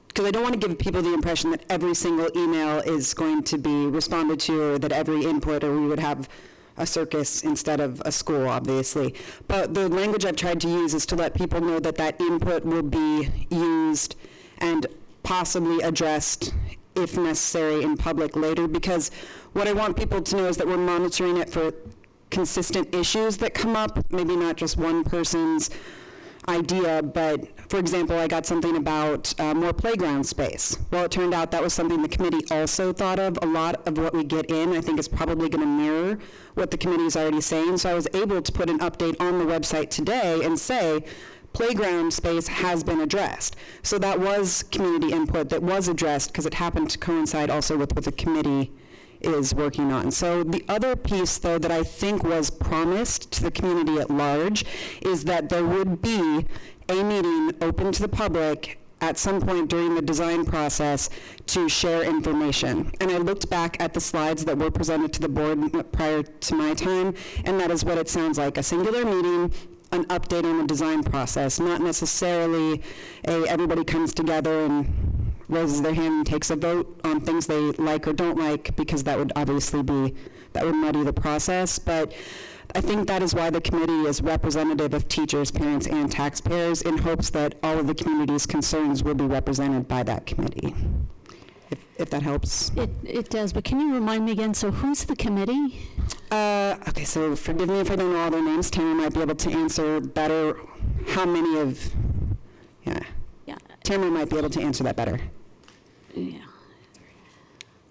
because I don't want to give people the impression that every single email is going to be responded to, or that every input, or we would have a circus instead of a school, obviously. But the language I've tried to use is to let people know that that input will be used and possibly addressed, if necessary, in public later, because what I want people to know is that we're monitoring it for consistent issues that come up, maybe not just one person's idea, but for example, I got something about more playground space. Well, it turned out that was something the committee also thought of. A lot of what we get in, I think, is probably going to mirror what the committee is already saying. So I was able to put an update on the website today and say, playground space has been addressed. So that was community input that was addressed, because it happened to coincide also with what the committee is working on. So the other piece, though, that I think was promised to the community at large is that there would be a meeting open to the public at some point during the design process to share information. And I looked back at the slides that were presented to the board prior to my time, and that is what it sounds like: a singular meeting, an update on the design process, not necessarily everybody comes together and raises their hand and takes a vote on things they like or don't like, because that would obviously that would muddy the process. But I think that is why the committee is representative of teachers, parents, and taxpayers, in hopes that all of the community's concerns will be represented by that committee, if that helps. It does, but can you remind me again, so who's the committee? Okay, so forgive me if I don't know all their names. Tamara might be able to answer better how many of, yeah. Tamara might be able to answer that better. Yeah.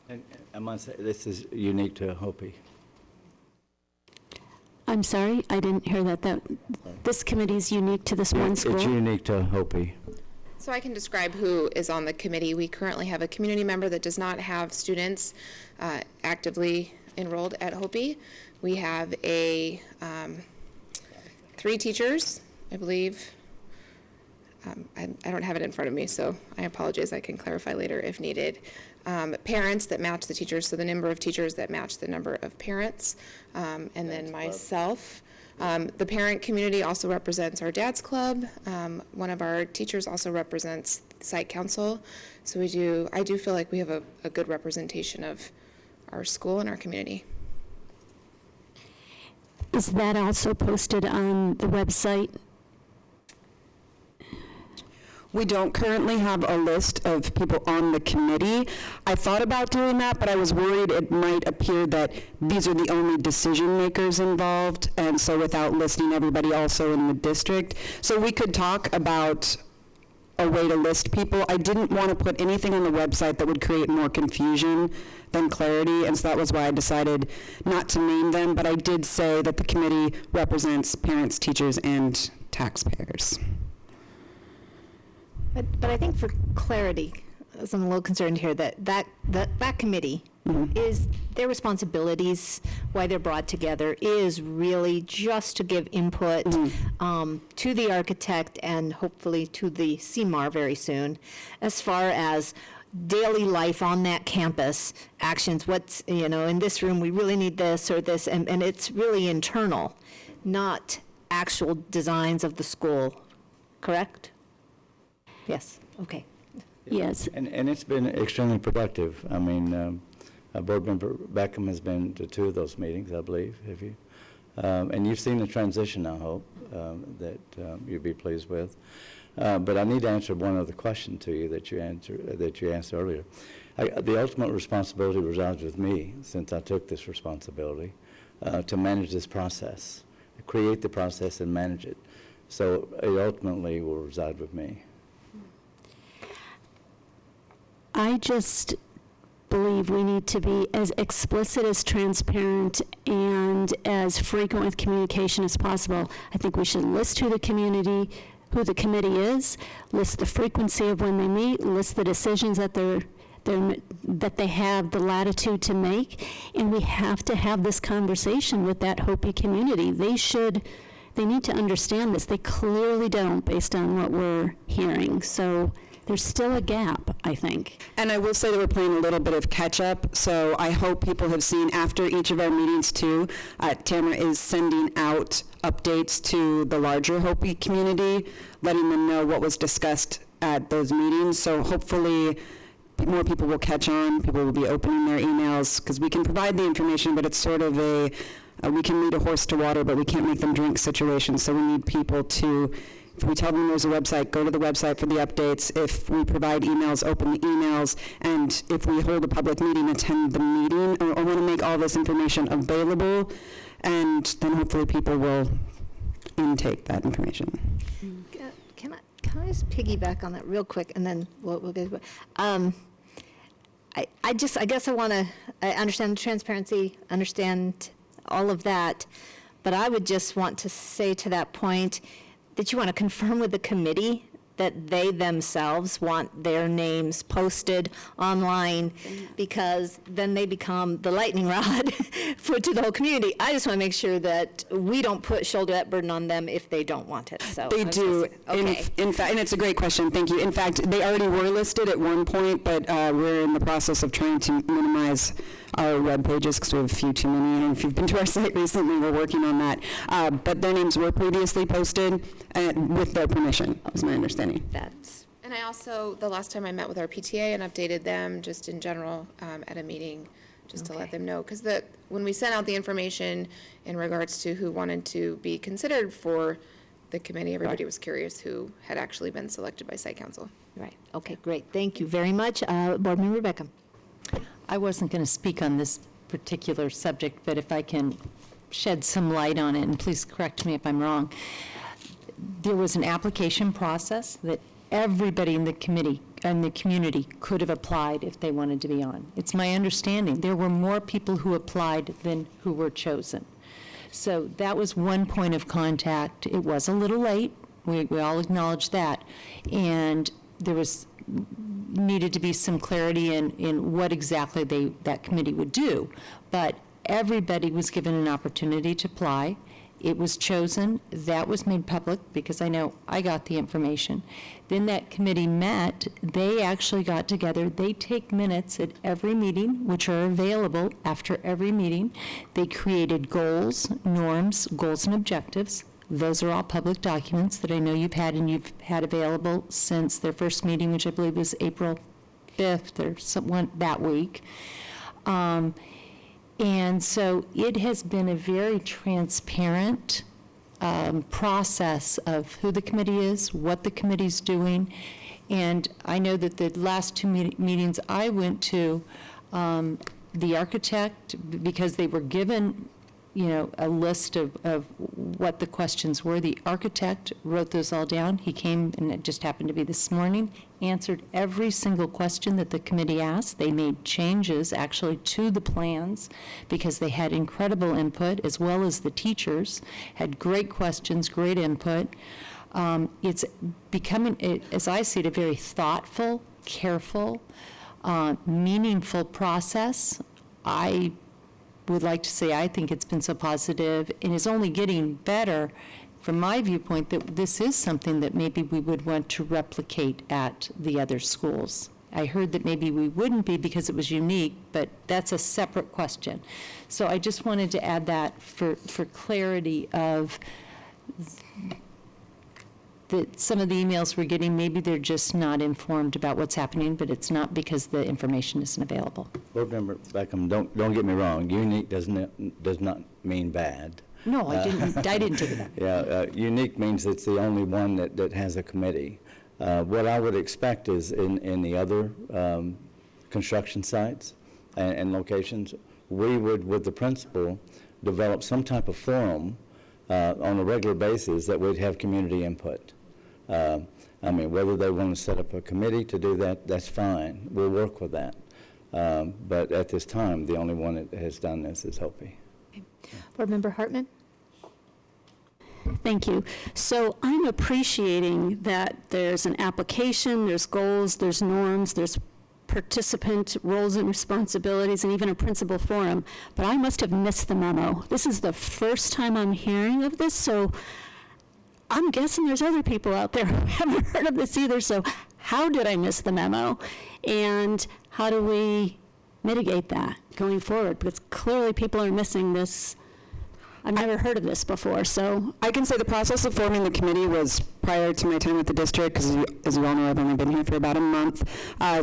And I must say, this is unique to Hopi. I'm sorry, I didn't hear that this committee is unique to this one school? It's unique to Hopi. So I can describe who is on the committee. We currently have a community member that does not have students actively enrolled at Hopi. We have 3 teachers, I believe. I don't have it in front of me, so I apologize. I can clarify later if needed. Parents that match the teachers, so the number of teachers that match the number of parents, and then myself. The parent community also represents our dad's club. One of our teachers also represents site council. So I do feel like we have a good representation of our school and our community. Is that also posted on the website? We don't currently have a list of people on the committee. I thought about doing that, but I was worried it might appear that these are the only decision makers involved, and so without listing everybody also in the district. So we could talk about a way to list people. I didn't want to put anything on the website that would create more confusion than clarity, and so that was why I decided not to name them, but I did say that the committee represents parents, teachers, and taxpayers. But I think for clarity, as I'm a little concerned here, that committee is, their responsibilities, why they're brought together, is really just to give input to the architect and hopefully to the CMAR very soon, as far as daily life on that campus, actions, what's, in this room, we really need this or this, and it's really internal, not actual designs of the school, correct? Yes, okay. Yes. And it's been extremely productive. I mean, Board Member Beckham has been to 2 of those meetings, I believe, have you? And you've seen the transition, I hope, that you'll be pleased with. But I need to answer one other question to you that you asked earlier. The ultimate responsibility resides with me, since I took this responsibility, to manage this process, create the process and manage it. So it ultimately will reside with me. I just believe we need to be as explicit, as transparent, and as frequent with communication as possible. I think we should list who the committee is, list the frequency of when they meet, list the decisions that that they have the latitude to make, and we have to have this conversation with that Hopi community. They need to understand this. They clearly don't, based on what we're hearing. So there's still a gap, I think. And I will say that we're playing a little bit of catch-up, so I hope people have seen after each of our meetings, too, Tamara is sending out updates to the larger Hopi community, letting them know what was discussed at those meetings. So hopefully more people will catch on, people will be opening their emails, because we can provide the information, but it's sort of we can lead a horse to water, but we can't make them drink situation. So we need people to, if we tell them there's a website, go to the website for the updates. If we provide emails, open the emails. And if we hold a public meeting, attend the meeting. I want to make all this information available, and then hopefully people will intake that information. Can I just piggyback on that real quick, and then we'll go. I guess I understand the transparency, understand all of that, but I would just want to say to that point that you want to confirm with the committee that they themselves want their names posted online, because then they become the lightning rod to the whole community. I just want to make sure that we don't shoulder that burden on them if they don't want it. So they do. Okay. In fact, and it's a great question. Thank you. In fact, they already were listed at one point, but we're in the process of trying to minimize our web pages because we have a few too many. And if you've been to our site recently, we're working on that. But their names were previously posted with their permission, is my understanding. And I also, the last time I met with our PTA and updated them just in general at a meeting, just to let them know. Because when we sent out the information in regards to who wanted to be considered for the committee, everybody was curious who had actually been selected by Site Council. Right. Okay, great. Thank you very much. Board Member Beckham. I wasn't going to speak on this particular subject, but if I can shed some light on it, and please correct me if I'm wrong. There was an application process that everybody in the committee and the community could have applied if they wanted to be on. It's my understanding there were more people who applied than who were chosen. So that was one point of contact. It was a little late. We all acknowledge that. And there needed to be some clarity in what exactly that committee would do. But everybody was given an opportunity to apply. It was chosen. That was made public because I know I got the information. Then that committee met. They actually got together. They take minutes at every meeting, which are available after every meeting. They created goals, norms, goals and objectives. Those are all public documents that I know you've had available since their first meeting, which I believe was April 5th or someone that week. And so it has been a very transparent process of who the committee is, what the committee's doing. And I know that the last two meetings I went to, the architect, because they were given a list of what the questions were. The architect wrote those all down. He came, and it just happened to be this morning, answered every single question that the committee asked. They made changes, actually, to the plans because they had incredible input, as well as the teachers had great questions, great input. It's becoming, as I see it, a very thoughtful, careful, meaningful process. I would like to say I think it's been so positive and is only getting better from my viewpoint that this is something that maybe we would want to replicate at the other schools. I heard that maybe we wouldn't be because it was unique, but that's a separate question. So I just wanted to add that for clarity of that some of the emails we're getting, maybe they're just not informed about what's happening, but it's not because the information isn't available. Board Member Beckham, don't get me wrong, unique does not mean bad. No, I didn't take it that. Yeah, unique means it's the only one that has a committee. What I would expect is in the other construction sites and locations, we would, with the principal, develop some type of forum on a regular basis that would have community input. I mean, whether they want to set up a committee to do that, that's fine. We'll work with that. But at this time, the only one that has done this is Hopi. Board Member Hartman? Thank you. So I'm appreciating that there's an application, there's goals, there's norms, there's participant roles and responsibilities, and even a principal forum, but I must have missed the memo. This is the first time I'm hearing of this, so I'm guessing there's other people out there who haven't heard of this either, so how did I miss the memo? And how do we mitigate that going forward? Because clearly people are missing this. I've never heard of this before, so. I can say the process of forming the committee was prior to my time with the district, because as you all know, I've only been here for about a month.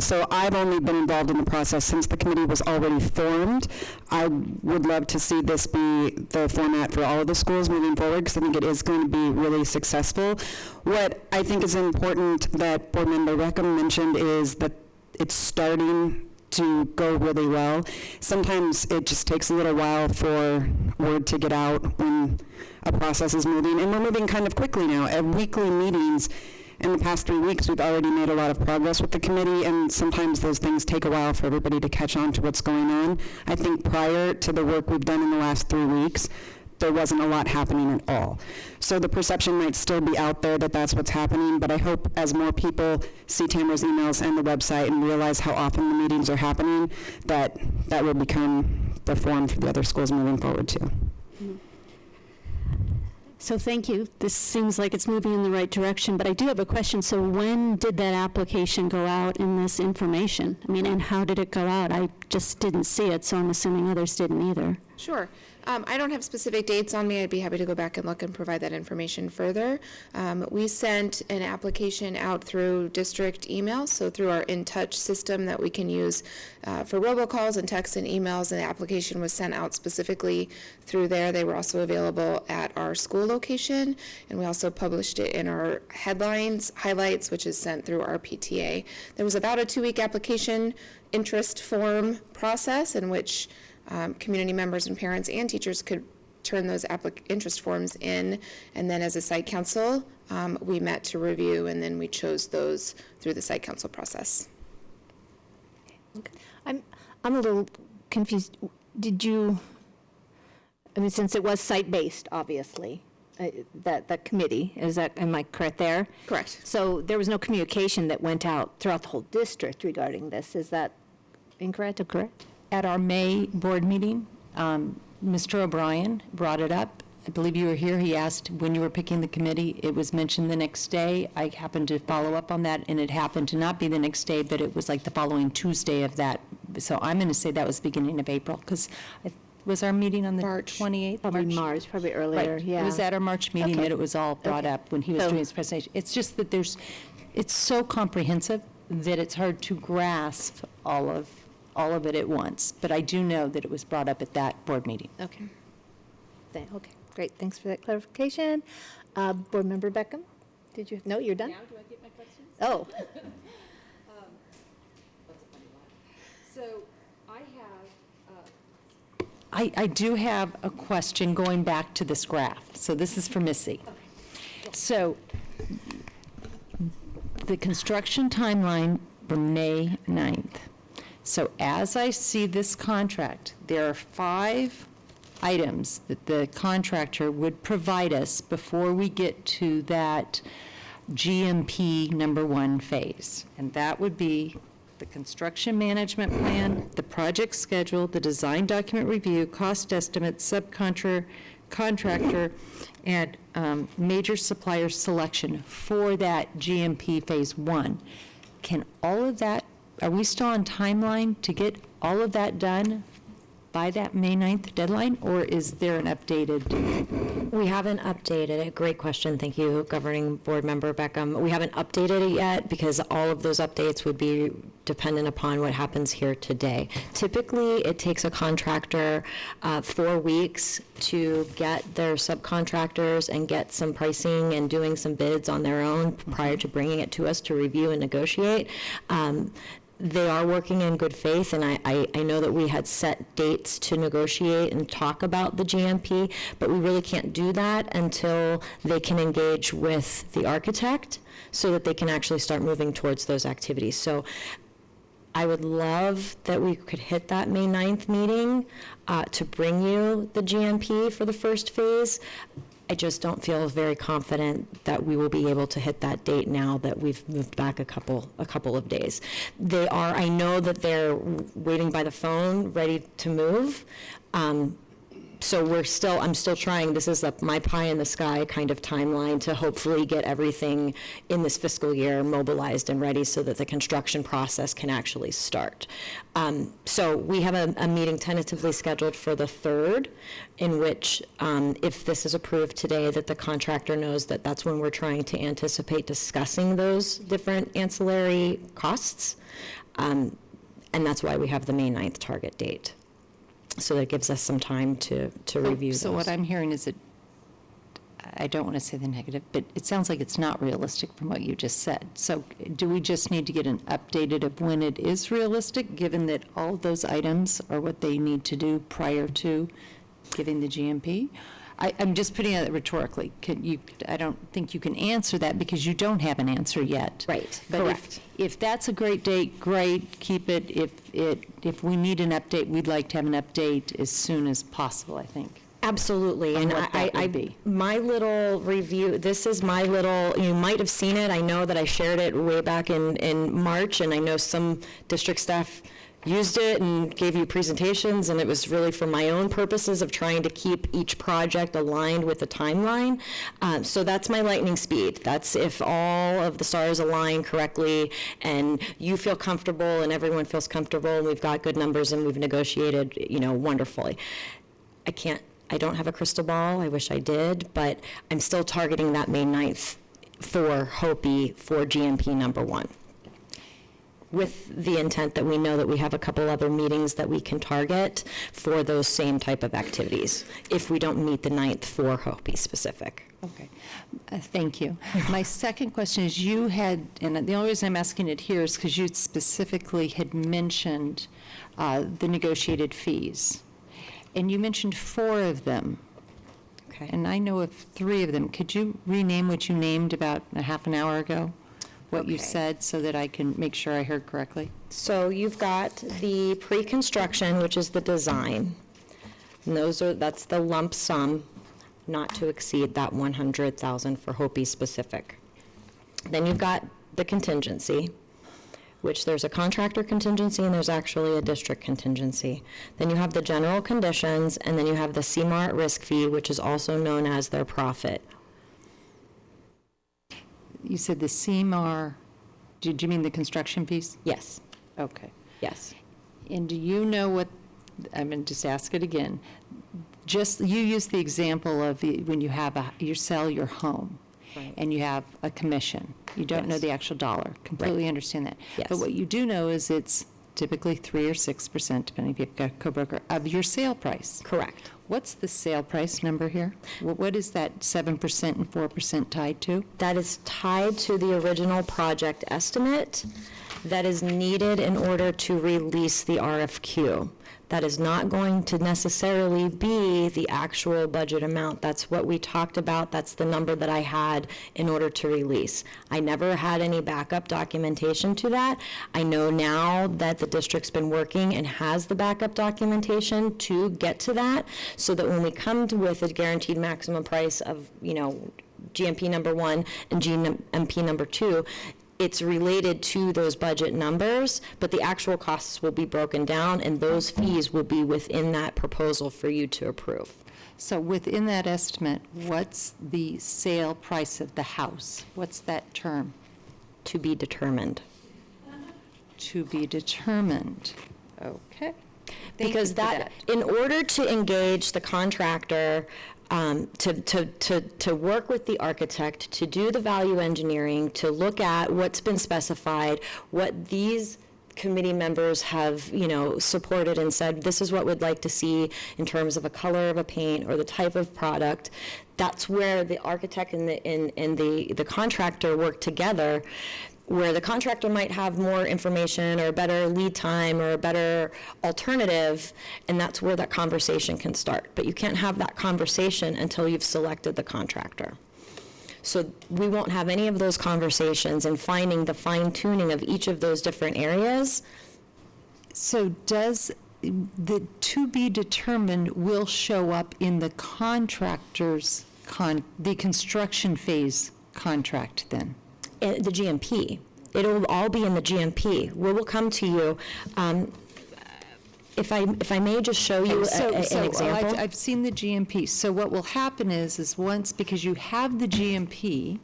So I've only been involved in the process since the committee was already formed. I would love to see this be the format for all of the schools moving forward, because I think it is going to be really successful. What I think is important that Board Member Reckham mentioned is that it's starting to go really well. Sometimes it just takes a little while for word to get out when a process is moving, and we're moving kind of quickly now. At weekly meetings, in the past 3 weeks, we've already made a lot of progress with the committee, and sometimes those things take a while for everybody to catch on to what's going on. I think prior to the work we've done in the last 3 weeks, there wasn't a lot happening at all. So the perception might still be out there that that's what's happening, but I hope as more people see Tamara's emails and the website and realize how often the meetings are happening, that will become the form for the other schools moving forward too. So thank you. This seems like it's moving in the right direction, but I do have a question. So when did that application go out in this information? I mean, and how did it go out? I just didn't see it, so I'm assuming others didn't either. Sure. I don't have specific dates on me. I'd be happy to go back and look and provide that information further. We sent an application out through district emails, so through our In Touch system that we can use for robocalls and texts and emails, and the application was sent out specifically through there. They were also available at our school location, and we also published it in our headlines, highlights, which is sent through our PTA. There was about a 2-week application interest form process in which community members and parents and teachers could turn those interest forms in, and then as a site council, we met to review, and then we chose those through the site council process. I'm a little confused. Did you, I mean, since it was site-based, obviously, that committee, am I correct there? Correct. So there was no communication that went out throughout the whole district regarding this. Is that incorrect or correct? At our May board meeting, Mr. O'Brien brought it up. I believe you were here. He asked when you were picking the committee. It was mentioned the next day. I happened to follow up on that, and it happened to not be the next day, but it was like the following Tuesday of that. So I'm going to say that was beginning of April, because was our meeting on the 28th? Probably March, probably earlier, Right. yeah. It was at our March meeting that it was all brought up when he was doing his presentation. It's just that it's so comprehensive that it's hard to grasp all of it at once, but I do know that it was brought up at that board meeting. Okay. Okay, great. Thanks for that clarification. Board Member Beckham, did you? No, you're done? Now, do I get my questions? Oh. So I do have a question going back to this graph. So this is for Missy. Okay. So the construction timeline from May 9th. So as I see this contract, there are 5 items that the contractor would provide us before we get to that GMP _1 phase. And that would be the construction management plan, the project schedule, the design document review, cost estimate, subcontractor, and major supplier selection for that GMP phase 1. Can all of that are we still on timeline to get all of that done by that May 9th deadline, or is there an updated? We haven't updated it. Great question. Thank you, Governing Board Member Beckham. We haven't updated it yet because all of those updates would be dependent upon what happens here today. Typically, it takes a contractor 4 weeks to get their subcontractors and get some pricing and doing some bids on their own prior to bringing it to us to review and negotiate. They are working in good faith, and I know that we had set dates to negotiate and talk about the GMP, but we really can't do that until they can engage with the architect so that they can actually start moving towards those activities. So I would love that we could hit that May 9th meeting to bring you the GMP for the first phase. I just don't feel very confident that we will be able to hit that date now that we've moved back a couple of days. I know that they're waiting by the phone, ready to move. So I'm still trying, this is my pie in the sky kind of timeline to hopefully get everything in this fiscal year mobilized and ready so that the construction process can actually start. So we have a meeting tentatively scheduled for the 3rd, in which if this is approved today, that the contractor knows that that's when we're trying to anticipate discussing those different ancillary costs. And that's why we have the May 9th target date. So that gives us some time to review those. So what I'm hearing is that, I don't want to say the negative, but it sounds like it's not realistic from what you just said. So do we just need to get an updated of when it is realistic, given that all of those items are what they need to do prior to giving the GMP? I'm just putting it rhetorically. I don't think you can answer that because you don't have an answer yet. Right, but correct. If that's a great date, great, keep it. If we need an update, we'd like to have an update as soon as possible, I think. Absolutely, and my little review, this is my little, you might have seen it, I know that I shared it way back in March, and I know some district staff used it and gave you presentations, and it was really for my own purposes of trying to keep each project aligned with the timeline. So that's my lightning speed. That's if all of the stars align correctly and you feel comfortable and everyone feels comfortable and we've got good numbers and we've negotiated, wonderfully. I don't have a crystal ball. I wish I did, but I'm still targeting that May 9th for Hopi for GMP number 1. With the intent that we know that we have a couple other meetings that we can target for those same type of activities, if we don't meet the 9th for Hopi specific. Okay, thank you. My second question is you had, and the only reason I'm asking it here is because you specifically had mentioned the negotiated fees. And you mentioned 4 of them. Okay. And I know of 3 of them. Could you rename what you named about a half an hour ago? What you said so that I can make sure I heard correctly? So you've got the pre-construction, which is the design. And that's the lump sum, not to exceed that 100,000 for Hopi specific. Then you've got the contingency, which there's a contractor contingency and there's actually a district contingency. Then you have the general conditions, and then you have the CMAR at-risk fee, which is also known as their profit. You said the CMAR, did you mean the construction piece? Yes. Okay. Yes. And do you know what, I'm going to just ask it again. Just, you use the example of when you have you sell your home. Right. And you have a commission. You don't know the actual dollar. Completely understand that. Yes. But what you do know is it's typically 3 or 6%, depending if you've got a co-broker, of your sale price. Correct. What's the sale price number here? What is that 7% and 4% tied to? That is tied to the original project estimate that is needed in order to release the RFQ. That is not going to necessarily be the actual budget amount. That's what we talked about. That's the number that I had in order to release. I never had any backup documentation to that. I know now that the district's been working and has the backup documentation to get to that, so that when we come with a guaranteed maximum price of, GMP number 1 and GMP number 2, it's related to those budget numbers, but the actual costs will be broken down, and those fees will be within that proposal for you to approve. So within that estimate, what's the sale price of the house? What's that term? To be determined. To be determined. Okay. Because that, in order to engage the contractor, to work with the architect, to do the value engineering, to look at what's been specified, what these committee members have, supported and said, this is what we'd like to see in terms of a color of a paint or the type of product. That's where the architect and the contractor work together, where the contractor might have more information or a better lead time or a better alternative, and that's where that conversation can start. But you can't have that conversation until you've selected the contractor. So we won't have any of those conversations and finding the fine-tuning of each of those different areas. So does the to be determined will show up in the contractor's, the construction phase contract then? The GMP. It'll all be in the GMP. We will come to you. If I may just show you an example. I've seen the GMP. So what will happen is once, because you have the GMP,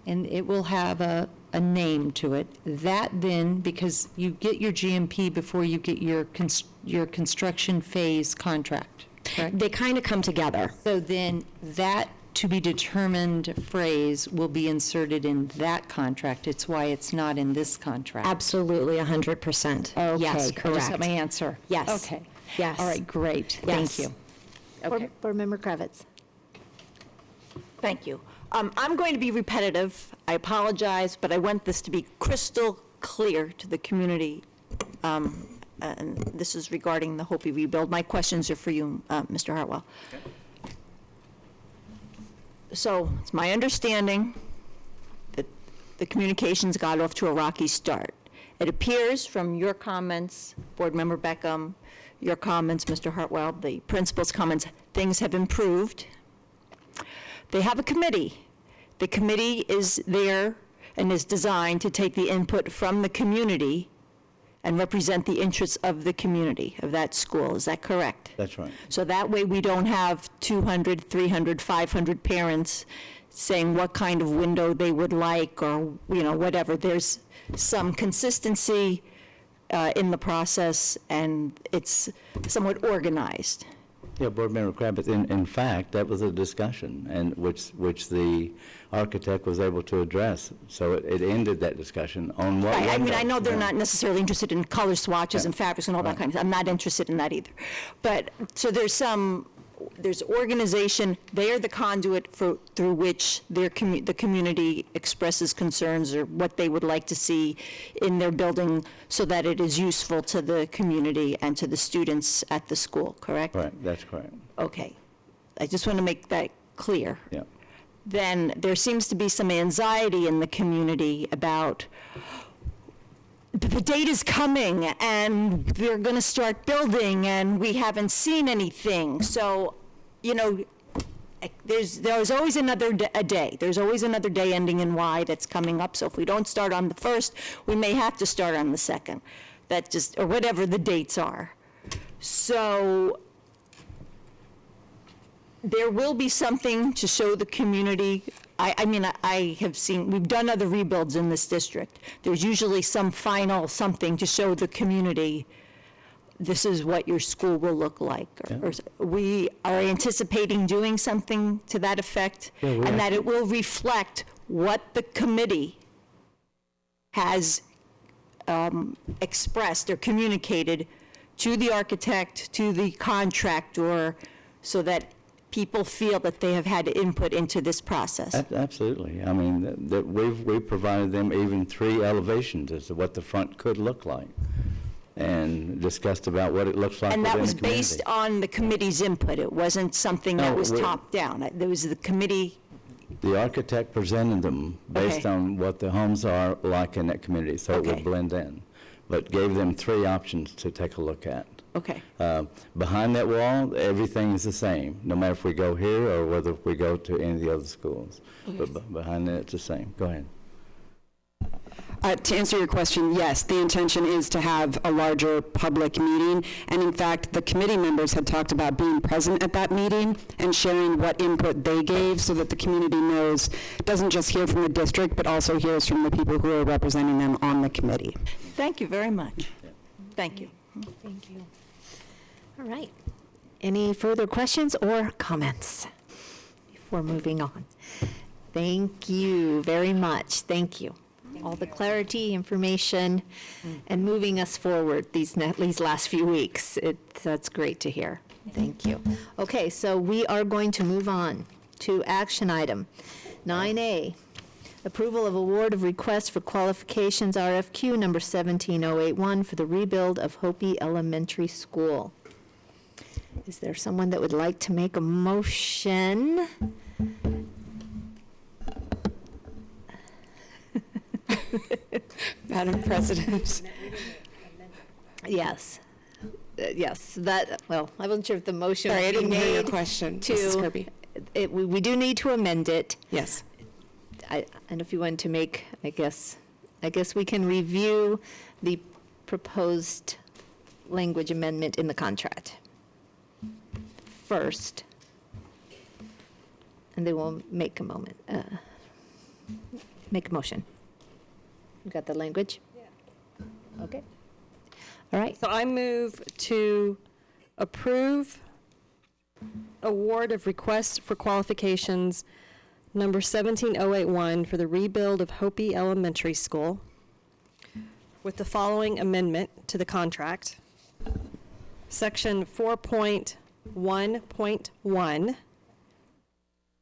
and it will have a name to it, that then, because you get your GMP before you get your construction phase contract, correct? They kind of come together. So then that to be determined phrase will be inserted in that contract. It's why it's not in this contract. Absolutely, 100%. Okay. Yes, I correct. just got my answer. Yes. Okay. Yes. All right, great. Yes. Thank you. Okay. Board Member Kravitz. Thank you. I'm going to be repetitive. I apologize, but I want this to be crystal clear to the community. And this is regarding the Hopi rebuild. My questions are for you, Mr. Hartwell. Okay. So it's my understanding that the communications got off to a rocky start. It appears from your comments, Board Member Beckham, your comments, Mr. Hartwell, the principal's comments, things have improved. They have a committee. The committee is there and is designed to take the input from the community and represent the interests of the community, of that school. Is that correct? That's right. So that way we don't have 200, 300, 500 parents saying what kind of window they would like or, whatever. There's some consistency in the process, and it's somewhat organized. Yeah, Board Member Kravitz, in fact, that was a discussion, and which the architect was able to address. So it ended that discussion on what. Right, window. I know they're not necessarily interested in color swatches and fabrics and all that kind of stuff. I'm not interested in that either. But, so there's organization, they are the conduit through which the community expresses concerns or what they would like to see in their building so that it is useful to the community and to the students at the school, correct? Right, that's correct. Okay. I just want to make that clear. Yeah. Then there seems to be some anxiety in the community about the date is coming and they're going to start building and we haven't seen anything. So, there's always another day. There's always another day ending in Y that's coming up. So if we don't start on the 1st, we may have to start on the 2nd. Or whatever the dates are. So there will be something to show the community. I have seen, we've done other rebuilds in this district. There's usually some final something to show the community, this is what your school will look like. Or we are anticipating doing something to that effect, and that it will reflect what the committee has expressed or communicated to the architect, to the contractor, so that people feel that they have had input into this process. Absolutely. I mean, we've provided them even 3 elevations as to what the front could look like, and discussed about what it looks like. And that within was the community. based on the committee's input. It wasn't something that was top down. There was the committee. The architect presented them based on what the homes are like in that community, so it would blend in, but gave them 3 options to take a look at. Okay. Behind that wall, everything is the same, no matter if we go here or whether we go to any of the other schools. Okay. But behind that, it's the same. Go ahead. To answer your question, yes, the intention is to have a larger public meeting, and in fact, the committee members had talked about being present at that meeting and sharing what input they gave so that the community knows, doesn't just hear from the district, but also hears from the people who are representing them on the committee. Thank you very much. Thank you. Thank you. All right. Any further questions or comments before moving on? Thank you very much. Thank you. All the clarity, information, and moving us forward these last few weeks. That's great to hear. Thank you. Okay, so we are going to move on to action item 9A, approval of award of request for qualifications RFQ number 17081 for the rebuild of Hopi Elementary School. Is there someone that would like to make a motion? Madam President. Yes. Yes, that, well, I wasn't sure if the motion Sorry, I would be didn't hear your made question, to- Mrs. Kirby. We do need to amend it. Yes. And if you want to make, I guess we can review the proposed language amendment in the contract first. And then we'll make a motion. You got the language? Yeah. Okay. All right. So I move to approve award of request for qualifications number 17081 for the rebuild of Hopi Elementary School with the following amendment to the contract. Section 4.1.1,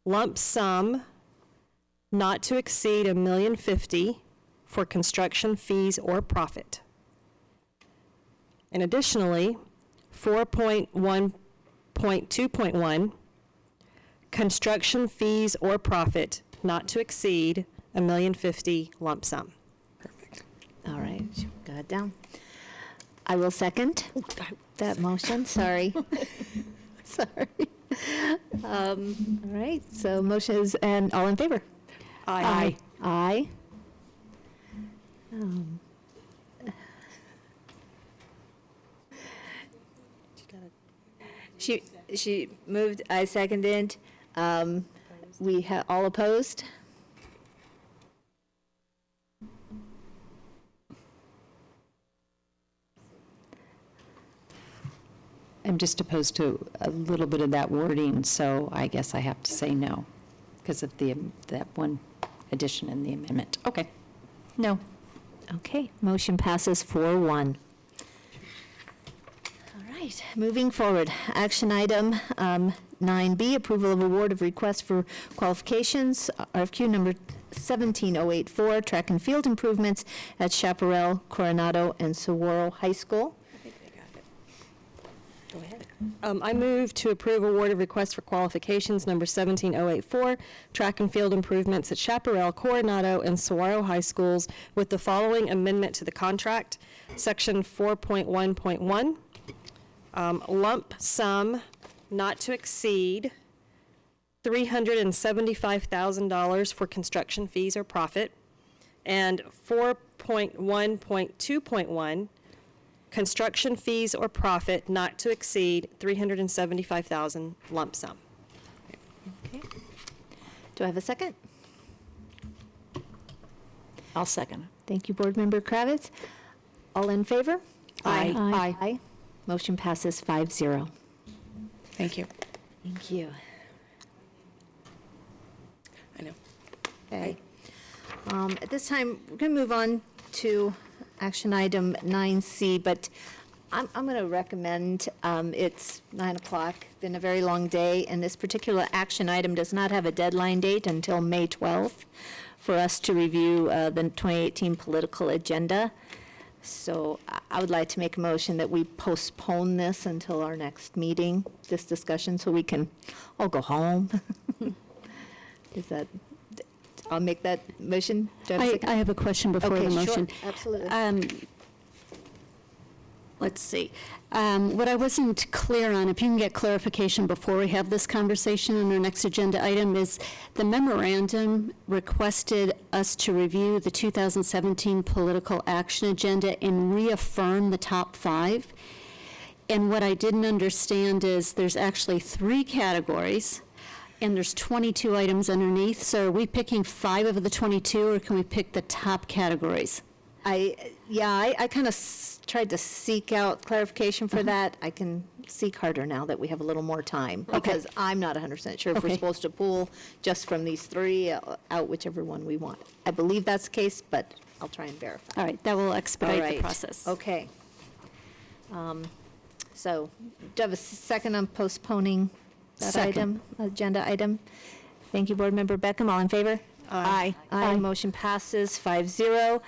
lump sum not to exceed $1,050,000 for construction fees or profit. And additionally, 4.1.2.1, construction fees or profit not to exceed $1,050,000 lump sum. All right, got it down. I will second that motion, sorry. Sorry. All right, so motion is, and all in favor? Aye. Aye. She moved, I seconded. We all opposed? I'm just opposed to a little bit of that wording, so I guess I have to say no because of that one addition in the amendment. Okay. No. Okay, motion passes 4-1. All right, moving forward, action item 9B, approval of award of request for qualifications, RFQ number 17084, track and field improvements at Chaparral, Coronado, and Saguaro High School. Go ahead. I move to approve award of request for qualifications number 17084, track and field improvements at Chaparral, Coronado, and Saguaro High Schools with the following amendment to the contract. Section 4.1.1, lump sum not to exceed $375,000 for construction fees or profit, and 4.1.2.1, construction fees or profit not to exceed $375,000 lump sum. Okay. Do I have a second? I'll second. Thank you, Board Member Kravitz. All in favor? Aye. Aye. Aye. Motion passes 5-0. Thank you. Thank you. I know. Okay. At this time, we're going to move on to action item 9C, but I'm going to recommend, it's 9 o'clock, been a very long day, and this particular action item does not have a deadline date until May 12th for us to review the 2018 political agenda. So I would like to make a motion that we postpone this until our next meeting, this discussion, so we can all go home. Is that, I'll make that motion. Do I have a second? I have a question before Okay, the motion. sure, absolutely. let's see. What I wasn't clear on, if you can get clarification before we have this conversation on our next agenda item, is the memorandum requested us to review the 2017 political action agenda and reaffirm the top 5. And what I didn't understand is there's actually 3 categories, and there's 22 items underneath. So are we picking 5 of the 22, or can we pick the top categories? I kind of tried to seek out clarification for that. I can seek harder now that we have a little more time, because I'm not 100% sure if we're Okay. supposed to pull just from these 3 out whichever one we want. I believe that's the case, but I'll try and verify. All right, that will expedite All the right. process. Okay. So, do you have a second on postponing that Second. agenda item? Thank you, Board Member Beckham. All in favor? Aye. Aye. Motion passes 5-0.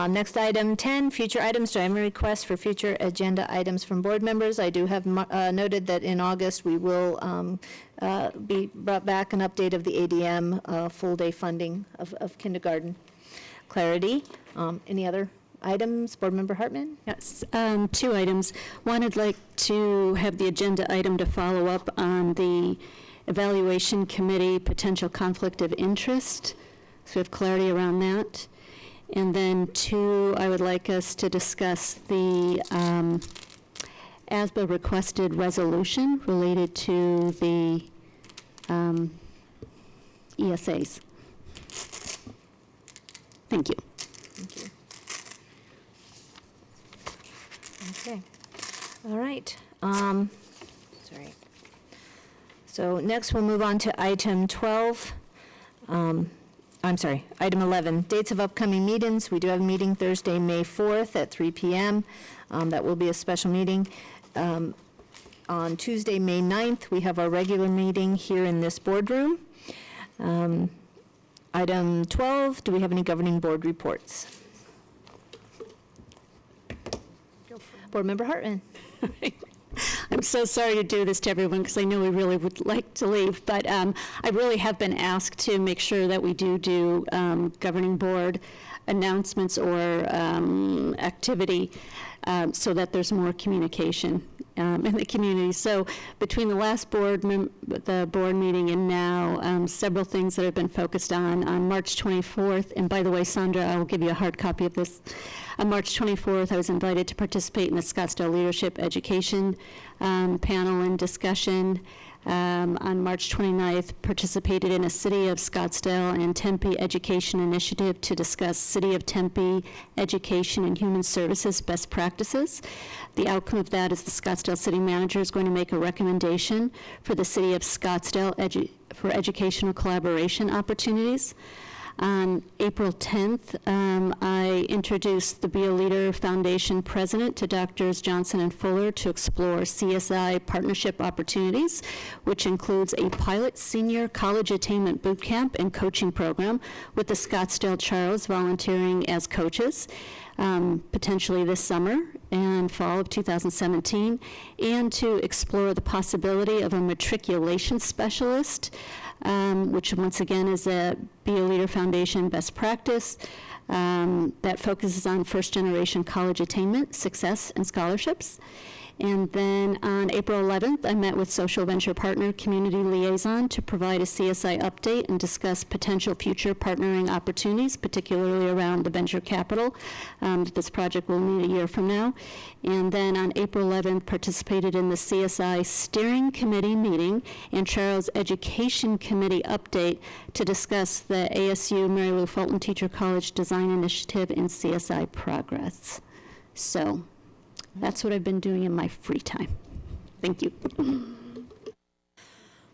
Next item 10, future items. Do I have a request for future agenda items from board members? I do have noted that in August, we will be brought back an update of the ADM full-day funding of kindergarten. Clarity. Any other items? Board Member Hartman? Yes, 2 items. One, I'd like to have the agenda item to follow up on the evaluation committee potential conflict of interest, so we have clarity around that. And then 2, I would like us to discuss the ASBA requested resolution related to the ESAs. Thank you. Thank you. Okay. All right. Sorry. So next, we'll move on to item 12. Item 11, dates of upcoming meetings. We do have a meeting Thursday, May 4th at 3 p.m. That will be a special meeting. On Tuesday, May 9th, we have our regular meeting here in this boardroom. Item 12, do we have any governing board reports? Board Member Hartman. I'm so sorry to do this to everyone, because I know we really would like to leave, but I really have been asked to make sure that we do governing board announcements or activity so that there's more communication in the community. So between the last the board meeting and now, several things that have been focused on March 24th, and by the way, Sandra, I will give you a hard copy of this. On March 24th, I was invited to participate in the Scottsdale Leadership Education panel and discussion. On March 29th, participated in a City of Scottsdale and Tempe Education Initiative to discuss City of Tempe education and human services best practices. The outcome of that is the Scottsdale City Manager is going to make a recommendation for the City of Scottsdale for educational collaboration opportunities. On April 10th, I introduced the Be a Leader Foundation president to Drs. Johnson and Fuller to explore CSI partnership opportunities, which includes a pilot senior college attainment boot camp and coaching program with the Scottsdale Charles volunteering as coaches, potentially this summer and fall of 2017, and to explore the possibility of a matriculation specialist, which once again is a Be a Leader Foundation best practice that focuses on first-generation college attainment, success, and scholarships. And then on April 11th, I met with Social Venture Partner Community Liaison to provide a CSI update and discuss potential future partnering opportunities, particularly around the venture capital that this project will need a year from now. And then on April 11th, participated in the CSI Steering Committee meeting and Charles Education Committee update to discuss the ASU Mary Lou Fulton Teacher College Design Initiative and CSI progress. So that's what I've been doing in my free time. Thank you.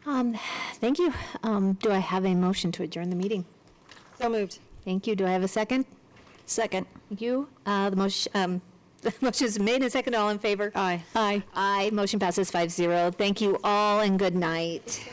Thank you. Do I have a motion to adjourn the meeting? So moved. Thank you. Do I have a second? Second. Thank you. The motion is made and seconded. All in favor? Aye. Aye. Aye. Motion passes 5-0. Thank you all and good night.